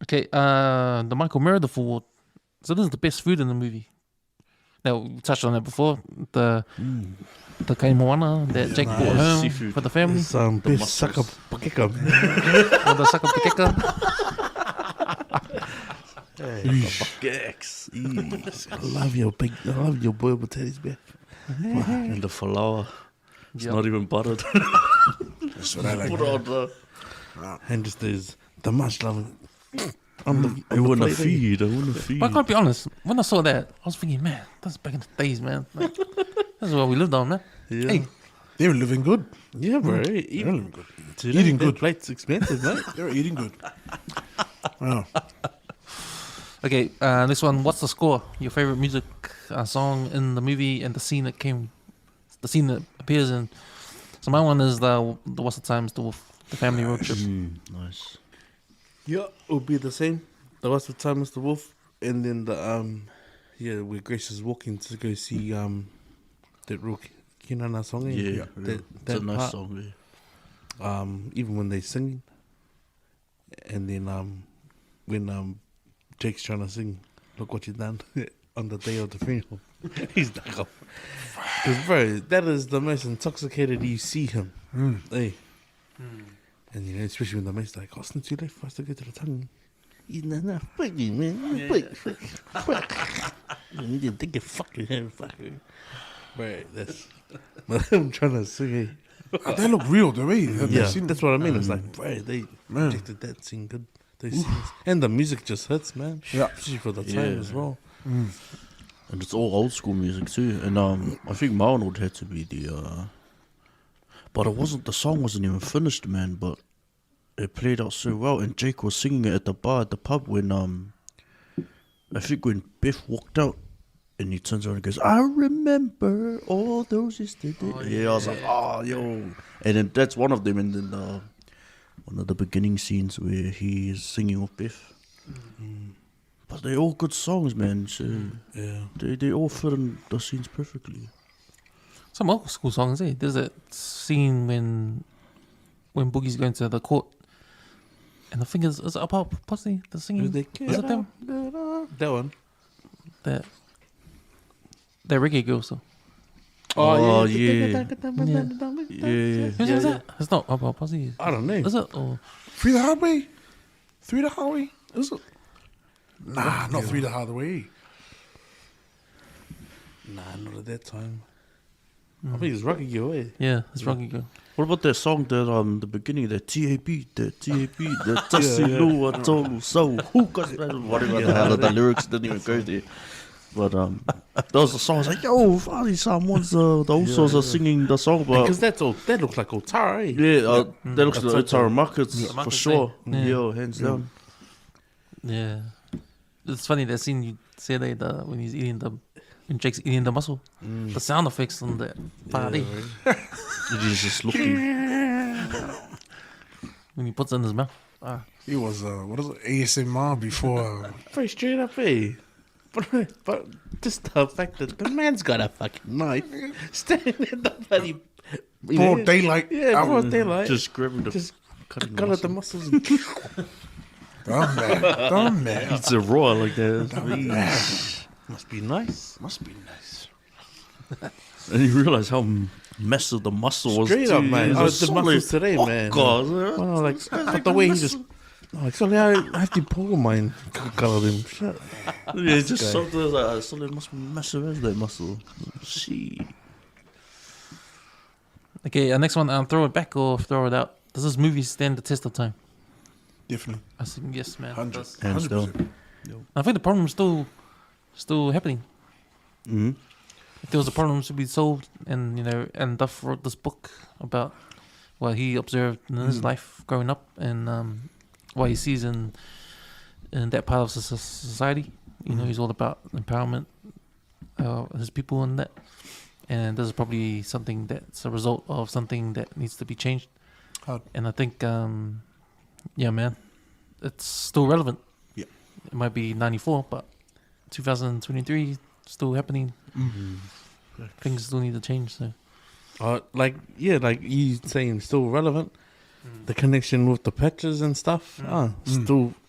Okay, the Michael Meredith Award. So this is the best food in the movie. Now we touched on that before. The kai moana that Jake brought home seafood. for the family. Best saka pakeka. Or the saka pakeka. Gex. I love your boiled potatoes, man. And the flour. It's not even buttered. That's what I like. Put on the... And just there's the much love. I want to feed. But I gotta be honest, when I saw that, I was thinking, man, that's back in the days, man. Like, this is what we lived on, man. Yeah. Hey, They were living good. Yeah, bro. They were living good. Today, Eating that good. plate's expensive, mate. They were eating good. Wow. okay, this one, what's the score? Your favorite music song in the movie and the scene that appears in. So my one is the What's the Times, the family road trip. Nice. Yeah, it would be the same. The rest of the time, Mr. Wolf, and then the where Grace is walking to go see that Rook Kinana song. Yeah. That It's a nice part. song. Even when they singing, and then when Jake's trying to sing, look what you done on the day of the funeral. He's like, because bro, that is the most intoxicated you see him. Hey. And you know, especially when the mate's like, since you left for us to go to the tongue. He's not fucking, man. Fuck. You didn't think you fucking him, fucker. Right, that's. But I'm trying to sing. They look real, do they? Yeah, that's what I mean. It's like, bro, they projected that scene good. Those scenes. And the music just hits, man. Yeah. Especially for the time as well. And it's all old school music too. And I think my one would have to be the... But the song wasn't even finished, man, but it played out so well. And Jake was singing it at the bar, at the pub, when, I think when Biff walked out, and he turns around and goes, I remember all those yesterday. I was like, yo. And then that's one of them, and then one of the beginning scenes where he is singing with Biff. But they're all good songs, man, so they all fit in the scenes perfectly. Some old school songs, eh? There's that scene when Boogie's going to the court, and I think it's about Posse, the singing. Is it them? That one. That reggae girl, so. Oh, yeah. Yeah. Who's that? It's not about Posse. I don't know. Is it? Or Three the Hard Way? Three the Hard Way? Is it? Nah, not Three the Hard Way. Nah, not at that time. I think it's Rocky Girl, eh? yeah, it's Rocky Girl. What about that song that the beginning, that TAP, that Tassilu Atolu, so who got that? Whatever the hell, the lyrics didn't even go there. But there was a song, I was like, yo, finally someone's the Usos are singing the song, but Because that looks like Otara, eh? yeah, that looks like That's Otara Markets for Markets, sure. eh? Yeah, hands down. Yeah, it's funny that scene you said that when he's eating when Jake's eating the mussel, the sound effects on that party He's just looking. when he puts it in his mouth. He was, what is it, ASMR before. Very straight up, eh? But just the fact that the man's got a fucking knife standing in the bloody Broad daylight. Yeah, broad daylight. Just grabbing the... Just cutting cut at the muscles. And Dumb man. It's a raw like that. must be nice. Must be nice. And you realize how massive the muscle was. Straight up, too. man. It I was was the muscles today, man. God. Well, but the way he just... Like, sorry, I have to pull mine. Color him. Shut up. Yeah, it's just something like, so it must be massive as that muscle. Shit. Okay, next one, throw it back or throw it out. Does this movie stand the test of time? Definitely. I think yes, man. 100. Hands down. I think the problem's still happening. Mm-hmm. If there was a problem, it should be solved. And and Duff wrote this book about what he observed in his life growing up and what he sees in that part of society. He's all about empowerment, his people and that. And this is probably something that's a result of something that needs to be changed. Hard. And I think, yeah, man, it's still relevant. Yeah. It might be 94, but 2023 still happening. Things still need to change. So Like you saying, still relevant. the connection with the patches and stuff.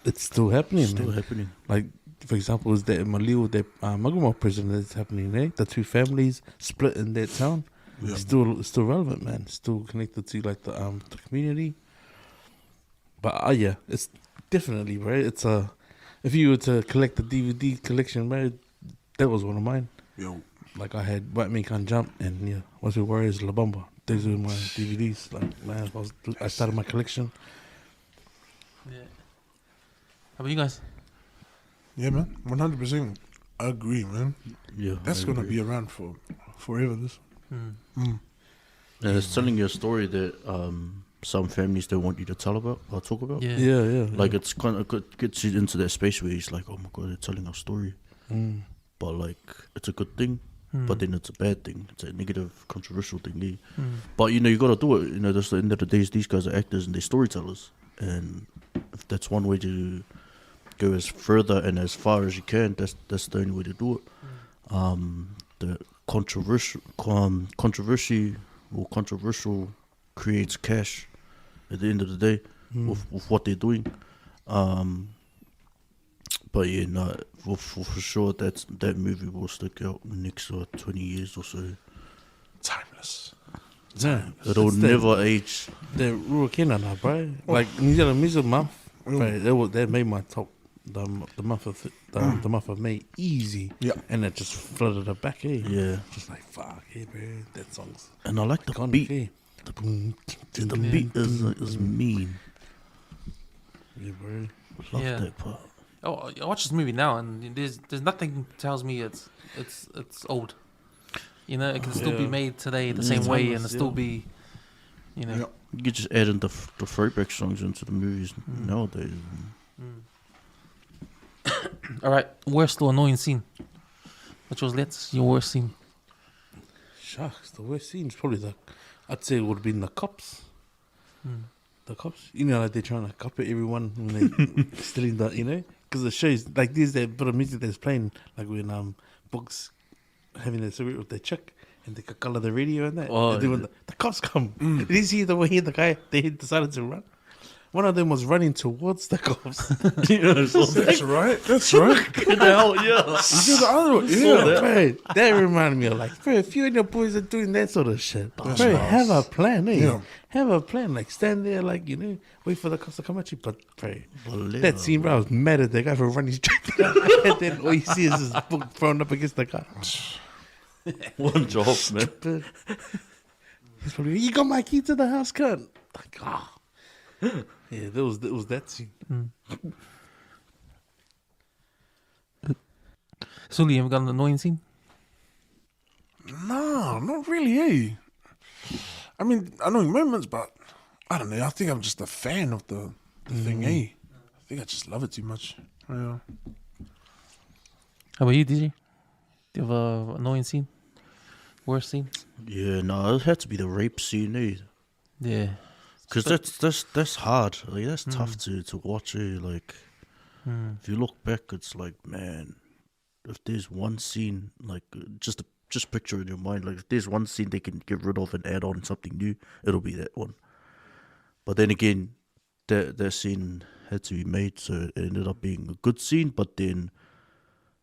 It's still happening. Still man. happening. Like, for example, is that Malio, that Maguma prison that's happening, eh? The two families split in that town. Yeah. Still relevant, man. Still connected to like the community. But yeah, it's definitely, bro. It's if you were to collect the DVD collection, bro, that was one of mine. Yo. Like I had White Man Can't Jump and yeah, What's Your Warriors, La Bamba. Those were my DVDs. Like, man, I started my collection. Yeah. How about you guys? Yeah, man. 100% agree, man. Yeah, That's I going to agree. be around for forever, this. And it's telling you a story that some families don't want you to tell about or talk about. Yeah. Yeah. Like it's kind of gets you into that space where it's like, oh my god, they're telling our story. But like, it's a good thing. But then it's a bad thing. It's a negative, controversial thing. But you know, you got to do it. You know, that's the end of the day. These guys are actors and they're storytellers. And if that's one way to go as further and as far as you can, that's the only way to do it. The controversial creates cash at the end of the day with what they're doing. But yeah, no, for sure that movie will stick out in the next 20 years or so. Timeless. Yeah, It'll never age. The Ruakina now, bro. Like New Zealand Music Month, bro, that made my top. The month of May easy. Yeah. And it just flooded it back, eh? Yeah. Just like fuck, yeah, bro. That song's And I like the iconic, beat. eh? The beat is mean. Yeah, bro. Love Yeah. that part. Oh, I watch this movie now, and there's nothing tells me it's old. You know, it can still be made today the same way, and it still be, you know. You could just add in the throwback songs into the movies nowadays. All right, worst or annoying scene? Which was your worst scene? Shucks, the worst scene is probably I'd say it would have been the cops. The cops, you know, like they're trying to copy everyone when they stealing that, you know, because the shows like there's that bit of music that's playing, like when Bugs having a cigarette with their chick and they could color the radio and that. Oh, and then when the cops come, did you see the way the guy they decided to run? One of them was running towards the cops. You know, so That's right. That's right. Get the hell, yeah. You do the other one. yeah, Yeah. bro, that reminded me of like, bro, if you and your boys are doing that sort of shit, bro, That's have a nice. plan, eh? Yeah. Have a plan, like stand there, like, you know, wait for the cops to come at you. But, bro, Bolero, that scene, bro, I was mad at the guy for running straight down, and then all you see is this book thrown up against the car. One job, man. But he's probably, you got my key to the house, cunt. Like, ah. Yeah, there was that scene. Suli, have you got an annoying scene? No, not really, eh? I mean, annoying moments, but I don't know. I think I'm just a fan of the thing, eh? I think I just love it too much. Yeah. How about you, DJ? Do you have an annoying scene? Worst scene? Yeah, no, it had to be the rape scene, eh? Yeah. Because that's hard. Like that's tough to watch. Like if you look back, it's like, man, if there's one scene, like just picture in your mind, like if there's one scene they can get rid of and add on something new, it'll be that one. But then again, that scene had to be made, so it ended up being a good scene. But then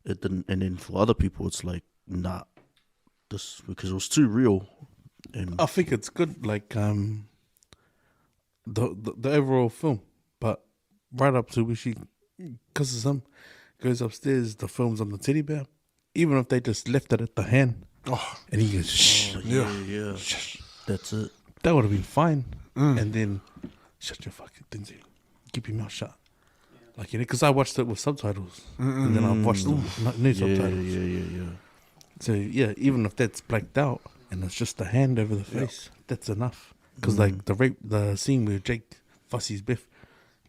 it didn't. And then for other people, it's like, nah, this because it was too real. And I think it's good, like the overall film, but right up to where she cusses him, goes upstairs, the film's on the teddy bear. Even if they just left it at the hand, and he goes, shh, yeah, that's it. that would have been fine. And then shut your fucking things in, keep your mouth shut. Like, you know, because I watched it with subtitles, and then I watched it with no subtitles. Yeah. So yeah, even if that's blacked out and it's just the hand over the face, that's enough. Because like the scene where Jake Fussy's Biff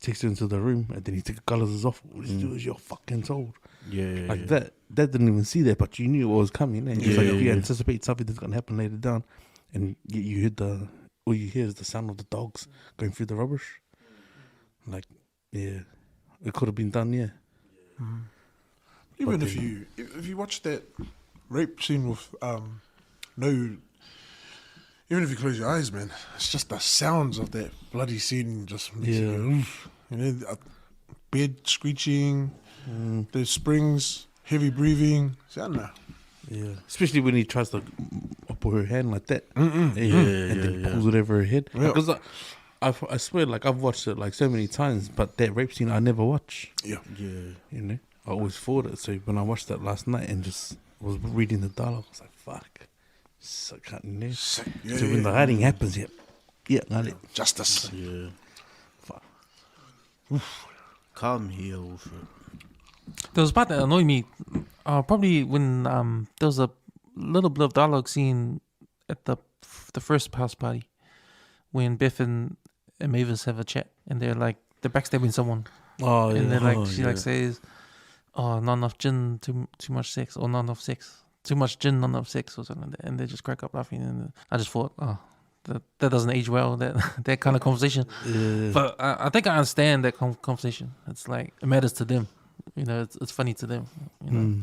takes her into the room and then he takes the colours off. What is your fucking soul? Yeah, Like that didn't even see that, but you knew what was coming. And it's like if you anticipate something that's gonna happen later down, and you heard all you hear is the sound of the dogs going through the rubbish. Like, yeah, it could have been done. Yeah. Even if you watch that rape scene with no Even if you close your eyes, man, it's just the sounds of that bloody scene just makes you go, oof. You know, bed screeching, the springs, heavy breathing. Yeah. Especially when he tries to put her hand like that. And then pulls it over her head. Because I swear, like, I've watched it like so many times, but that rape scene I never watch. Yeah. You know, I always thought it. So when I watched that last night and just was reading the dialogue, I was like, fuck. So can't, you know. So when the hiding happens, justice. Yeah. Fuck. Calm here, also. There was a part that annoyed me. Probably when there was a little bit of dialogue scene at the first house party when Beth and Mavis have a chat and they're backstabbing someone. Oh yeah. And they're like, she says, "Oh, not enough gin, too much sex, or not enough sex, too much gin, not enough sex," or something like that. And they just crack up laughing. And I just thought, that doesn't age well. That kind of conversation. But I think I understand that conversation. It's like it matters to them. You know, it's funny to them. You know.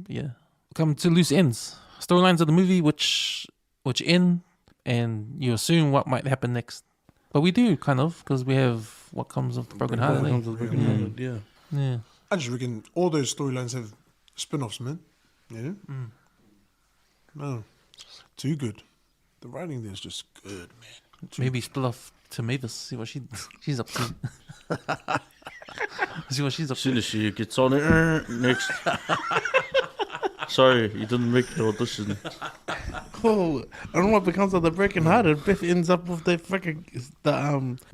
Yeah. Come to loose ends. Storylines of the movie which end, and you assume what might happen next. But we do kind of, because we have what comes of the broken heart. Yeah. I just reckon all those storylines have spin-offs, man. Yeah. No, too good. The writing there is just good, man. Maybe split off to Mavis. See what she's up to. See what she's up to. As soon as she gets on it, next. Sorry, you didn't make the audition. Oh, I don't know what becomes of the Broken Hearted. Beth ends up with the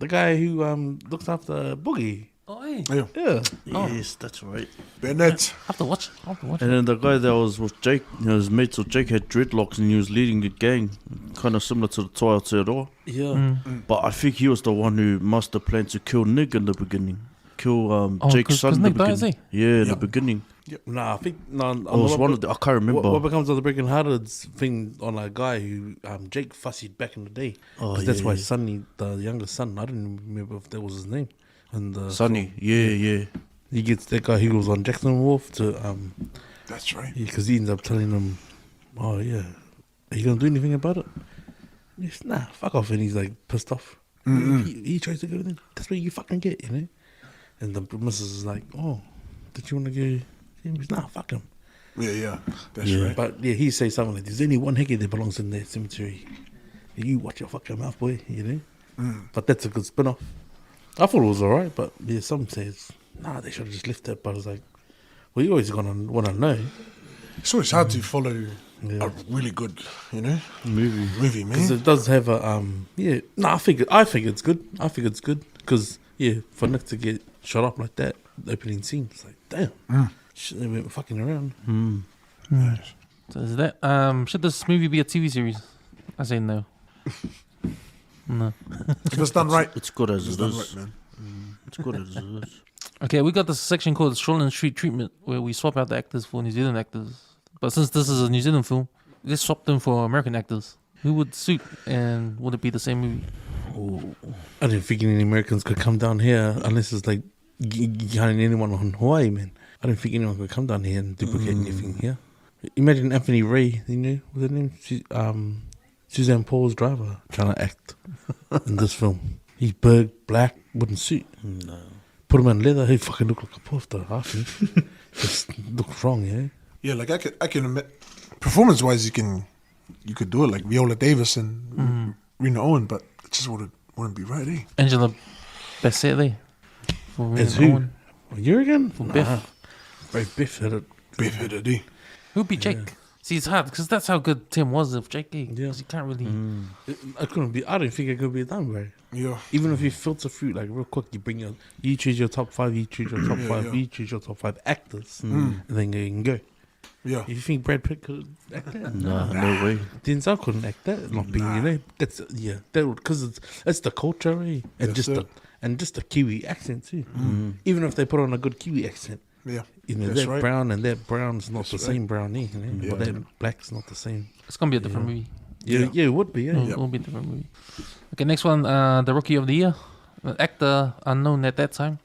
guy who looks after Boogie. Oh, hey. Yeah. Yes, that's right. Bennett. I have to watch it. And then the guy that was with Jake, his mates with Jake had dreadlocks and he was leading the gang, kind of similar to the Toa Aotearoa. Yeah. But I think he was the one who must have planned to kill Nick in the beginning. Kill Jake's son in the beginning. In the beginning. Yep. Nah, I think I can't remember. What becomes of the Broken Hearted's thing on a guy who Jake fussied back in the day. Because that's why Sonny, the youngest son, I don't remember if that was his name. And Sonny, yeah. He gets that guy who was on Jackson Wharf to That's right. because he ends up telling him, "Oh yeah, are you gonna do anything about it?" He's, nah, fuck off, and he's like pissed off. He tries to go in. That's what you fucking get, you know. And the missus is like, "Oh, did you want to go?" He's nah, fuck him. Yeah, that's right. But yeah, he says something like, "There's only one hickey that belongs in that cemetery. You watch your fucking mouth, boy," you know. But that's a good spin-off. I thought it was alright, but yeah, some says, nah, they should have just left it. But I was like, well, you always gonna want to know. It's always hard to follow a really good, you know, movie, man. Because it does have a I think it's good. I think it's good because for Nick to get shot up like that, the opening scene, it's like damn, they went fucking around. So is that should this movie be a TV series? I say no. No. If it's done right, it's good as it is. Right, man. It's good as it is. Okay, we got this section called Shoreline Street Treatment, where we swap out the actors for New Zealand actors. But since this is a New Zealand film, let's swap them for American actors. Who would suit, and would it be the same movie? Oh, I didn't think any Americans could come down here unless it's like counting anyone on Hawaii, man. I didn't think anyone could come down here and duplicate anything here. Imagine Anthony Ray, you know, what's her name? Suzanne Paul's driver trying to act in this film. He's big, black, wouldn't suit. No. Put him in leather, he fucking look like a poster half. Just looks wrong, yeah. Yeah, like I can admit, performance-wise, you could do it like Viola Davis and Rena Owen, but it just wouldn't be right, eh? Angela Bassett, for Rena As who? Owen. You again? For Biff. Right, Biff hit it. Biff hit it, eh? Who'd be Jake? See, it's hard because that's how good Tim was with Jake. Because he can't really. It couldn't be. I don't think it could be done, right? Yeah. Even if you filter through like real quick, you choose your top 5, you choose your top 5, you choose your top 5 actors, and then you can go. Yeah. You think Brad Pitt could act that? No way. Denzel couldn't act that. Not being, you know, that's because it's the culture, eh? And just the Kiwi accent too. Even if they put on a good Kiwi accent. Yeah, you know, that right. Brown and that brown's not the same brown, eh? You know? Or that black's not the same. It's gonna be a different movie. Yeah, it would be. Yeah, it will be a different movie. Okay, next one, the Rookie of the Year, an actor unknown at that time,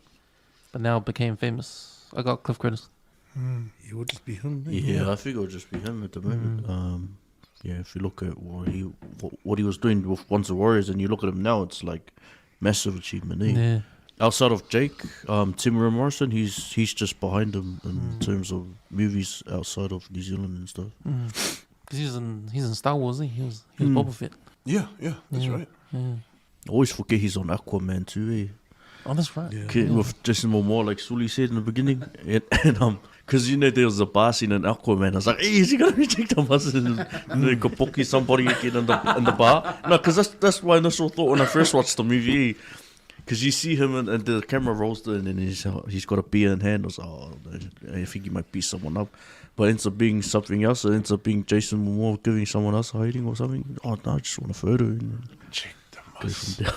but now became famous. I got Cliff Curtis. It would just be him. Yeah, I think it would just be him at the moment. Yeah, if you look at what he was doing with Once the Warriors, and you look at him now, it's like massive achievement. Yeah. Outside of Jake, Temuera Morrison, he's just behind him in terms of movies outside of New Zealand and stuff. Because he's in Star Wars, he was Boba Fett. Yeah, that's right. Yeah. I always forget he's on Aquaman too, eh? Oh, that's right. Okay, with Jason Momoa, like Suli said in the beginning, and because there was a bar scene in Aquaman, I was like, hey, is he gonna reject the muscle and then kapoki somebody again in the bar? No, because that's my initial thought when I first watched the movie. Because you see him and the camera rolls in and he's got a beer in hand. I was like, oh, I think he might beat someone up. But it ends up being something else. It ends up being Jason Momoa giving someone else a hiding or something. Oh, no, I just want a photo. And Check the go from there.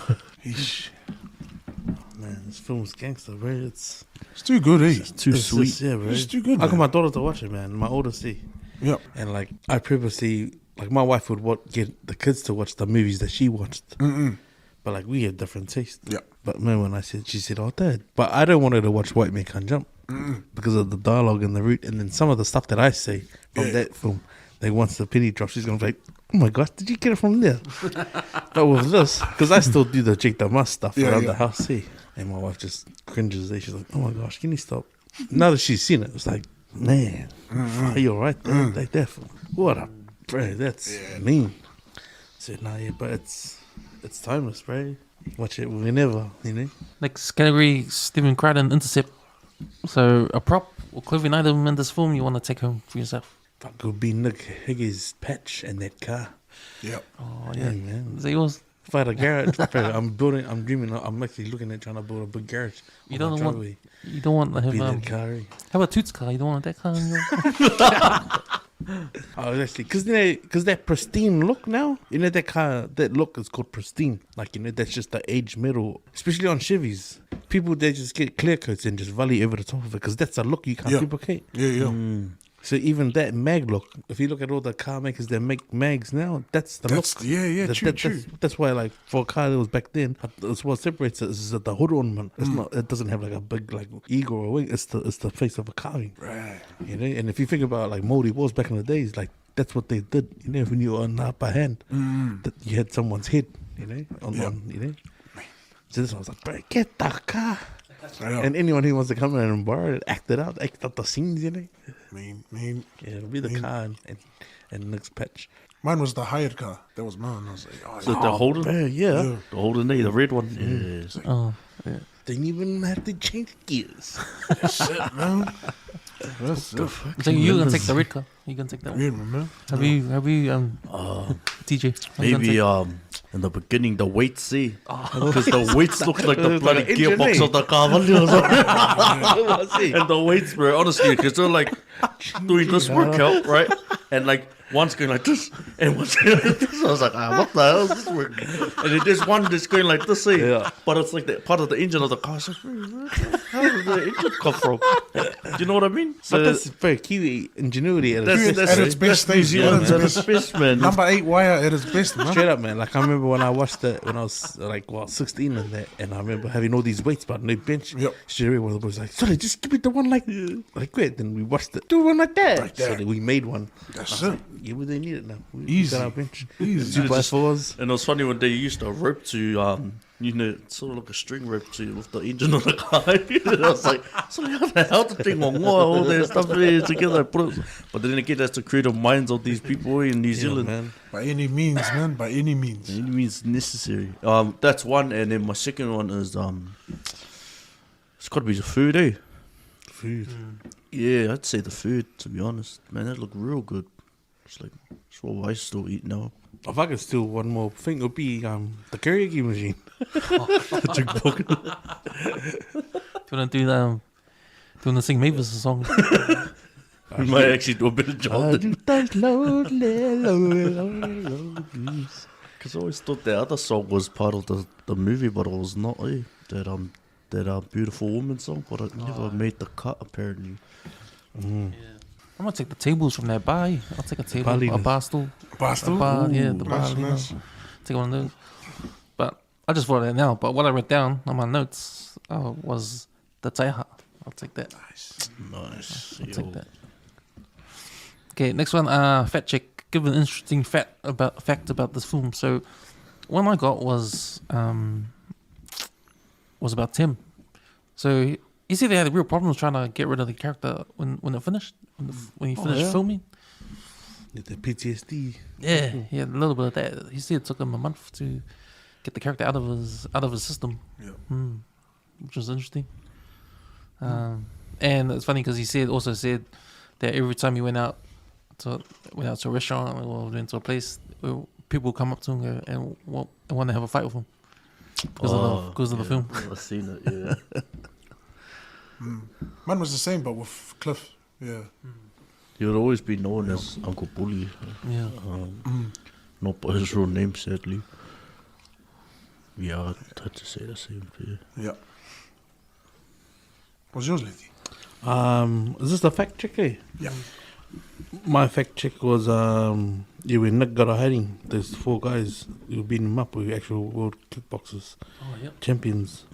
Man, this film's gangster, bro. It's too good, eh? It's too sweet. Just, yeah, bro. It's too good, I got man. my daughter to watch it, man. My oldest, see. Yep. And like, I purposely, like, my wife would get the kids to watch the movies that she watched. But like, we have different tastes. Yep. But man, when she said, "Oh, Dad," but I don't want her to watch White Man Can't Jump because of the dialogue and the root, and then some of the stuff that I say from that film. Like once the penny drops, she's gonna be like, "Oh my gosh, did you get it from there?" But with this, because I still do the Jake the Muss stuff around the house, see, and my wife just cringes. She's like, "Oh my gosh, can you stop?" Now that she's seen it, it's like, man, are you alright? Like that film. What a bro, that's mean. I said, nah, yeah, but it's timeless, bro. Watch it whenever, you know. Next category, Stephen Crichton Intercept. So a prop or clothing item in this film you want to take home for yourself? Fuck, would be Nick Higgins' patch and that car. Yep. Oh Yeah, man. Is that yours? If I had a garage, bro, I'm dreaming, I'm actually looking at trying to build a big garage. You don't want to have be that car. How about Toots' car? You don't want that car in your Oh, actually, because that pristine look now, you know, that car, that look is called pristine. Like, you know, that's just the aged metal, especially on Chevys. People, they just get clear coats and just volley over the top of it because that's a look you can't duplicate. Yeah. So even that mag look, if you look at all the car makers that make mags now, that's the look. Yeah, true. That's why, like, for a car that was back then, it's what separates it is that the hood ornament. It's not. It doesn't have like a big like eagle or wing. It's the face of a carving. Right. You know, and if you think about like moldy walls back in the days, like that's what they did. You know, when you were on the upper hand, that you had someone's head. You know, on you know. So this one was like, bro, get the car. And anyone who wants to come in and borrow it, act out the scenes, you know. Mean. Yeah, it'll be the car and Nick's patch. Mine was the hired car. That was mine. I was like, oh, So the Holden? Yeah. The Holden, the red one? Yeah. Oh, yeah. Didn't even have to change gears. That's it, man. That's it. So you're gonna take the red car? You gonna take that one? Yeah, man. Have you TJ? Maybe in the beginning the weights, see, because the weights look like the bloody gearbox of the car. And the weights, bro, honestly, because they're like doing this workout, right? And like one's going like this, and one's going like this. I was like, what the hell is this work? And then there's one that's going like this, see, but it's like the part of the engine of the car. I was like, how did the engine come from? Do you know what I mean? So, but that's very Kiwi ingenuity at its best. New Zealand's best, man. Number 8 wire at its best, man. Straight up, man. Like I remember when I watched it when I was like 16 and that, and I remember having all these weights but no bench. Yep. Straight away, one of the boys was like, sorry, just give me the one like that. Then we watched it, do one like that. So then we made one. That's it. Yeah, we didn't need it now. We got our bench. Easy. 2x4s. And it was funny when they used a rope to you know, sort of like a string rope to with the engine on the car. And I was like, so how the hell the thing on all that stuff there together? But then again, that's the creative minds of these people in New Zealand. Man. By any means, man. By any means. Any means necessary. That's one, and then my second one is it's got to be the food, eh? Food. Yeah, I'd say the food. To be honest, man, that looked real good. It's like it's what I still eat now. If I could steal one more thing, it would be the karaoke machine. Do you want to do the sing Mavis a song? We might actually do a bit of job. Because I always thought the other song was part of the movie, but it was not. Eh? That beautiful woman song, but it never made the cut apparently. Yeah. I'm gonna take the tables from that bar. I'll take a table, a bar stool. Bar stool? A bar, yeah, the Nice, bar. nice. Take one of those. But I just thought of that now. But what I wrote down on my notes was the taiha. I'll take that. Nice. I'll take that. Okay, next one. Fat chick give an interesting fact about this film. So one I got was about Tim. So you see, they had real problems trying to get rid of the character when it finished, when he finished filming. The PTSD. Yeah, he had a little bit of that. He said it took him a month to get the character out of his system. Yeah. Which was interesting. And it's funny because he also said that every time he went out to a restaurant or went to a place, people would come up to him and want to have a fight with him because of the film. I've seen it. Yeah. Mine was the same, but with Cliff. Yeah. He would always be known as Uncle Bully. Yeah. Not by his real name, sadly. Yeah, I'd have to say the same. Yeah. What's yours, Letty? Is this the fact check? Yeah. My fact check was when Nick got a hiding, there's 4 guys who beat him up with actual world kickboxers champions.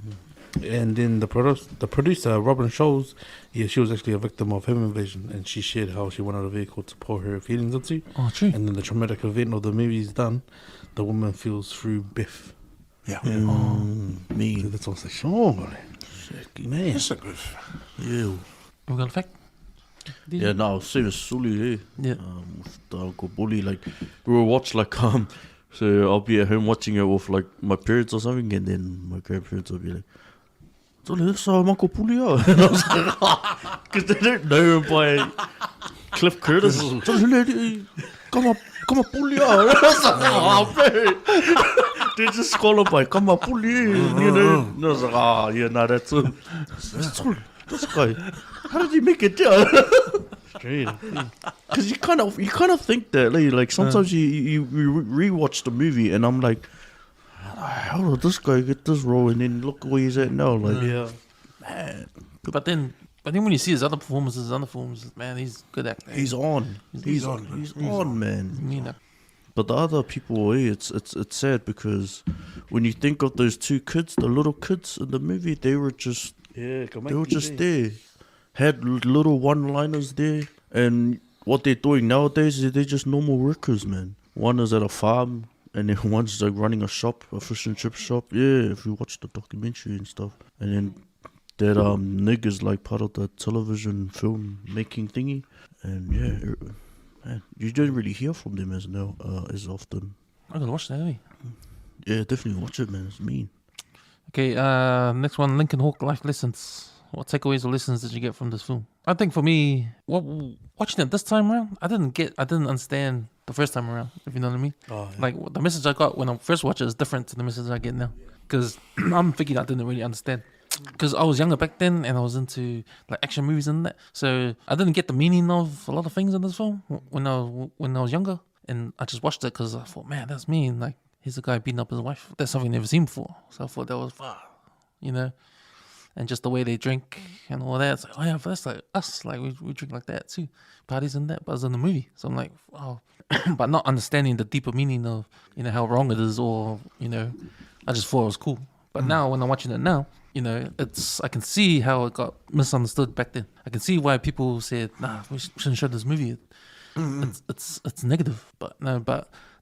And then the producer, Robin Scholes, she was actually a victim of home invasion, and she shared how she wanted a vehicle to pour her feelings into. Oh, true. And then the traumatic event of the movie is done, the woman feels through Biff. Yeah. Me. That's all I say. Oh, man. That's a good. Yeah. We got a fact? Yeah, no, same as Suli, Yeah. With the Uncle Bully, like, we will watch, like, so I'll be at home watching it with, like, my parents or something, and then my grandparents will be like, Suli, this is Uncle Bully, And I was like, because they don't know him by Cliff Curtis. Suli, come on, Bully, And I was like, man. They just call him by, come on, Bully, you know. And I was like, yeah, no, that's him. Suli, this guy, how did he make it there? Straight. Because you kind of think that, like sometimes you rewatch the movie and I'm like, how did this guy get this role? And then look where he's at now. Like, man. But then when you see his other performances, man, he's good actor. He's on. He's on, man. But the other people, it's sad because when you think of those 2 kids, the little kids in the movie, they were just there. Had little one-liners there, and what they're doing nowadays is they're just normal workers, man. One is at a farm, and then one's like running a shop, a fish and chip shop. Yeah, if you watch the documentary and stuff. And then that Nig is like part of the television film making thingy. And yeah, man, you don't really hear from them as often. I gotta watch that anyway. Yeah, definitely watch it, man. It's mean. Okay, next one, Lincoln Hawk life lessons. What takeaways or lessons did you get from this film? I think for me, watching it this time around, I didn't understand the first time around, if you know what I mean. Oh, yeah. Like, the message I got when I first watched it is different to the message I get now. Because I'm thinking I didn't really understand. Because I was younger back then and I was into like action movies and that. So I didn't get the meaning of a lot of things in this film when I was younger. And I just watched it because I thought, man, that's mean. Like, here's a guy beating up his wife. That's something I've never seen before. So I thought that was, you know. And just the way they drink and all that. It's like, oh yeah, but that's like us. Like, we drink like that too. Parties and that, but it's in the movie. So I'm like, wow. But not understanding the deeper meaning of, you know, how wrong it is, or, you know, I just thought it was cool. But now, when I'm watching it now, you know, I can see how it got misunderstood back then. I can see why people said, nah, we shouldn't show this movie. It's negative. But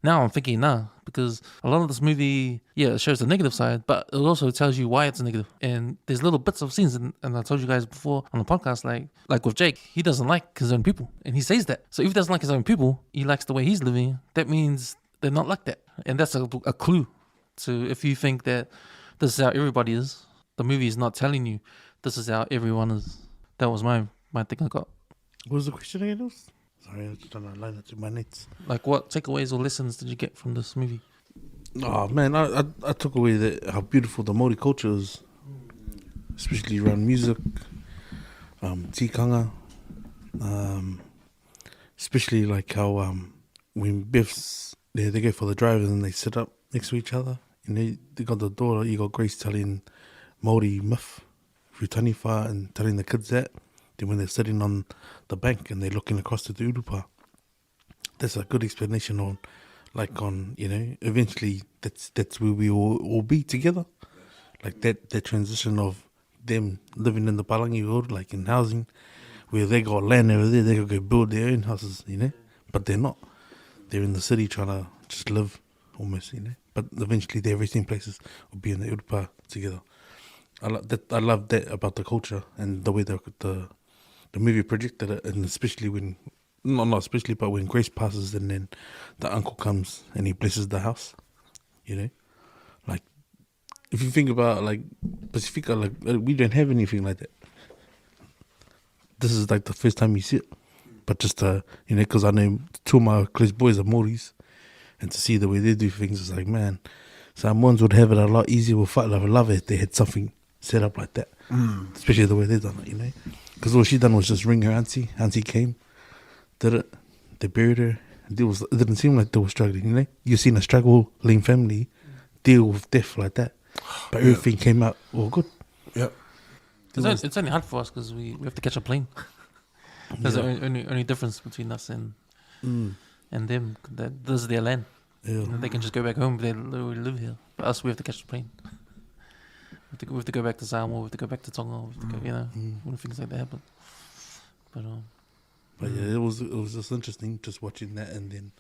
now I'm thinking, because a lot of this movie, it shows the negative side, but it also tells you why it's negative. And there's little bits of scenes, and I told you guys before on the podcast, like with Jake, he doesn't like his own people, and he says that. So if he doesn't like his own people, he likes the way he's living, that means they're not like that. And that's a clue to, if you think that this is how everybody is, the movie is not telling you this is how everyone is. That was my thing I got. What was the question again? Sorry, I was just trying to line it to my notes. Like, what takeaways or lessons did you get from this movie? Oh man, I took away how beautiful the Māori culture is, especially around music, tikanga, especially like how when Biff's they go for the drivers and they sit up next to each other, and they got the daughter, you got Grace telling Māori myth through taniwha and telling the kids that. Then when they're sitting on the bank and they're looking across to the urupa, that's a good explanation on, you know, eventually that's where we all be together. Like that transition of them living in the Palangi world, like in housing, where they got land over there, they could go build their own houses, you know, but they're not. they're in the city trying to just live almost, But eventually their resting places will be in the Urupa together. I love that about the culture and the way the movie projected it, and especially when, not especially, but when Grace passes and then the uncle comes and he blesses the house, Like, if you think about, like, Pacifica, like, we don't have anything like that. This is, like, the first time you see it. But just, because I know two of my close boys are Māoris, and to see the way they do things, it's like, man, Samoans would have it a lot easier with Fight Love and Love if they had something set up like that. Especially the way they done it, Because all she done was just ring her auntie. Auntie came, did it, they buried her. It didn't seem like they were struggling, You've seen a struggling family deal with death like that. But everything came out all good. Yeah. It's only hard for us because we have to catch a plane. There's the only difference between us and them. That this is their land. Yeah. They can just go back home. They already live here. But us, we have to catch the plane. We have to go back to Samoa. We have to go back to Tonga. We have to go, when things like that happen. But yeah, it was just interesting just watching that and then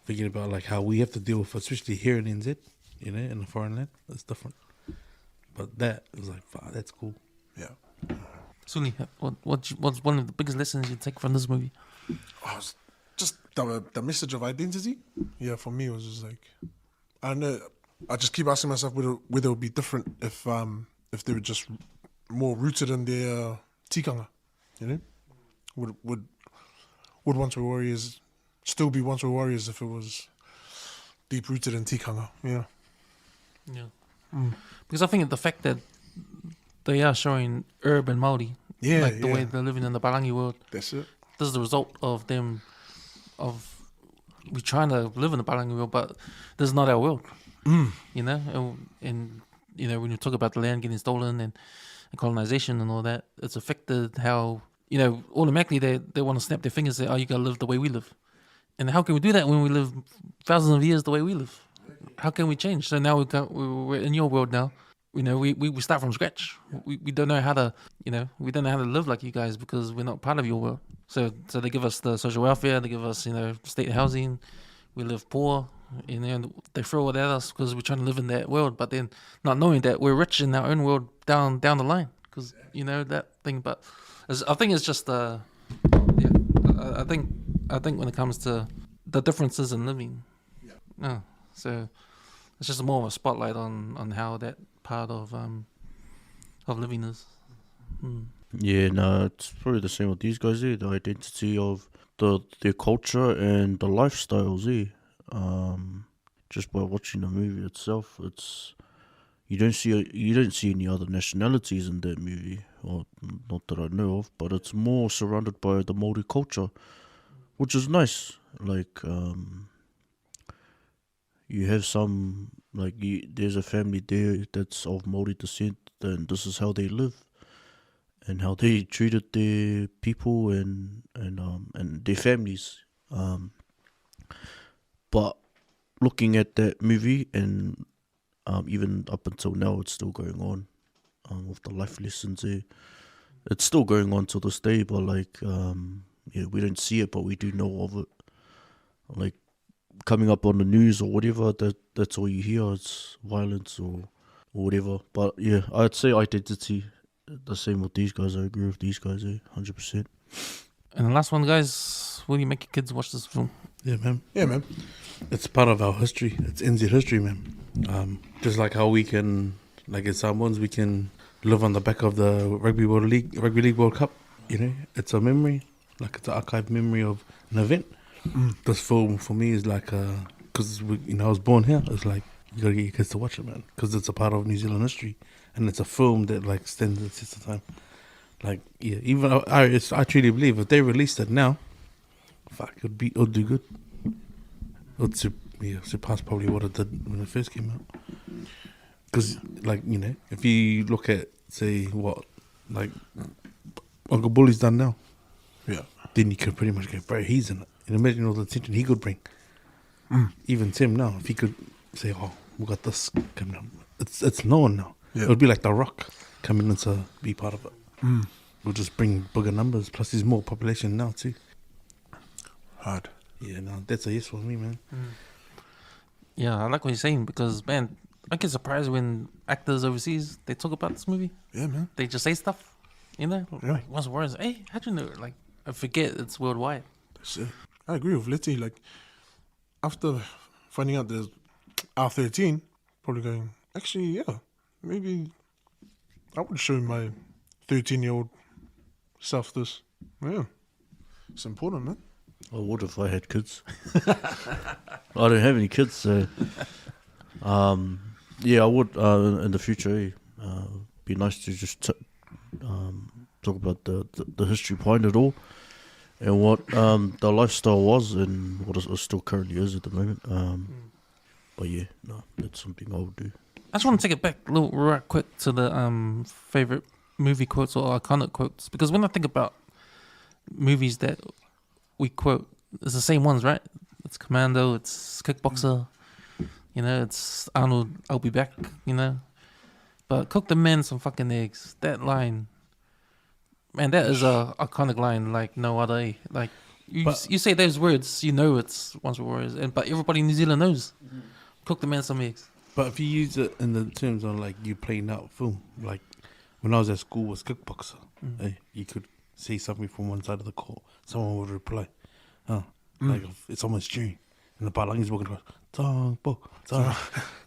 thinking about like how we have to deal with, especially here in NZ, in a foreign land. It's different. But that was like, wow, that's cool. Yeah. Suli, what's one of the biggest lessons you take from this movie? It's just the message of identity. Yeah, for me it was just like, I know. I just keep asking myself whether it would be different if they were just more rooted in their tikanga. Would Once We're Warriors still be Once We're Warriors if it was deep rooted in tikanga? Yeah. Yeah. Because I think the fact that they are showing urban Māori, the way they're living in the Palangi world. That's it. This is the result of them, we trying to live in the Palangi world, but this is not our world. And when you talk about the land getting stolen and colonization and all that, it's affected how, automatically they want to snap their fingers and say, oh, you got to live the way we live. And how can we do that when we live thousands of years the way we live? How can we change? So now we're in your world now. We start from scratch. We don't know how to, we don't know how to live like you guys because we're not part of your world. So they give us the social welfare, they give us, state housing. We live poor, and they throw it at us because we're trying to live in that world. But then not knowing that we're rich in our own world down the line, because that thing. But I think it's just I think when it comes to the differences in living, so it's just more of a spotlight on how that part of living is. Yeah, no, it's probably the same with these guys there. The identity of their culture and the lifestyles there. Just by watching the movie itself, you don't see any other nationalities in that movie, or not that I know of. But it's more surrounded by the Māori culture, which is nice. Like you have some there's a family there that's of Māori descent, and this is how they live. And how they treated their people and their families. But looking at that movie and even up until now, it's still going on with the life lessons there. It's still going on to this day, but we don't see it, but we do know of it. Like coming up on the news or whatever, that's all you hear. It's violence or whatever. But yeah, I'd say identity. The same with these guys. I agree with these guys, 100%. And the last one, guys, will you make your kids watch this film? Yeah, man. Yeah, man. It's part of our history. It's NZ history, man. Just like how we can, like in Samoans, we can live on the back of the Rugby League World Cup. It's a memory, it's an archived memory of an event. This film for me is like, because I was born here. It's like you gotta get your kids to watch it, man, because it's a part of New Zealand history. And it's a film that stands the test of time. Even I truly believe if they released it now, it'll do good. It would surpass probably what it did when it first came out. Because if you look at Uncle Bully's done now, then you can pretty much go, bro, he's in it. And imagine all the attention he could bring. Even Tim now, if he could say, oh, we got this coming up, it's known now. Yeah. It would be like The Rock coming in to be part of it. We'll just bring bigger numbers. Plus, there's more population now too. Hard. Yeah, no, that's a yes for me, man. Yeah, I like what you're saying because, man, I get surprised when actors overseas, they talk about this movie. Yeah, man. They just say stuff, you know? Yeah. Like, once words, hey, how'd you know it? Like, I forget it's worldwide. That's it. I agree with Letty. Like, after finding out there's R13, probably going, actually, yeah, maybe I would show my 13-year-old self this. Yeah. It's important, man. I would if I had kids. I don't have any kids, so yeah, I would in the future. Be nice to just talk about the history behind it all and what the lifestyle was and what it still currently is at the moment. But yeah, no, that's something I would do. I just want to take it back a little right quick to the favorite movie quotes or iconic quotes, because when I think about movies that we quote, it's the same ones, right? It's Commando, it's Kickboxer, you know, it's Arnold, I'll be back, you know. But cook the men some fucking eggs. That line, man, that is a iconic line like no other. Like you say those words, you know it's Once Were Warriors, but everybody in New Zealand knows. Cook the men some eggs. But if you use it in the terms of like you playing out film, like when I was at school was Kickboxer, you could say something from one side of the court, someone would reply, like if someone's cheering, and the Palangi's walking across, tong po, tong.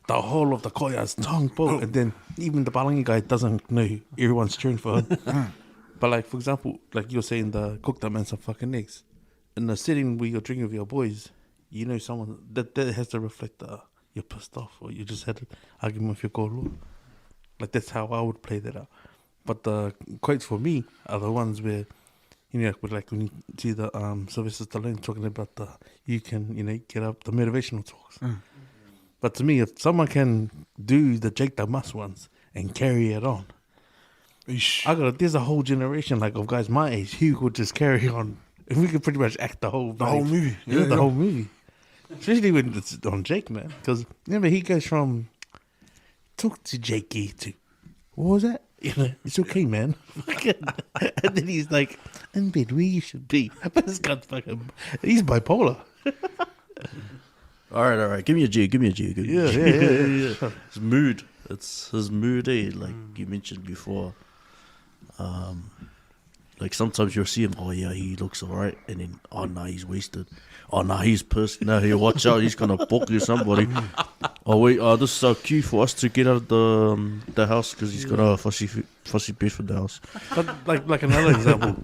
The whole of the courtyard's tong po, and then even the Palangi guy doesn't know everyone's cheering for him. But like for example, like you're saying the cook that man some fucking eggs, in the setting where you're drinking with your boys, you know someone that has to reflect you're pissed off or you just had an argument with your girl. Like that's how I would play that out. But the quotes for me are the ones where, you know, like when you see the Sylvester Stallone talking about you can, you know, get up the motivational talks. But to me, if someone can do the Jake the Muss ones and carry it on, there's a whole generation like of guys my age who could just carry on. And we could pretty much act the whole movie. Yeah, the whole movie. Especially when it's on Jake, man. Because remember, he goes from talk to Jakey to what was that? You know, it's okay, man. And then he's like, in bed where you should be. But this guy's he's bipolar. All right. Give me a G. Yeah. His mood. It's his mood, like you mentioned before. Like sometimes you'll see him, oh yeah, he looks alright, and then, oh no, he's wasted. Oh no, he's pissed. No, here, watch out, he's gonna book you somebody. Oh wait, this is our cue for us to get out of the house because he's got a fussy bed for the house. But like another example,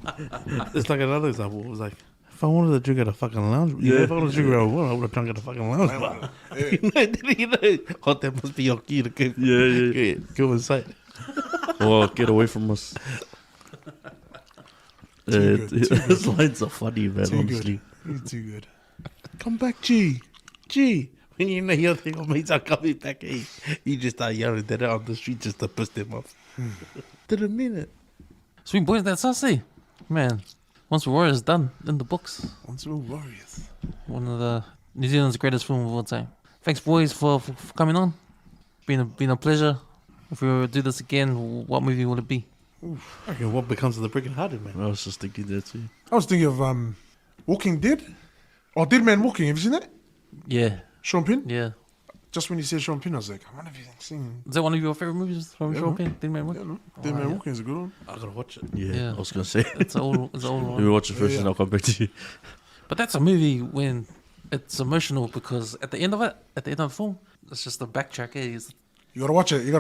it's like another example. It was like, if I wanted to drink at a fucking lounge, if I wanted to drink where I want, I would have drunk at a fucking lounge bar. You know, oh, that must be your key to go. Yeah. Go inside. Well, get away from us. His lines are funny, man, honestly. He's too good. Come back, G. When you know your thing of mates are coming back, you just start yelling that out on the street just to piss them off. Did a minute. Sweet boys, that's us, man. Once Were Warriors done in the books. Once Were Warriors. One of the New Zealand's greatest film of all time. Thanks, boys, for coming on. Been a pleasure. If we were to do this again, what movie will it be? Okay, what becomes of the Breaking Hearted, man? I was just thinking that too. I was thinking of Walking Dead. Or Dead Man Walking. Have you seen that? Yeah. Sean Penn? Yeah. Just when you said Sean Penn, I was like, I wonder if you've seen. Is that one of your favorite movies from Sean Penn? Dead Man Walking? Yeah, no. Dead Man Walking is a good one. I gotta watch it. Yeah. I was gonna say. It's an old one. Let me watch it first and I'll come back to you. But that's a movie when it's emotional because at the end of the film, it's just a backtrack. You gotta watch it.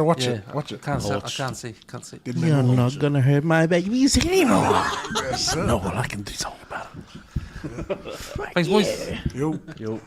Watch it. I can't see. You're not gonna hurt my babies anymore. No, well, I can do something about it. Thanks, boys. Yo.